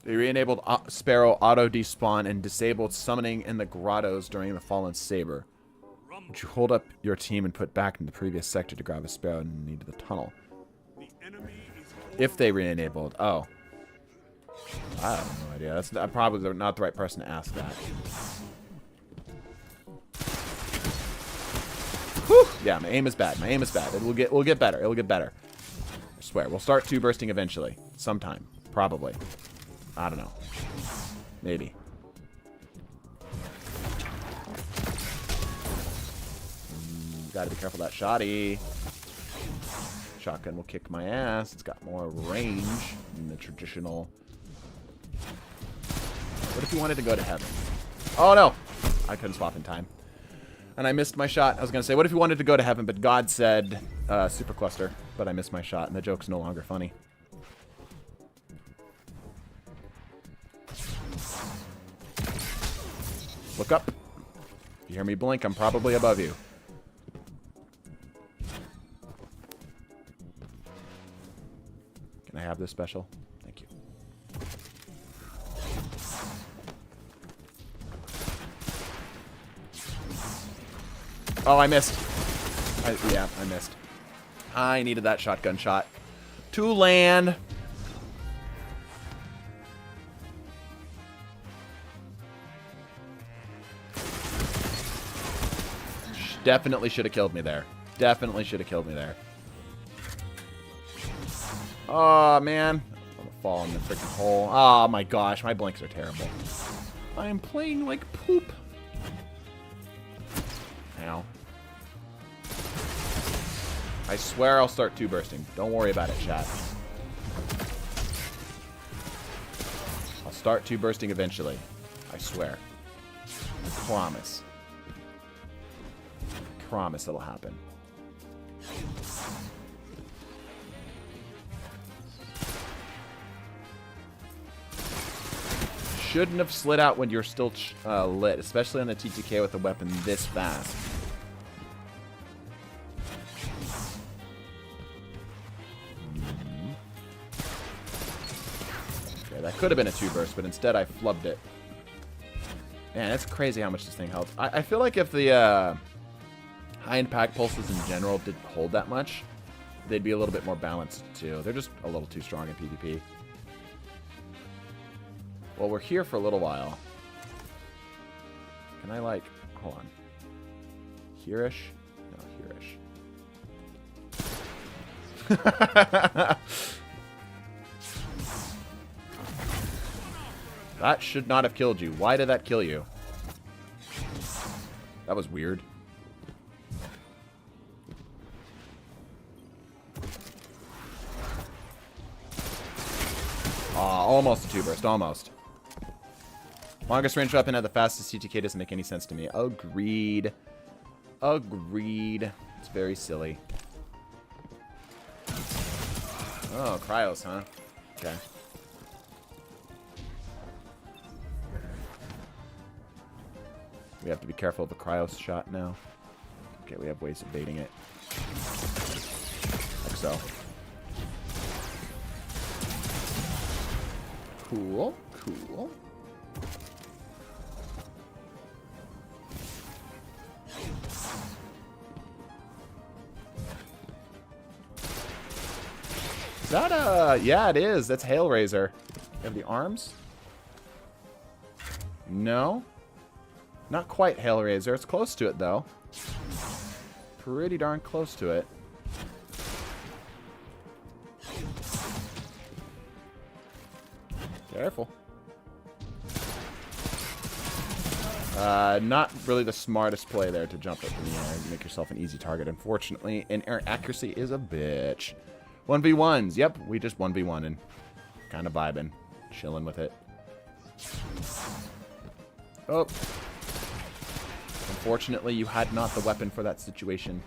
They re-enabled Sparrow auto despawn and disabled summoning in the grottos during the Fallen Saber. Would you hold up your team and put back in the previous sector to grab a Sparrow and into the tunnel? If they re-enabled. Oh. I have no idea. That's probably not the right person to ask that. Whew. Yeah, my aim is bad. My aim is bad. We'll get better. It'll get better. I swear. We'll start 2 bursting eventually. Sometime. Probably. I don't know. Maybe. Gotta be careful of that shotty. Shotgun will kick my ass. It's got more range than the traditional. What if you wanted to go to heaven? Oh no! I couldn't swap in time. And I missed my shot. I was gonna say, what if you wanted to go to heaven, but God said super cluster. But I missed my shot, and the joke's no longer funny. Look up. If you hear me blink, I'm probably above you. Can I have this special? Thank you. Oh, I missed. Yeah, I missed. I needed that shotgun shot to land. Definitely should have killed me there. Definitely should have killed me there. Oh, man. I'm gonna fall in the freaking hole. Oh, my gosh. My blinks are terrible. I am playing like poop. Ow. I swear I'll start 2 bursting. Don't worry about it, chat. I'll start 2 bursting eventually. I swear. I promise. Promise it'll happen. Shouldn't have slid out when you're still lit, especially on the TTK with a weapon this fast. Okay, that could have been a 2 burst, but instead I flubbed it. Man, it's crazy how much this thing helps. I feel like if the high impact pulses in general didn't hold that much. They'd be a little bit more balanced too. They're just a little too strong in PvP. Well, we're here for a little while. Can I, like, hold on. Here-ish? No, here-ish. That should not have killed you. Why did that kill you? That was weird. Almost a 2-burst. Almost. Longest range weapon at the fastest CTK doesn't make any sense to me. Agreed. Agreed. It's very silly. Oh, cryos, huh? Okay. We have to be careful of a cryos shot now. Okay, we have ways of baiting it. Like so. Cool. Cool. Is that yeah, it is. That's Hailraiser. You have the arms? No. Not quite Hailraiser. It's close to it, though. Pretty darn close to it. Careful. Not really the smartest play there to jump up in the air and make yourself an easy target. Unfortunately, and air accuracy is a bitch. 1v1s. Yep, we just 1v1 and kind of vibing. Chilling with it. Oh. Unfortunately, you had not the weapon for that situation.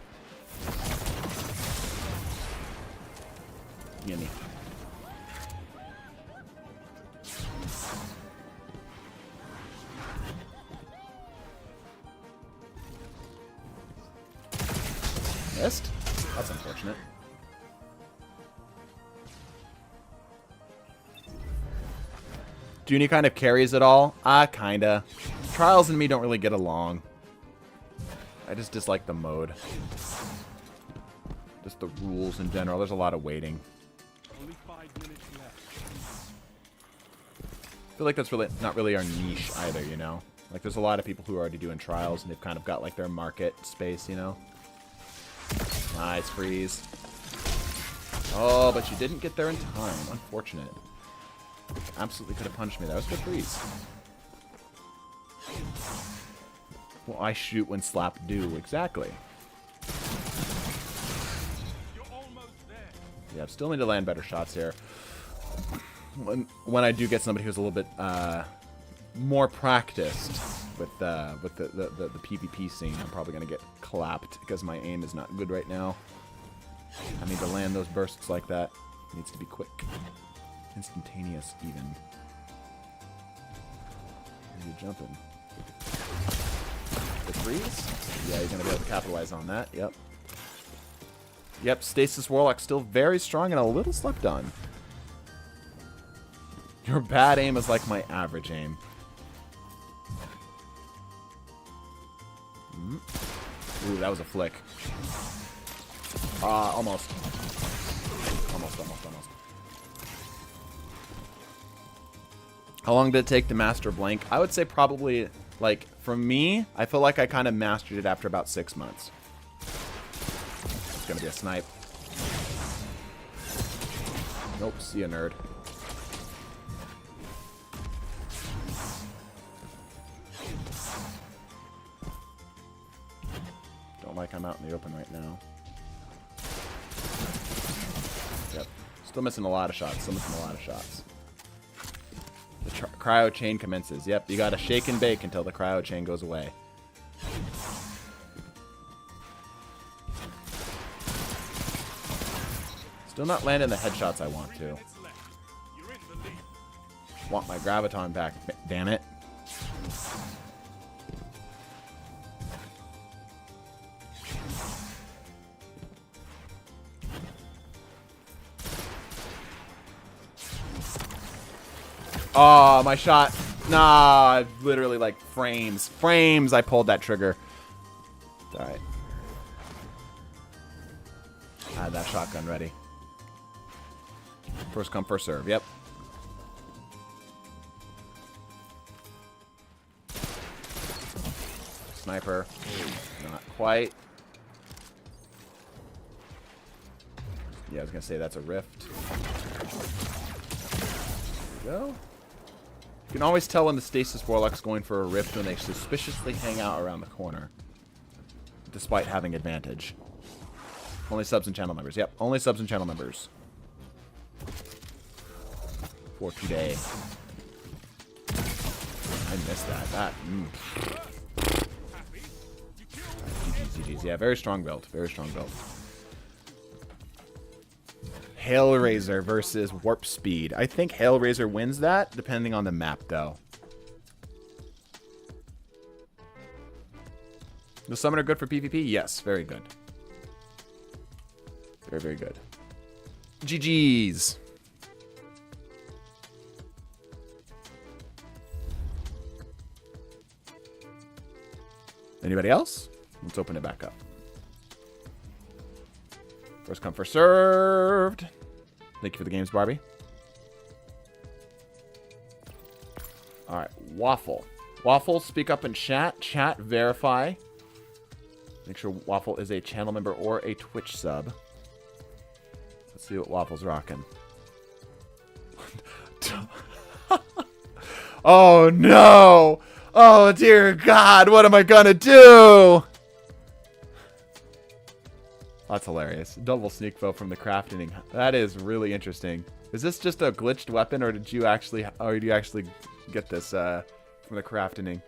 Gimme. Missed? That's unfortunate. Do any kind of carries at all? Kinda. Trials and me don't really get along. I just dislike the mode. Just the rules in general. There's a lot of waiting. Only 5 minutes left. I feel like that's really not really our niche either, you know? Like, there's a lot of people who are already doing trials, and they've kind of got, like, their market space, you know? Nice, freeze. Oh, but you didn't get there in time. Unfortunate. Absolutely could have punched me. That was a good freeze. Well, I shoot when slap do. Exactly. You're almost there. Yeah, still need to land better shots here. When I do get somebody who's a little bit more practiced with the PvP scene, I'm probably going to get clapped because my aim is not good right now. I need to land those bursts like that. It needs to be quick. Instantaneous, even. Are you jumping? The freeze? Yeah, you're going to be able to capitalize on that. Yep. Yep, Stasis Warlock still very strong and a little slept on. Your bad aim is like my average aim. Ooh, that was a flick. Almost. Almost. How long did it take to master blank? I would say probably, like, for me, I feel like I kind of mastered it after about 6 months. It's gonna be a snipe. Nope, see ya, nerd. Don't like I'm out in the open right now. Yep. Still missing a lot of shots. The cryo chain commences. Yep, you gotta shake and bake until the cryo chain goes away. Still not landing the headshots I want to. Want my graviton back, damn it. Oh, my shot. Nah, literally like frames. Frames, I pulled that trigger. Alright. I had that shotgun ready. First come, first serve. Yep. Sniper. Not quite. Yeah, I was going to say that's a rift. There we go. You can always tell when the Stasis Warlock's going for a rift when they suspiciously hang out around the corner. Despite having advantage. Only subs and channel members. Yep, only subs and channel members. For today. I missed that. GG's. Yeah, very strong build. Very strong build. Hailraiser versus Warp Speed. I think Hailraiser wins that, depending on the map, though. The Summoner good for PvP? Yes, very good. Very, very good. GG's. Anybody else? Let's open it back up. First come, first served. Thank you for the games, Barbie. All right, Waffle. Waffle, speak up in chat. Chat, verify. Make sure Waffle is a channel member or a Twitch sub. Let's see what Waffle's rocking. Oh, no. Oh, dear God. What am I going to do? That's hilarious. Double sneak bow from the crafting. That is really interesting. Is this just a glitched weapon, or did you actually get this from the crafting?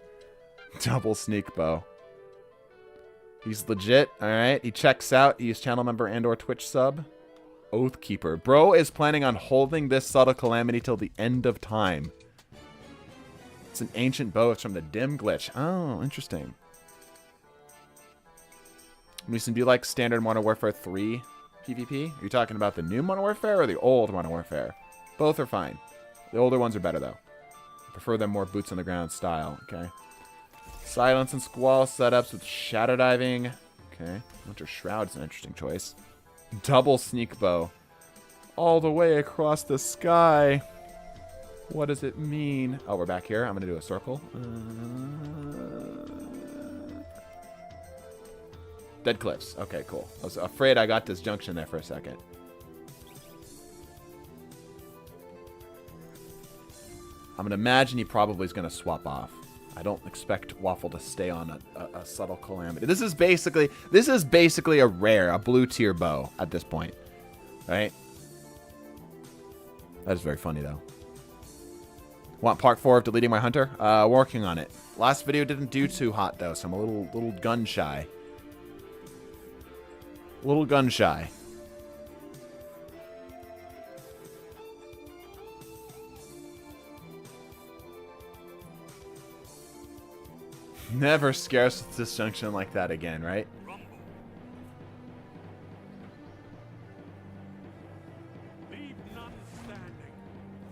Double sneak bow. He's legit. All right. He checks out. He's channel member and/or Twitch sub. Oathkeeper. Bro is planning on holding this subtle calamity till the end of time. It's an ancient bow. It's from the dim glitch. Oh, interesting. Mason, do you like standard Modern Warfare 3 PvP? Are you talking about the new Modern Warfare or the old Modern Warfare? Both are fine. The older ones are better, though. I prefer them more boots on the ground style. Okay. Silence and Squall setups with shadow diving. Okay. Winter Shroud is an interesting choice. Double sneak bow. All the way across the sky. What does it mean? Oh, we're back here. I'm going to do a circle. Dead Cliffs. Okay, cool. I was afraid I got disjunction there for a second. I'm going to imagine he probably is going to swap off. I don't expect Waffle to stay on a subtle calamity. This is basically a rare, a blue tier bow at this point. Right? That is very funny, though. Want part 4 of deleting my hunter? Working on it. Last video didn't do too hot, though, so I'm a little gun shy. Little gun shy. Never scarce disjunction like that again, right?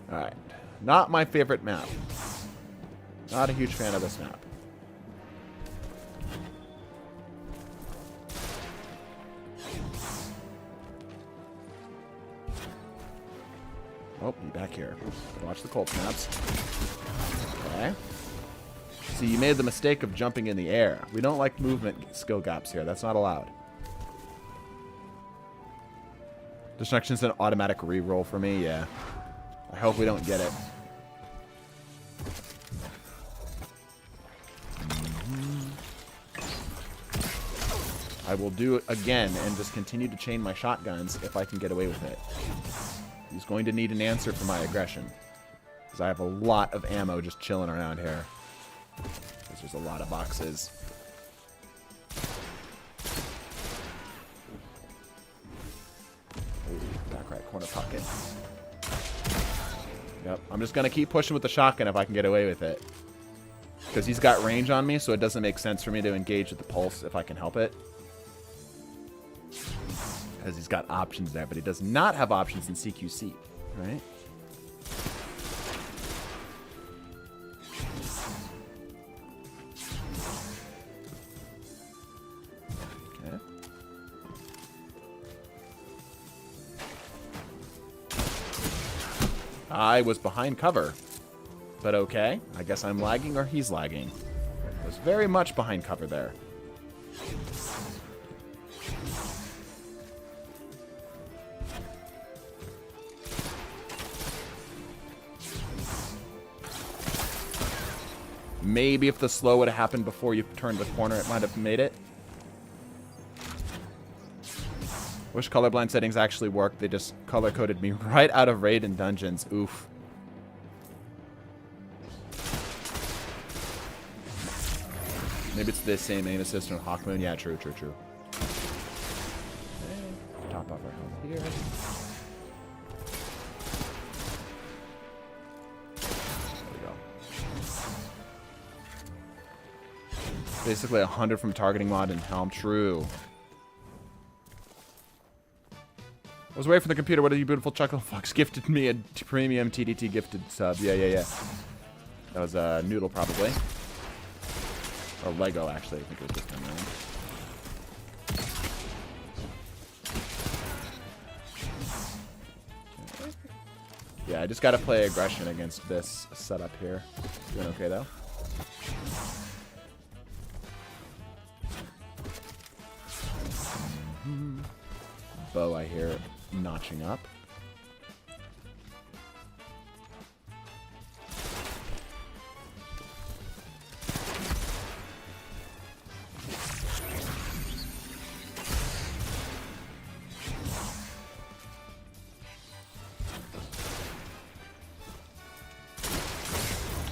Alright. Not my favorite map. Not a huge fan of this map. Oh, be back here. Watch the cold snaps. Okay. See, you made the mistake of jumping in the air. We don't like movement skill gaps here. That's not allowed. Destruction's an automatic re-roll for me, yeah. I hope we don't get it. I will do it again and just continue to chain my shotguns if I can get away with it. He's going to need an answer for my aggression. Because I have a lot of ammo just chilling around here. Because there's a lot of boxes. Ooh, back right corner pocket. Yep, I'm just going to keep pushing with the shotgun if I can get away with it. Because he's got range on me, so it doesn't make sense for me to engage with the pulse if I can help it. Because he's got options there, but he does not have options in CQC, right? Okay. I was behind cover. But okay. I guess I'm lagging or he's lagging. I was very much behind cover there. Maybe if the slow would have happened before you turned the corner, it might have made it. Wish colorblind settings actually worked. They just color-coded me right out of raid and dungeons. Oof. Maybe it's this same aim assist on Hawkmoon. Yeah, true. Okay. Top off our health here. Basically 100 from targeting mod and Helm. True. I was waiting for the computer. What a you beautiful chuckle fox gifted me a premium TDT gifted sub. Yeah. That was a Noodle probably. Or Lego actually. I think it was this time around. Yeah, I just gotta play aggression against this setup here. Doing okay though. Bow, I hear notching up.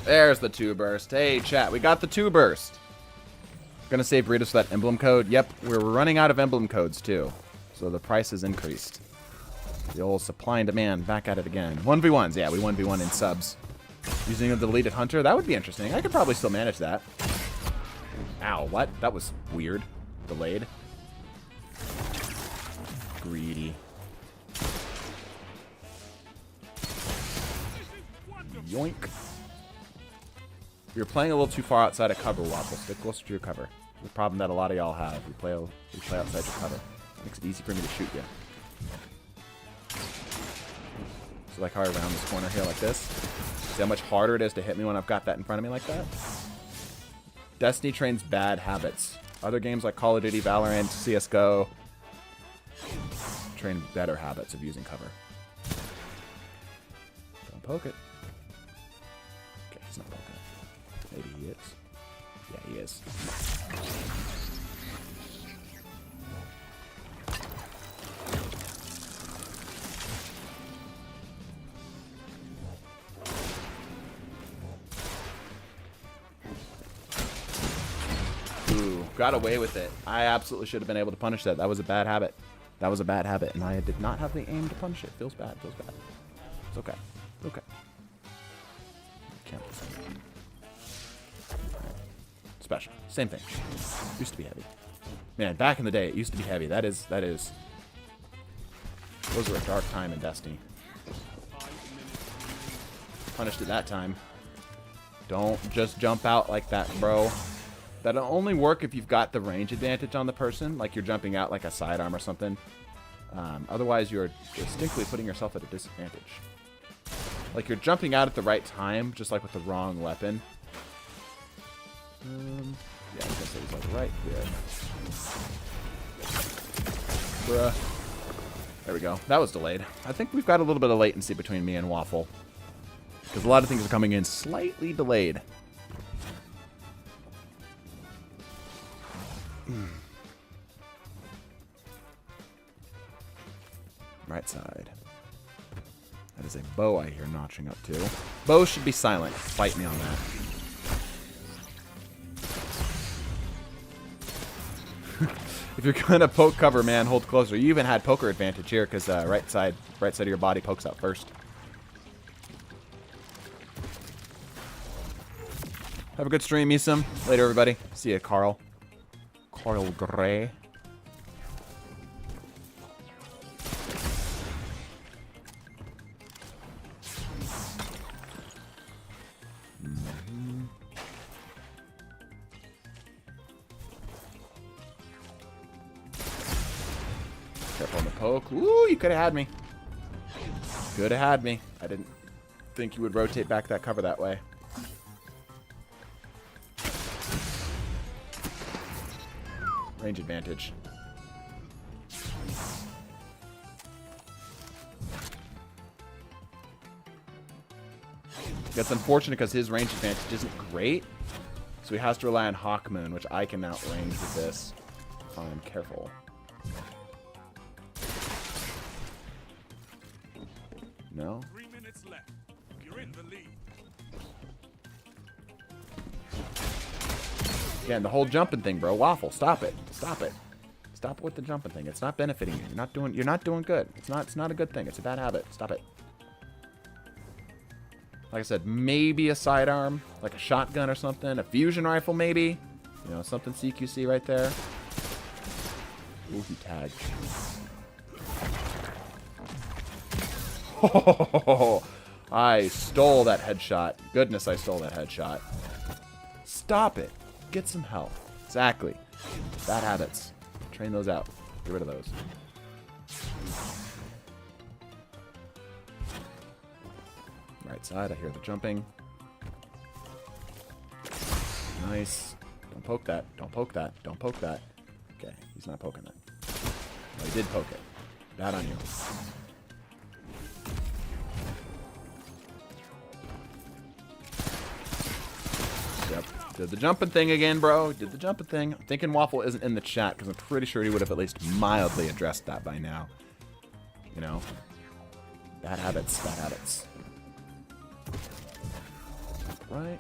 There's the 2 burst. Hey, chat, we got the 2 burst. Gonna save Burritos for that emblem code. Yep, we're running out of emblem codes too. So the price has increased. The old supply and demand, back at it again. 1v1s, yeah, we 1v1 in subs. Using a deleted hunter, that would be interesting. I could probably still manage that. Ow, what? That was weird. Delayed. Greedy. Yoink. You're playing a little too far outside of cover, Waffle. Stick closer to your cover. The problem that a lot of y'all have. We play outside your cover. Makes it easy for me to shoot you. So like how I round this corner here like this. See how much harder it is to hit me when I've got that in front of me like that? Destiny trains bad habits. Other games like Call of Duty, Valorant, CSGO train better habits of using cover. Don't poke it. Okay, he's not poking it. Maybe he is. Yeah, he is. Ooh, got away with it. I absolutely should have been able to punish that. That was a bad habit. That was a bad habit, and I did not have the aim to punish it. Feels bad. Feels bad. It's okay. It's okay. Can't. Special. Same thing. Used to be heavy. Man, back in the day, it used to be heavy. That is. Those were a dark time in Destiny. Punished it that time. Don't just jump out like that, bro. That'll only work if you've got the range advantage on the person, like you're jumping out like a sidearm or something. Otherwise, you're distinctly putting yourself at a disadvantage. Like you're jumping out at the right time, just like with the wrong weapon. Yeah, I guess it was like right here. Bruh. There we go. That was delayed. I think we've got a little bit of latency between me and Waffle. Because a lot of things are coming in slightly delayed. Right side. That is a bow I hear notching up too. Bow should be silent. Fight me on that. If you're gonna poke cover, man, hold closer. You even had poker advantage here because right side of your body pokes out first. Have a good stream, Misum. Later, everybody. See ya, Carl. Carl Gray. Careful on the poke. Ooh, you could have had me. Could have had me. I didn't. think you would rotate back that cover that way. Range advantage. That's unfortunate because his range advantage isn't great. So he has to rely on Hawk Moon, which I can outrange with this if I'm careful. No? 3 minutes left. You're in the lead. Again, the whole jumping thing, bro. Waffle, stop it. Stop it. Stop with the jumping thing. It's not benefiting you. You're not doing good. It's not a good thing. It's a bad habit. Stop it. Like I said, maybe a sidearm, like a shotgun or something, a fusion rifle maybe. You know, something CQC right there. Ooh, he tagged. Oh, I stole that headshot. Goodness, I stole that headshot. Stop it. Get some health. Exactly. Bad habits. Train those out. Get rid of those. Right side, I hear the jumping. Nice. Don't poke that. Don't poke that. Don't poke that. Okay, he's not poking that. Oh, he did poke it. Bad on you. Yep. Did the jumping thing again, bro. Did the jumping thing. I'm thinking Waffle isn't in the chat because I'm pretty sure he would have at least mildly addressed that by now. You know? Bad habits. Bad habits. Right.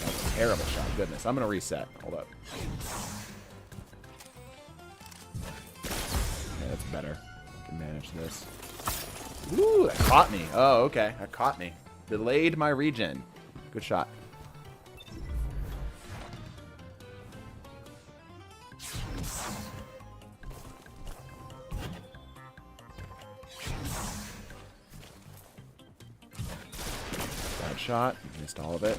That's a terrible shot. Goodness. I'm going to reset. Hold up. Okay, that's better. I can manage this. Ooh, that caught me. Oh, okay. That caught me. Delayed my regen. Good shot. Bad shot. Missed all of it.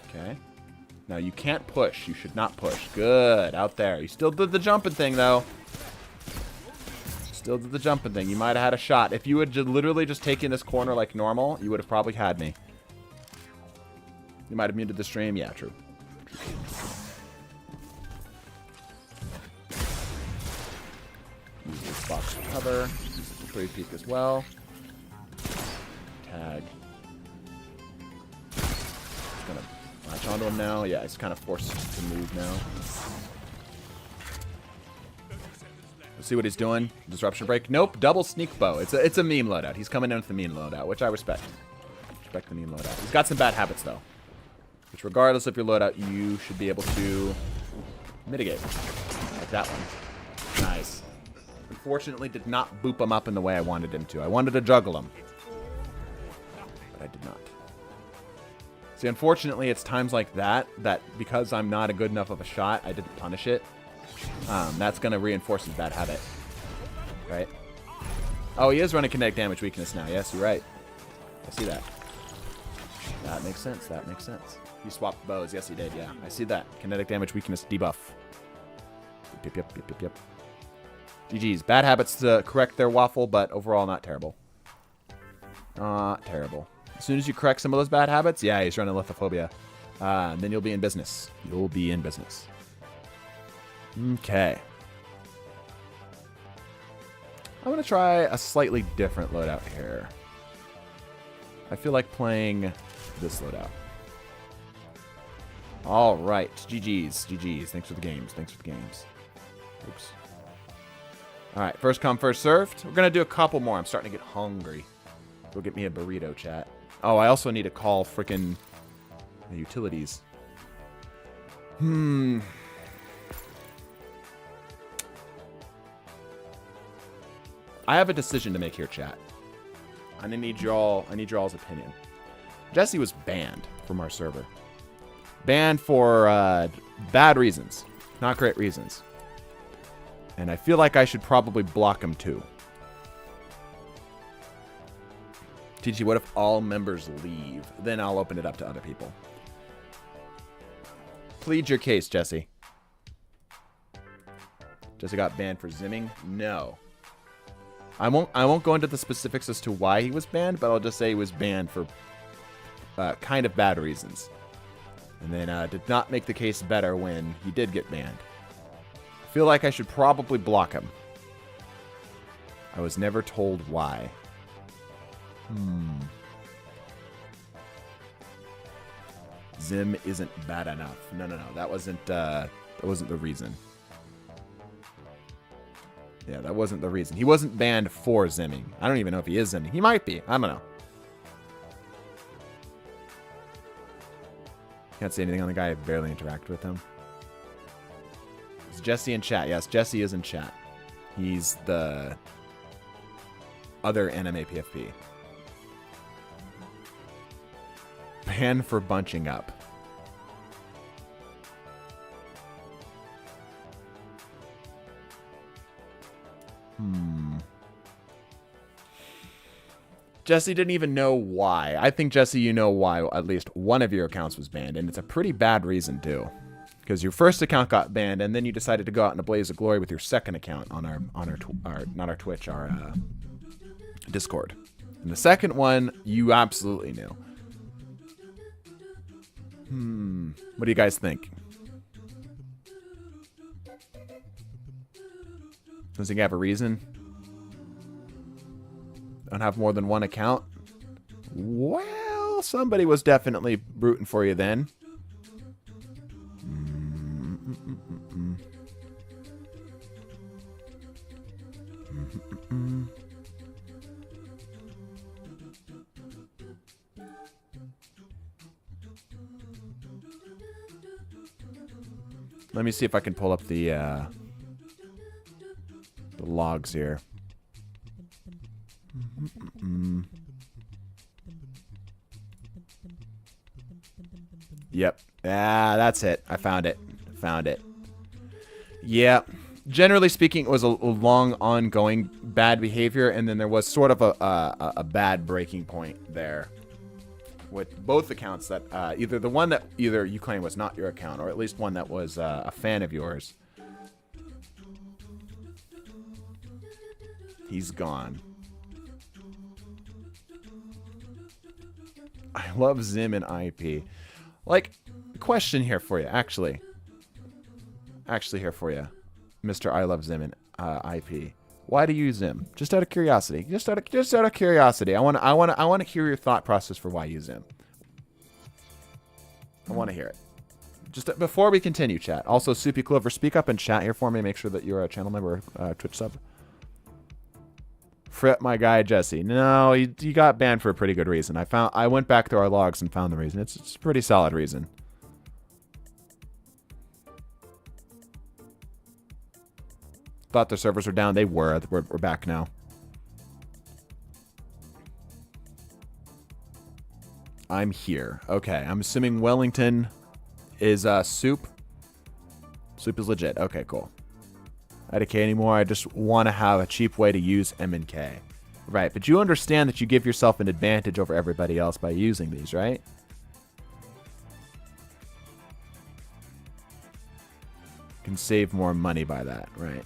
Okay. Now you can't push. You should not push. Good. Out there. You still did the jumping thing, though. Still did the jumping thing. You might have had a shot. If you had literally just taken this corner like normal, you would have probably had me. You might have muted the stream. Yeah, true. Use this box to cover. Use it to trade peek as well. Tag. It's gonna latch onto him now. Yeah, it's kind of forced to move now. Let's see what he's doing. Disruption break. Nope. Double sneak bow. It's a meme loadout. He's coming in with the meme loadout, which I respect. Respect the meme loadout. He's got some bad habits though, which regardless of your loadout, you should be able to mitigate. Like that one. Nice. Unfortunately, did not boop him up in the way I wanted him to. I wanted to juggle him, but I did not. See, unfortunately, it's times like that because I'm not a good enough of a shot, I didn't punish it. That's going to reinforce his bad habit. Right? Oh, he is running kinetic damage weakness now. Yes, you're right. I see that. That makes sense. That makes sense. He swapped bows. Yes, he did. Yeah, I see that. Kinetic damage weakness debuff. Yep. GG's. Bad habits to correct their Waffle, but overall not terrible. Not terrible. As soon as you correct some of those bad habits, yeah, he's running lithophobia. Then you'll be in business. You'll be in business. Okay. I'm going to try a slightly different loadout here. I feel like playing this loadout. All right. GG's. Thanks for the games. Oops. All right. First come, first served. We're going to do a couple more. I'm starting to get hungry. Go get me a burrito, chat. Oh, I also need to call frickin' the utilities. I have a decision to make here, chat. I need y'all's opinion. Jesse was banned from our server. Banned for bad reasons. Not great reasons. And I feel like I should probably block him too. TG, what if all members leave? Then I'll open it up to other people. Plead your case, Jesse. Jesse got banned for zimming? No. I won't go into the specifics as to why he was banned, but I'll just say he was banned for kind of bad reasons. And then did not make the case better when he did get banned. I feel like I should probably block him. I was never told why. Zim isn't bad enough. No. That wasn't the reason. Yeah, that wasn't the reason. He wasn't banned for zimming. I don't even know if he is zimming. He might be. I don't know. Can't say anything on the guy. I barely interact with him. Is Jesse in chat? Yes, Jesse is in chat. He's the other anime PFP. Banned for bunching up. Jesse didn't even know why. I think, Jesse, you know why at least one of your accounts was banned, and it's a pretty bad reason, too. Because your first account got banned, and then you decided to go out in a blaze of glory with your second account on our Twitch, our Discord. And the second one, you absolutely knew. What do you guys think? Does he have a reason? Don't have more than one account? Well, somebody was definitely rooting for you then. Let me see if I can pull up the logs here. Yep. Ah, that's it. I found it. Yeah. Generally speaking, it was a long, ongoing bad behavior, and then there was sort of a bad breaking point there with both accounts that either the one that either you claim was not your account, or at least one that was a fan of yours. He's gone. I love Zim and IP. Like, question here for you, actually. Here for you, Mr. I love Zim and IP. Why do you Zim? Just out of curiosity. Just out of curiosity. I want to hear your thought process for why you Zim. I want to hear it. Just before we continue, chat. Also, Soupy Clover, speak up and chat here for me. Make sure that you're a channel member, Twitch sub. Fret my guy Jesse. No, he got banned for a pretty good reason. I went back through our logs and found the reason. It's a pretty solid reason. Thought the servers were down. They were. We're back now. I'm here. Okay, I'm assuming Wellington is Soup. Soup is legit. Okay, cool. IDK anymore. I just want to have a cheap way to use M and K. Right, but you understand that you give yourself an advantage over everybody else by using these, right? You can save more money by that, right?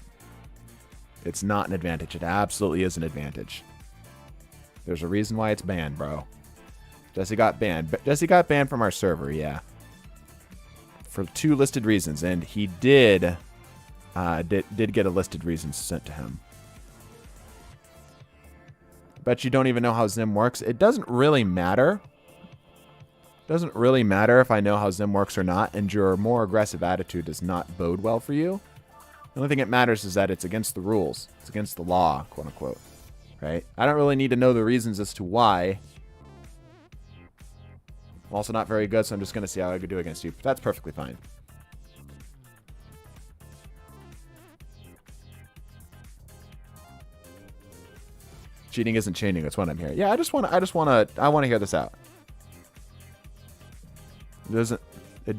It's not an advantage. It absolutely is an advantage. There's a reason why it's banned, bro. Jesse got banned. Jesse got banned from our server, yeah. For 2 listed reasons, and he did get a listed reason sent to him. Bet you don't even know how Zim works. It doesn't really matter. It doesn't really matter if I know how Zim works or not, and your more aggressive attitude does not bode well for you. The only thing that matters is that it's against the rules. It's against the law, quote unquote. Right? I don't really need to know the reasons as to why. I'm also not very good, so I'm just going to see how I could do against you. That's perfectly fine. Cheating isn't chaining. That's what I'm hearing. Yeah, I want to hear this out. It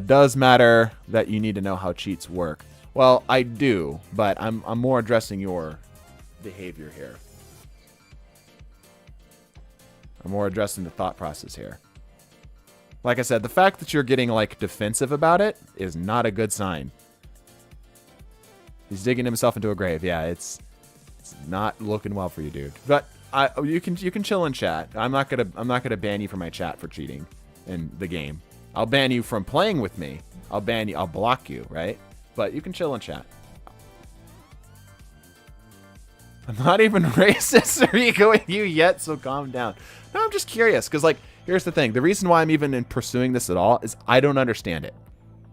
does matter that you need to know how cheats work. Well, I do, but I'm more addressing your behavior here. I'm more addressing the thought process here. Like I said, the fact that you're getting like defensive about it is not a good sign. He's digging himself into a grave. Yeah, it's not looking well for you, dude. But you can chill and chat. I'm not gonna ban you from my chat for cheating in the game. I'll ban you from playing with me. I'll ban you. I'll block you, right? But you can chill and chat. I'm not even racist or egoing you yet, so calm down. No, I'm just curious, because, like, here's the thing. The reason why I'm even in pursuing this at all is I don't understand it.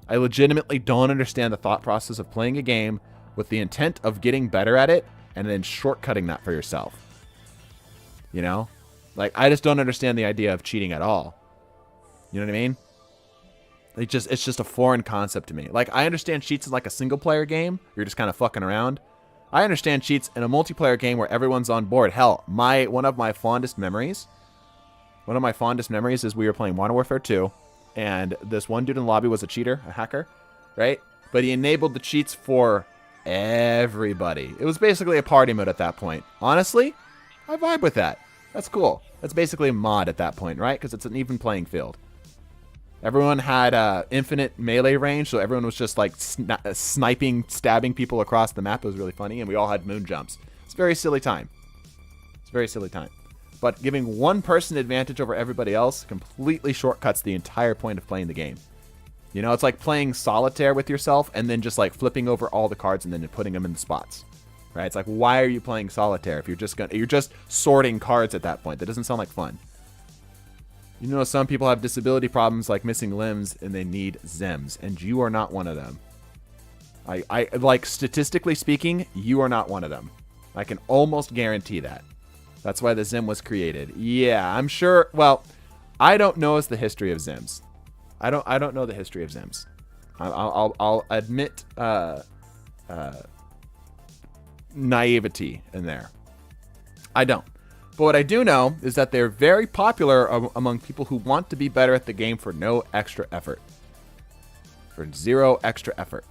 I legitimately don't understand the thought process of playing a game with the intent of getting better at it and then shortcutting that for yourself. You know? Like, I just don't understand the idea of cheating at all. You know what I mean? It's just a foreign concept to me. Like, I understand cheats in, like, a single-player game. You're just kind of fucking around. I understand cheats in a multiplayer game where everyone's on board. Hell, one of my fondest memories is we were playing Modern Warfare 2, and this one dude in the lobby was a cheater, a hacker, right? But he enabled the cheats for everybody. It was basically a party mode at that point. Honestly, I vibe with that. That's cool. That's basically a mod at that point, right? Because it's an even playing field. Everyone had infinite melee range, so everyone was just like sniping, stabbing people across the map. It was really funny, and we all had moon jumps. It's a very silly time. It's a very silly time. But giving one person advantage over everybody else completely shortcuts the entire point of playing the game. You know, it's like playing solitaire with yourself and then just like flipping over all the cards and then putting them in the spots. Right? It's like, why are you playing solitaire if you're just sorting cards at that point? That doesn't sound like fun. You know, some people have disability problems like missing limbs and they need Zims, and you are not one of them. I like, statistically speaking, you are not one of them. I can almost guarantee that. That's why the Zim was created. Yeah, I'm sure. Well, I don't know the history of Zims. I don't know the history of Zims. I'll admit naivety in there. I don't. But what I do know is that they're very popular among people who want to be better at the game for no extra effort. For zero extra effort.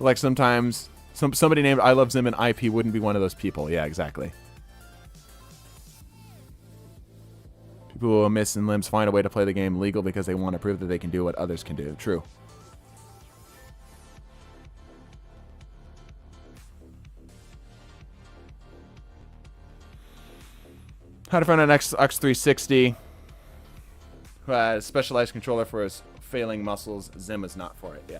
Like sometimes somebody named I Love Zim and IP wouldn't be one of those people. Yeah, exactly. People who miss and limbs find a way to play the game legal because they want to prove that they can do what others can do. True. How to find an X360 who has specialized controller for his failing muscles. Zim is not for it. Yeah.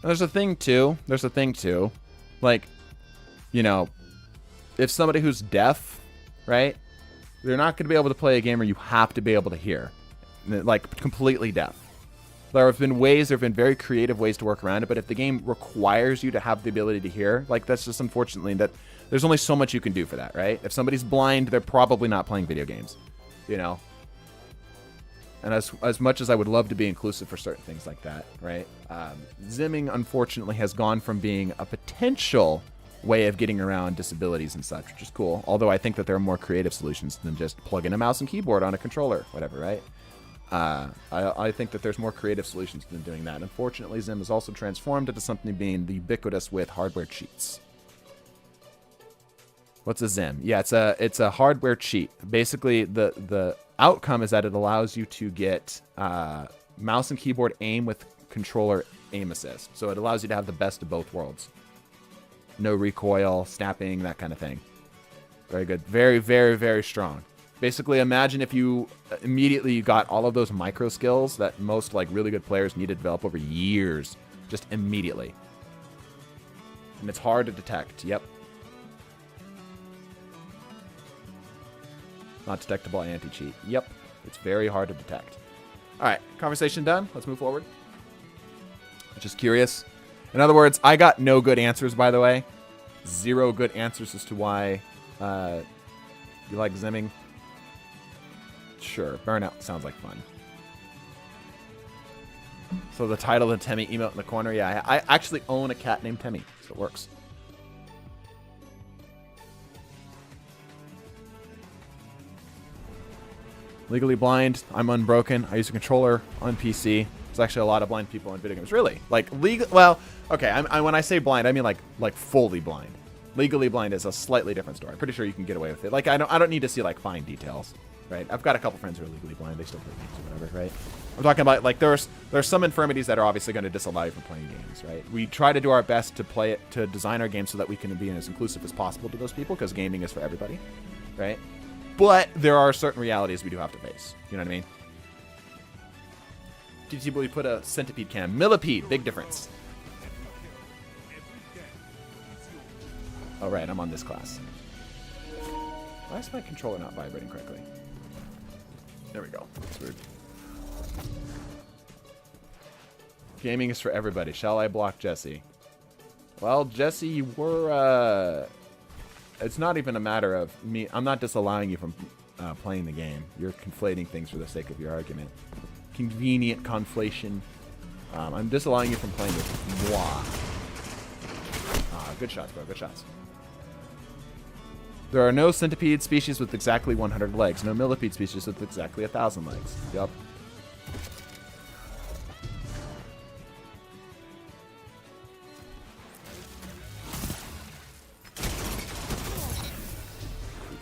And there's a thing too. Like, you know, if somebody who's deaf, right? They're not going to be able to play a game where you have to be able to hear. Like, completely deaf. There have been very creative ways to work around it, but if the game requires you to have the ability to hear, like, that's just unfortunately that there's only so much you can do for that, right? If somebody's blind, they're probably not playing video games, you know? And as much as I would love to be inclusive for certain things like that, right? Zimming, unfortunately, has gone from being a potential way of getting around disabilities and such, which is cool. Although I think that there are more creative solutions than just plugging a mouse and keyboard on a controller, whatever, right? I think that there's more creative solutions than doing that. Unfortunately, Zim has also transformed into something being ubiquitous with hardware cheats. What's a Zim? Yeah, it's a hardware cheat. Basically, the outcome is that it allows you to get mouse and keyboard aim with controller aim assist. So it allows you to have the best of both worlds. No recoil, snapping, that kind of thing. Very good. Very, very, very strong. Basically, imagine if you immediately got all of those micro skills that most like really good players need to develop over years, just immediately. And it's hard to detect. Yep. Not detectable anti-cheat. Yep. It's very hard to detect. All right. Conversation done. Let's move forward. Just curious. In other words, I got no good answers, by the way. Zero good answers as to why you like Zimming. Sure, Burnout sounds like fun. So the title of the Temmie emote in the corner. Yeah, I actually own a cat named Temmie, so it works. Legally blind. I'm unbroken. I use a controller on PC. There's actually a lot of blind people in video games. Really? Like legal? Well, okay. When I say blind, I mean like fully blind. Legally blind is a slightly different story. I'm pretty sure you can get away with it. Like I don't need to see like fine details. right? I've got a couple friends who are legally blind. They still play games or whatever, right? I'm talking about, like, there's some infirmities that are obviously going to disallow you from playing games, right? We try to do our best to design our games so that we can be as inclusive as possible to those people, because gaming is for everybody, right? But there are certain realities we do have to face. You know what I mean? DT, we put a centipede cam. Millipede, big difference. All right, I'm on this class. Why is my controller not vibrating correctly? There we go. That's weird. Gaming is for everybody. Shall I block Jesse? Well, Jesse, you were, it's not even a matter of me. I'm not disallowing you from playing the game. You're conflating things for the sake of your argument. Convenient conflation. I'm disallowing you from playing with moi. Good shots, bro. Good shots. There are no centipede species with exactly 100 legs. No millipede species with exactly 1,000 legs. Yup.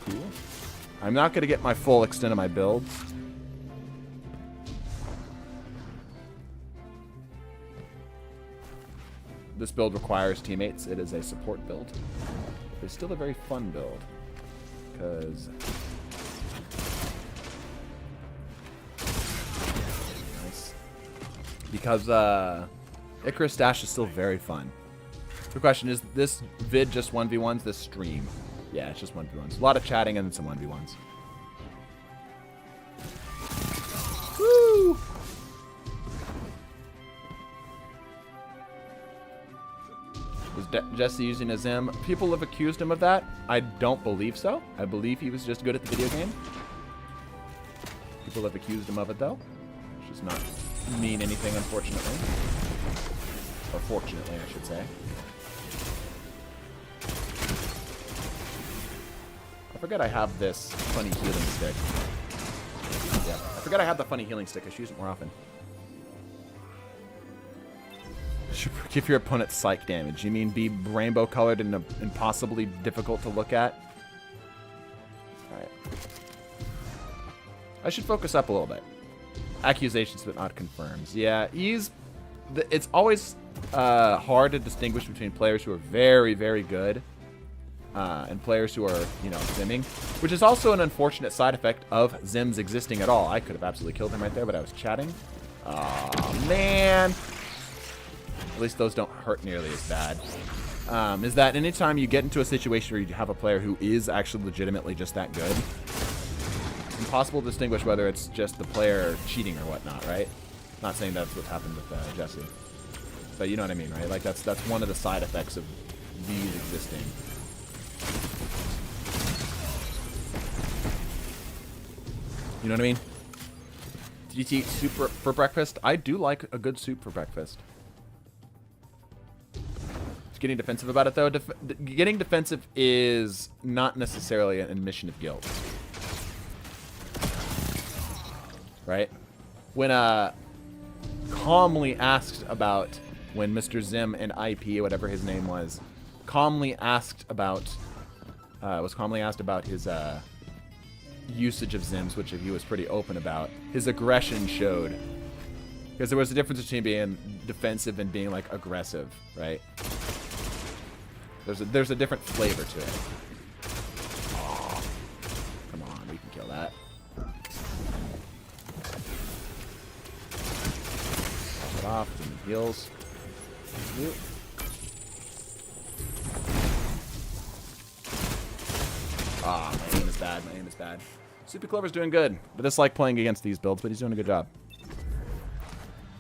Cool. I'm not going to get my full extent of my build. This build requires teammates. It is a support build. It's still a very fun build. Because... Nice. Because, Icarus Dash is still very fun. The question is, this vid just 1v1s? This stream? Yeah, it's just 1v1s. A lot of chatting and then some 1v1s. Woo! Was Jesse using a Zim? People have accused him of that. I don't believe so. I believe he was just good at the video game. People have accused him of it, though. Which does not mean anything, unfortunately. Or fortunately, I should say. I forget I have this funny healing stick. Yeah, I forget I have the funny healing stick. I should use it more often. Give your opponent psych damage. You mean be rainbow colored and impossibly difficult to look at? Alright. I should focus up a little bit. Accusations but not confirms. Yeah, it's always hard to distinguish between players who are very, very good and players who are, you know, zimming. Which is also an unfortunate side effect of Zims existing at all. I could have absolutely killed him right there, but I was chatting. Aw, man. At least those don't hurt nearly as bad. Is that anytime you get into a situation where you have a player who is actually legitimately just that good, it's impossible to distinguish whether it's just the player cheating or whatnot, right? Not saying that's what happened with Jesse. But you know what I mean, right? Like, that's one of the side effects of these existing. You know what I mean? Did you eat soup for breakfast? I do like a good soup for breakfast. Getting defensive about it, though. Getting defensive is not necessarily an admission of guilt. Right? When calmly asked about, when Mr. Zim and IP, whatever his name was, calmly asked about, was calmly asked about his usage of Zims, which he was pretty open about, his aggression showed. Because there was a difference between being defensive and being, like, aggressive, right? There's a different flavor to it. Oh, come on, we can kill that. Pop it off, give me heals. Ah, my aim is bad. My aim is bad. Super Clover's doing good, but it's like playing against these builds, but he's doing a good job.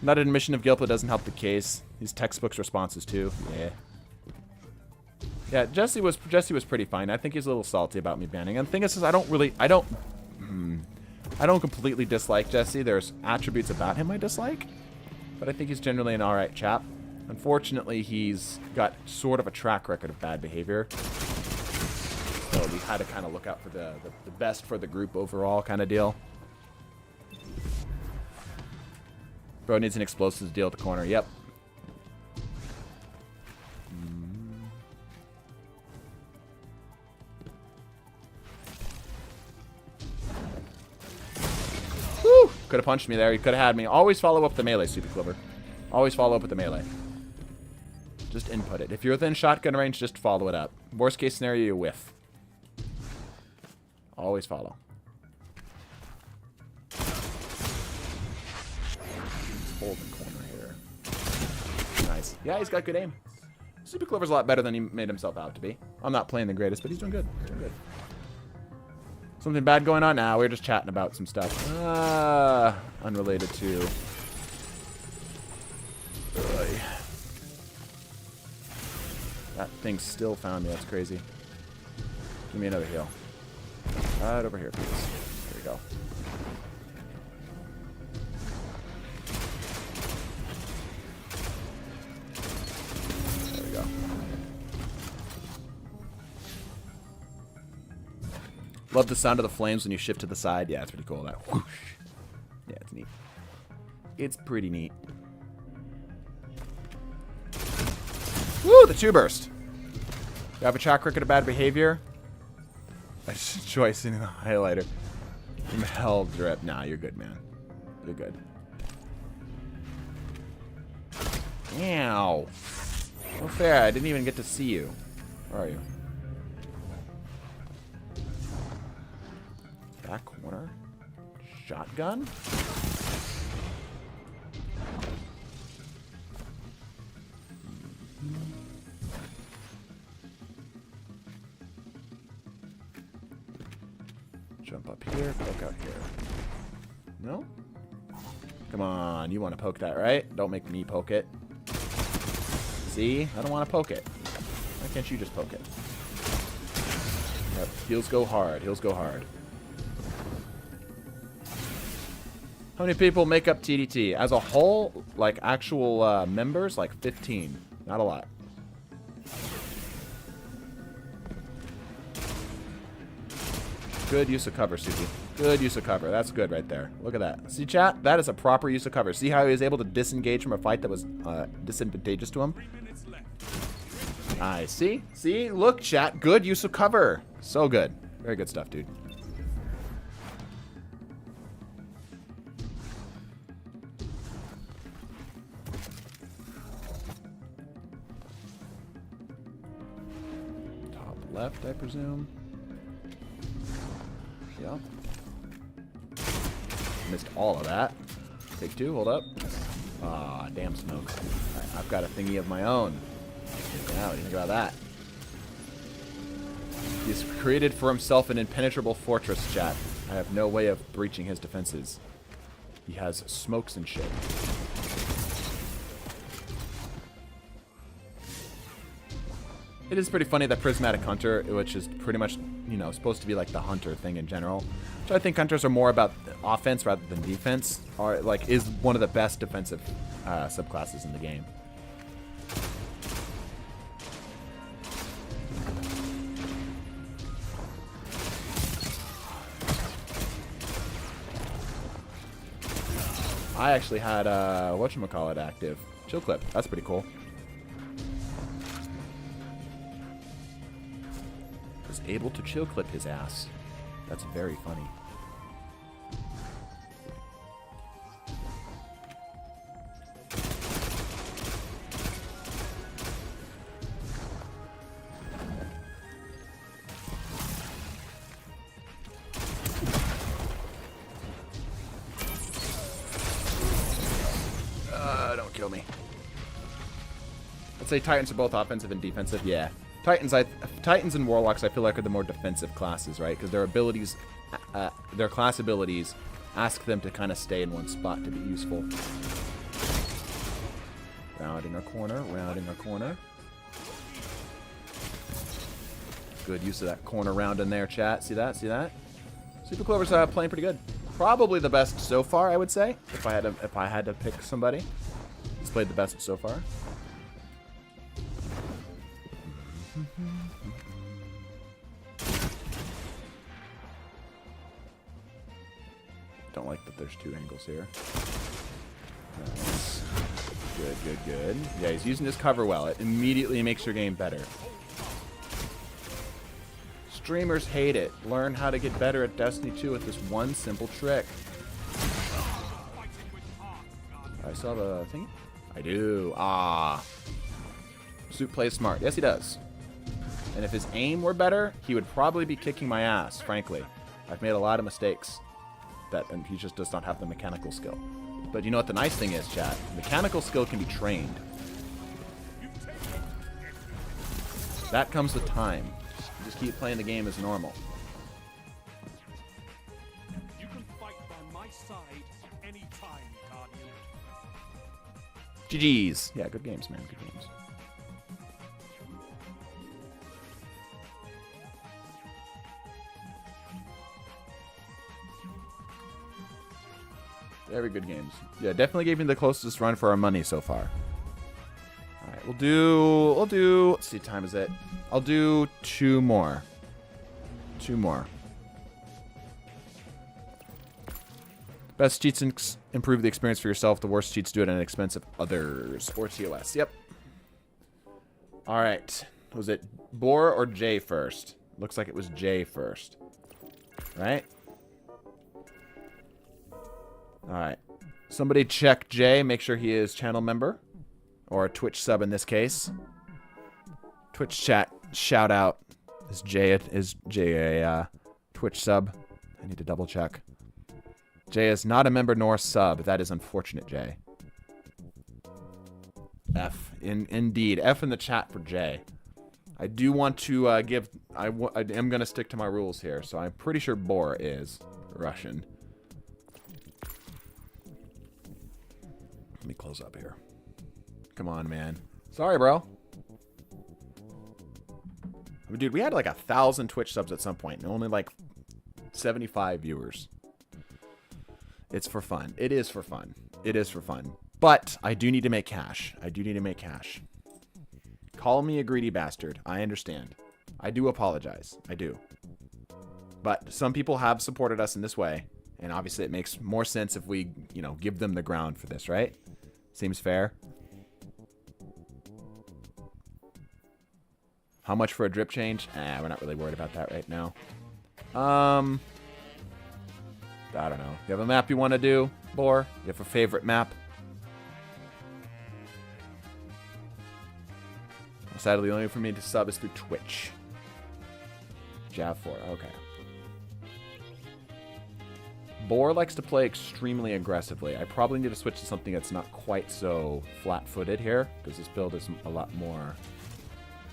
Not an admission of guilt, but doesn't help the case. These textbooks responses too. Yeah. Yeah, Jesse was pretty fine. I think he's a little salty about me banning. And the thing is I don't completely dislike Jesse. There's attributes about him I dislike, but I think he's generally an alright chap. Unfortunately, he's got sort of a track record of bad behavior. So we had to kind of look out for the best for the group overall kind of deal. Bro needs an explosives deal at the corner. Yep. Could have punched me there. He could have had me. Always follow up the melee, Super Clover. Always follow up with the melee. Just input it. If you're within shotgun range, just follow it up. Worst case scenario, you whiff. Always follow. Hold the corner here. Nice. Yeah, he's got good aim. Super Clover's a lot better than he made himself out to be. I'm not playing the greatest, but he's doing good. He's doing good. Something bad going on? Nah, we're just chatting about some stuff. Unrelated to... That thing still found me. That's crazy. Give me another heal. Right over here, please. There we go. There we go. Love the sound of the flames when you shift to the side. Yeah, it's pretty cool. That whoosh. Yeah, it's neat. It's pretty neat. Woo, the 2 burst. You have a track record of bad behavior? I just enjoy seeing the highlighter. From hell drip. Nah, you're good, man. You're good. Ow. No fair. I didn't even get to see you. Where are you? Back corner. Shotgun? Jump up here, poke out here. No? Come on, you want to poke that, right? Don't make me poke it. See? I don't want to poke it. Why can't you just poke it? Yep, heals go hard. Heals go hard. How many people make up TDT? As a whole, like actual members, like 15. Not a lot. Good use of cover, Suki. Good use of cover. That's good right there. Look at that. See, chat? That is a proper use of cover. See how he was able to disengage from a fight that was disadvantageous to him? 3 minutes left. I see. See? Look, chat. Good use of cover. So good. Very good stuff, dude. Top left, I presume. Yep. Missed all of that. Take 2, hold up. Ah, damn smokes. Right, I've got a thingy of my own. Yeah, what do you think about that? He's created for himself an impenetrable fortress, chat. I have no way of breaching his defenses. He has smokes and shit. It is pretty funny that Prismatic Hunter, which is pretty much, you know, supposed to be like the hunter thing in general, which I think hunters are more about offense rather than defense, are like is one of the best defensive subclasses in the game. I actually had whatchamacallit active. Chill clip. That's pretty cool. Was able to chill clip his ass. That's very funny. Don't kill me. I'd say Titans are both offensive and defensive. Yeah. Titans and Warlocks, I feel like, are the more defensive classes, right? Because their abilities, their class abilities, ask them to kind of stay in one spot to be useful. Rounding a corner, rounding a corner. Good use of that corner round in there, chat. See that? See that? Super Clover's playing pretty good. Probably the best so far, I would say. If I had to pick somebody, he's played the best so far. Don't like that there's 2 angles here. Nice. Good, good, good. Yeah, he's using his cover well. It immediately makes your game better. Streamers hate it. Learn how to get better at Destiny 2 with this one simple trick. I still have a thing? I do. Ah. Suit plays smart. Yes, he does. And if his aim were better, he would probably be kicking my ass, frankly. I've made a lot of mistakes. And he just does not have the mechanical skill. But you know what the nice thing is, chat? Mechanical skill can be trained. That comes with time. You just keep playing the game as normal. You can fight by my side anytime, Guardian. GG's. Yeah, good games, man. Good games. Very good games. Yeah, definitely gave me the closest run for our money so far. Alright, we'll do, let's see, time is it? I'll do 2 more. 2 more. Best cheats improve the experience for yourself. The worst cheats do it at an expense of others. Or TOS. Yep. Alright. Was it Boar or J first? Looks like it was J first. Right? Alright. Somebody check Jay. Make sure he is channel member. Or a Twitch sub in this case. Twitch chat. Shout out. Is Jay a Twitch sub? I need to double check. Jay is not a member nor sub. That is unfortunate, Jay. F. Indeed. F in the chat for Jay. I do want to give... I am going to stick to my rules here. So I'm pretty sure Boar is Russian. Let me close up here. Come on, man. Sorry, bro. I mean, dude, we had like 1,000 Twitch subs at some point, and only like 75 viewers. It's for fun. It is for fun. It is for fun. But I do need to make cash. I do need to make cash. Call me a greedy bastard. I understand. I do apologize. I do. But some people have supported us in this way, and obviously it makes more sense if we, you know, give them the ground for this, right? Seems fair. How much for a drip change? We're not really worried about that right now. I don't know. You have a map you want to do, Boar? You have a favorite map? Sadly, the only way for me to sub is through Twitch. Jav 4, okay. Boar likes to play extremely aggressively. I probably need to switch to something that's not quite so flat-footed here, because this build is a lot more...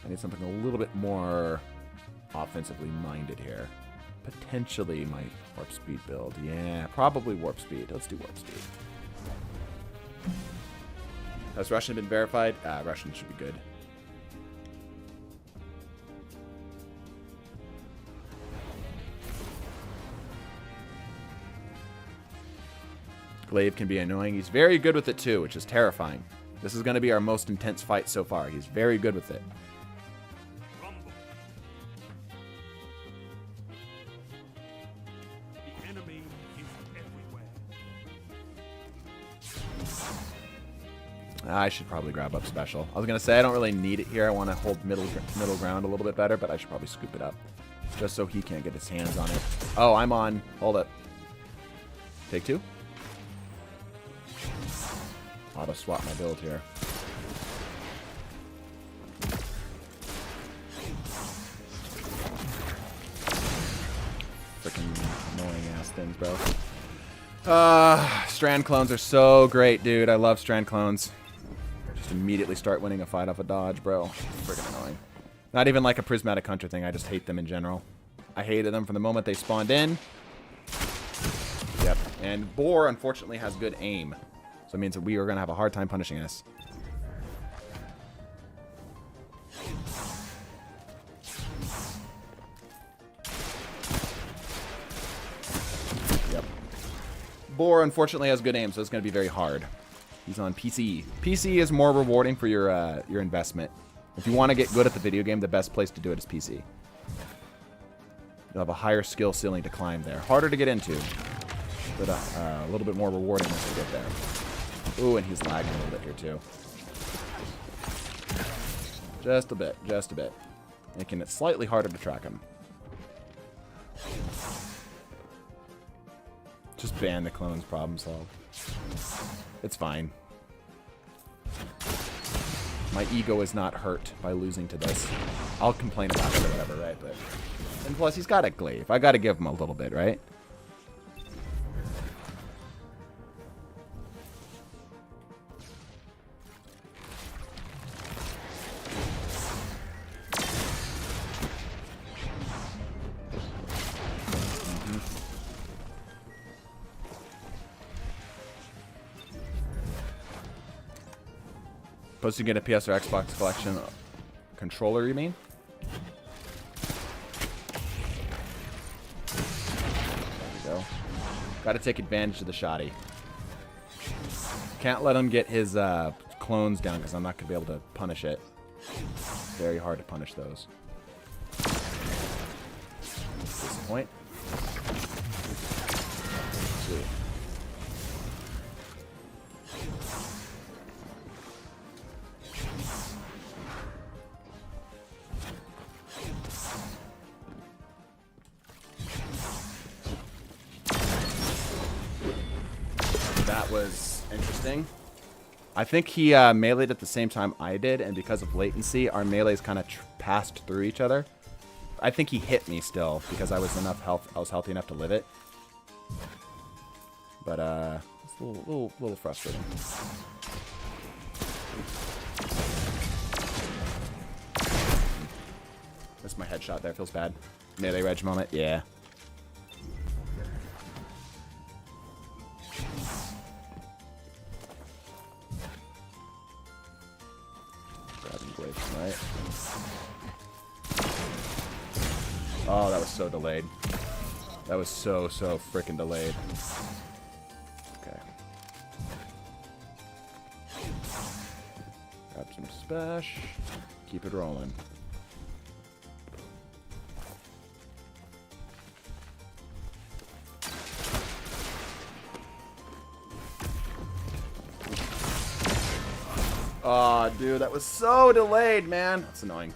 I need something a little bit more offensively minded here. Potentially my warp speed build. Yeah, probably warp speed. Let's do warp speed. Has Russian been verified? Russian should be good. Glaive can be annoying. He's very good with it too, which is terrifying. This is going to be our most intense fight so far. He's very good with it. Rumble. The enemy is everywhere. I should probably grab up special. I was going to say I don't really need it here. I want to hold middle ground a little bit better, but I should probably scoop it up. Just so he can't get his hands on it. Oh, I'm on. Hold up. Take 2. Auto swap my build here. Freaking annoying ass things, bro. Strand clones are so great, dude. I love strand clones. Just immediately start winning a fight off a dodge, bro. Freaking annoying. Not even like a prismatic hunter thing. I just hate them in general. I hated them from the moment they spawned in. Yep. And Boar, unfortunately, has good aim. So it means that we are going to have a hard time punishing this. Yep. Boar, unfortunately, has good aim, so it's going to be very hard. He's on PC. PC is more rewarding for your investment. If you want to get good at the video game, the best place to do it is PC. You'll have a higher skill ceiling to climb there. Harder to get into, but a little bit more rewarding once you get there. Ooh, and he's lagging a little bit here, too. Just a bit. Just a bit. Making it slightly harder to track him. Just ban the clones, problem solved. It's fine. My ego is not hurt by losing to this. I'll complain about it or whatever, right? But and plus, he's got a glaive. I got to give him a little bit, right? Supposed to get a PS or Xbox collection controller, you mean? There we go. Got to take advantage of the shoddy. Can't let him get his clones down because I'm not going to be able to punish it. Very hard to punish those. Disappoint. Sweet. That was interesting. I think he meleeed at the same time I did, and because of latency, our melees kind of passed through each other. I think he hit me still because I was healthy enough to live it. But it's a little frustrating. Missed my headshot there. Feels bad. Melee reg moment. Yeah. Right. Oh, that was so delayed. That was so freaking delayed. Okay. Grab some spash. Keep it rolling. Aw, dude, that was so delayed, man. That's annoying.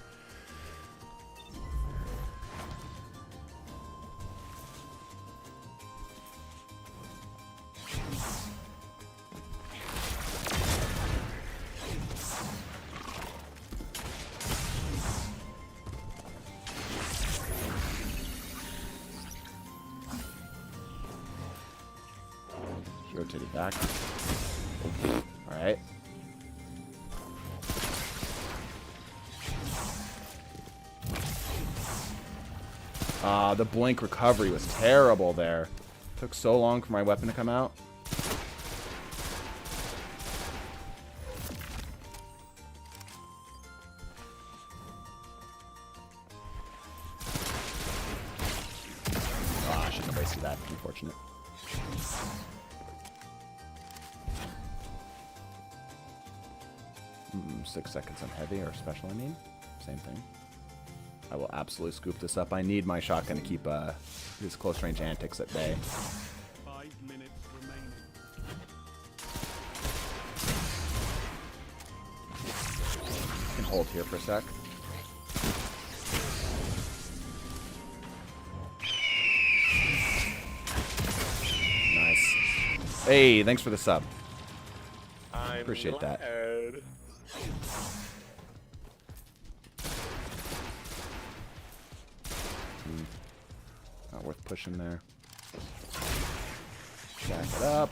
Rotate it back. Alright. The blink recovery was terrible there. Took so long for my weapon to come out. I shouldn't have wasted that. Unfortunate. 6 seconds on heavy or special, I mean. Same thing. I will absolutely scoop this up. I need my shotgun to keep his close range antics at bay. 5 minutes remaining. I can hold here for a sec. Nice. Hey, thanks for the sub. Appreciate that. Not worth pushing there. Back it up.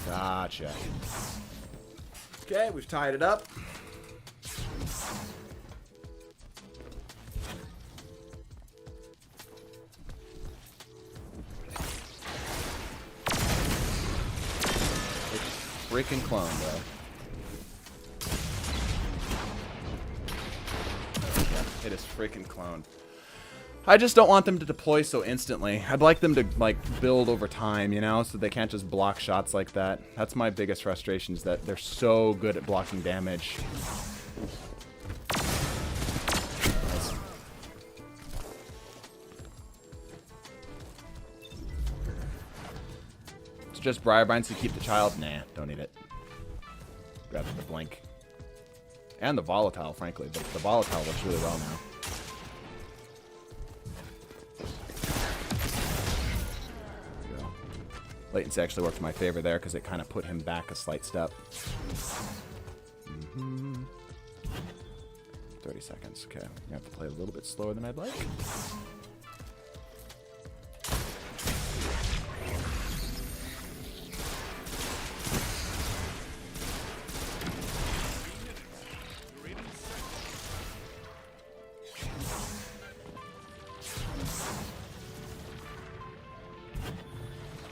Gotcha. Okay, we've tied it up. Freaking clone, bro. Yeah, it is freaking clone. I just don't want them to deploy so instantly. I'd like them to, like, build over time, you know, so they can't just block shots like that. That's my biggest frustration, is that they're so good at blocking damage. Just briar binds to keep the child? Nah, don't need it. Grab the blink. And the volatile, frankly. The volatile works really well now. Latency actually worked in my favor there because it kind of put him back a slight step. 30 seconds. Okay, you have to play a little bit slower than I'd like.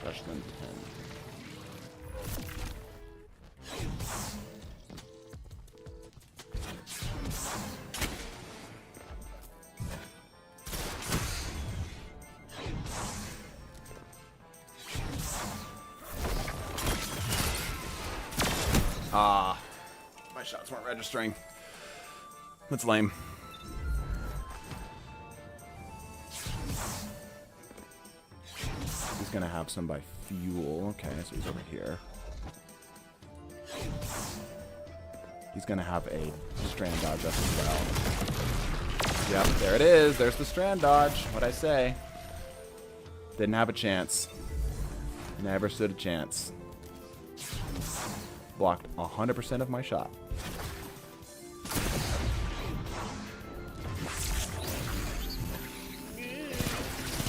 Freshman 10. Ah, my shots weren't registering. That's lame. He's gonna have some by fuel. Okay, so he's over here. He's gonna have a strand dodge up as well. Yep, there it is. There's the strand dodge. What'd I say? Didn't have a chance. Never stood a chance. Blocked 100% of my shot.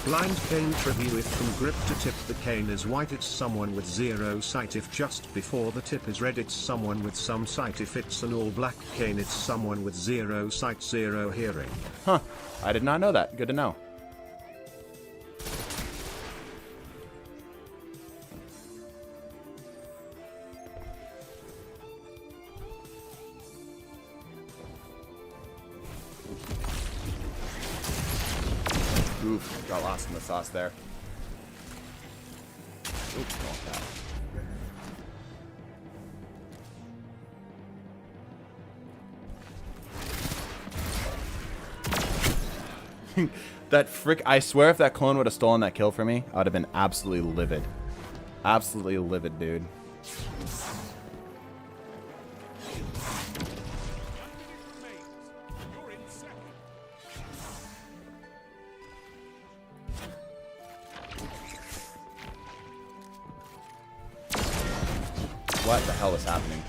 Blind cane trivia: if from grip to tip the cane is white, it's someone with zero sight. If just before the tip is red, it's someone with some sight. If it's an all black cane, it's someone with zero sight, zero hearing. Huh. I did not know that. Good to know. Oof, got lost in the sauce there. Oops, don't want that. That frick, I swear if that clone would have stolen that kill from me, I would have been absolutely livid. Absolutely livid, dude. You're in second. What the hell is happening?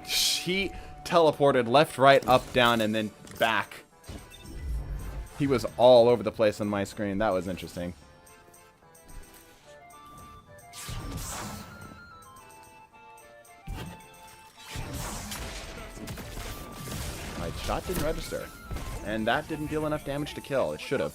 He teleported left, right, up, down, and then back. He was all over the place on my screen. That was interesting. My shot didn't register. And that didn't deal enough damage to kill. It should have.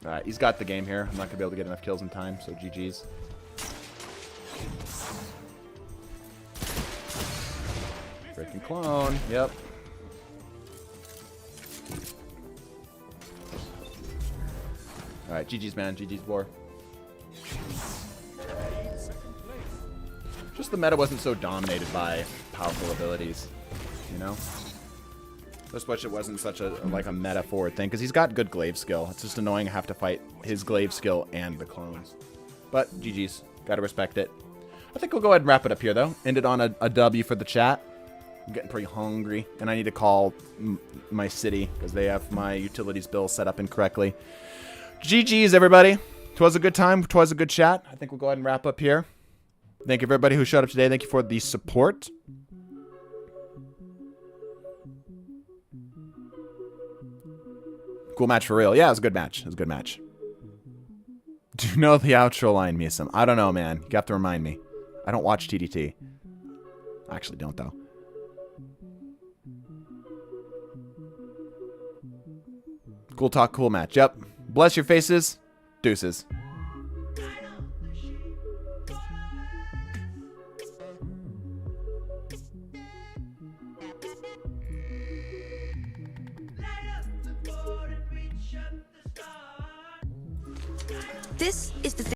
Alright, he's got the game here. I'm not going to be able to get enough kills in time, so GG's. Freaking clone. Yep. Alright, GG's, man. GG's war. Just the meta wasn't so dominated by powerful abilities, you know? Just wish it wasn't such a like a meta forward thing, because he's got good glaive skill. It's just annoying to have to fight his glaive skill and the clones. But GG's. Gotta respect it. I think we'll go ahead and wrap it up here, though. End it on a W for the chat. I'm getting pretty hungry, and I need to call my city, because they have my utilities bill set up incorrectly. GG's, everybody. 'Twas a good time. 'Twas a good chat. I think we'll go ahead and wrap up here. Thank you, everybody who showed up today. Thank you for the support. Cool match for real. Yeah, it was a good match. It was a good match. Do you know the outro line, Misum? I don't know, man. You have to remind me. I don't watch TDT. I actually don't, though. Cool talk, cool match. Yep. Bless your faces. Deuces. This is the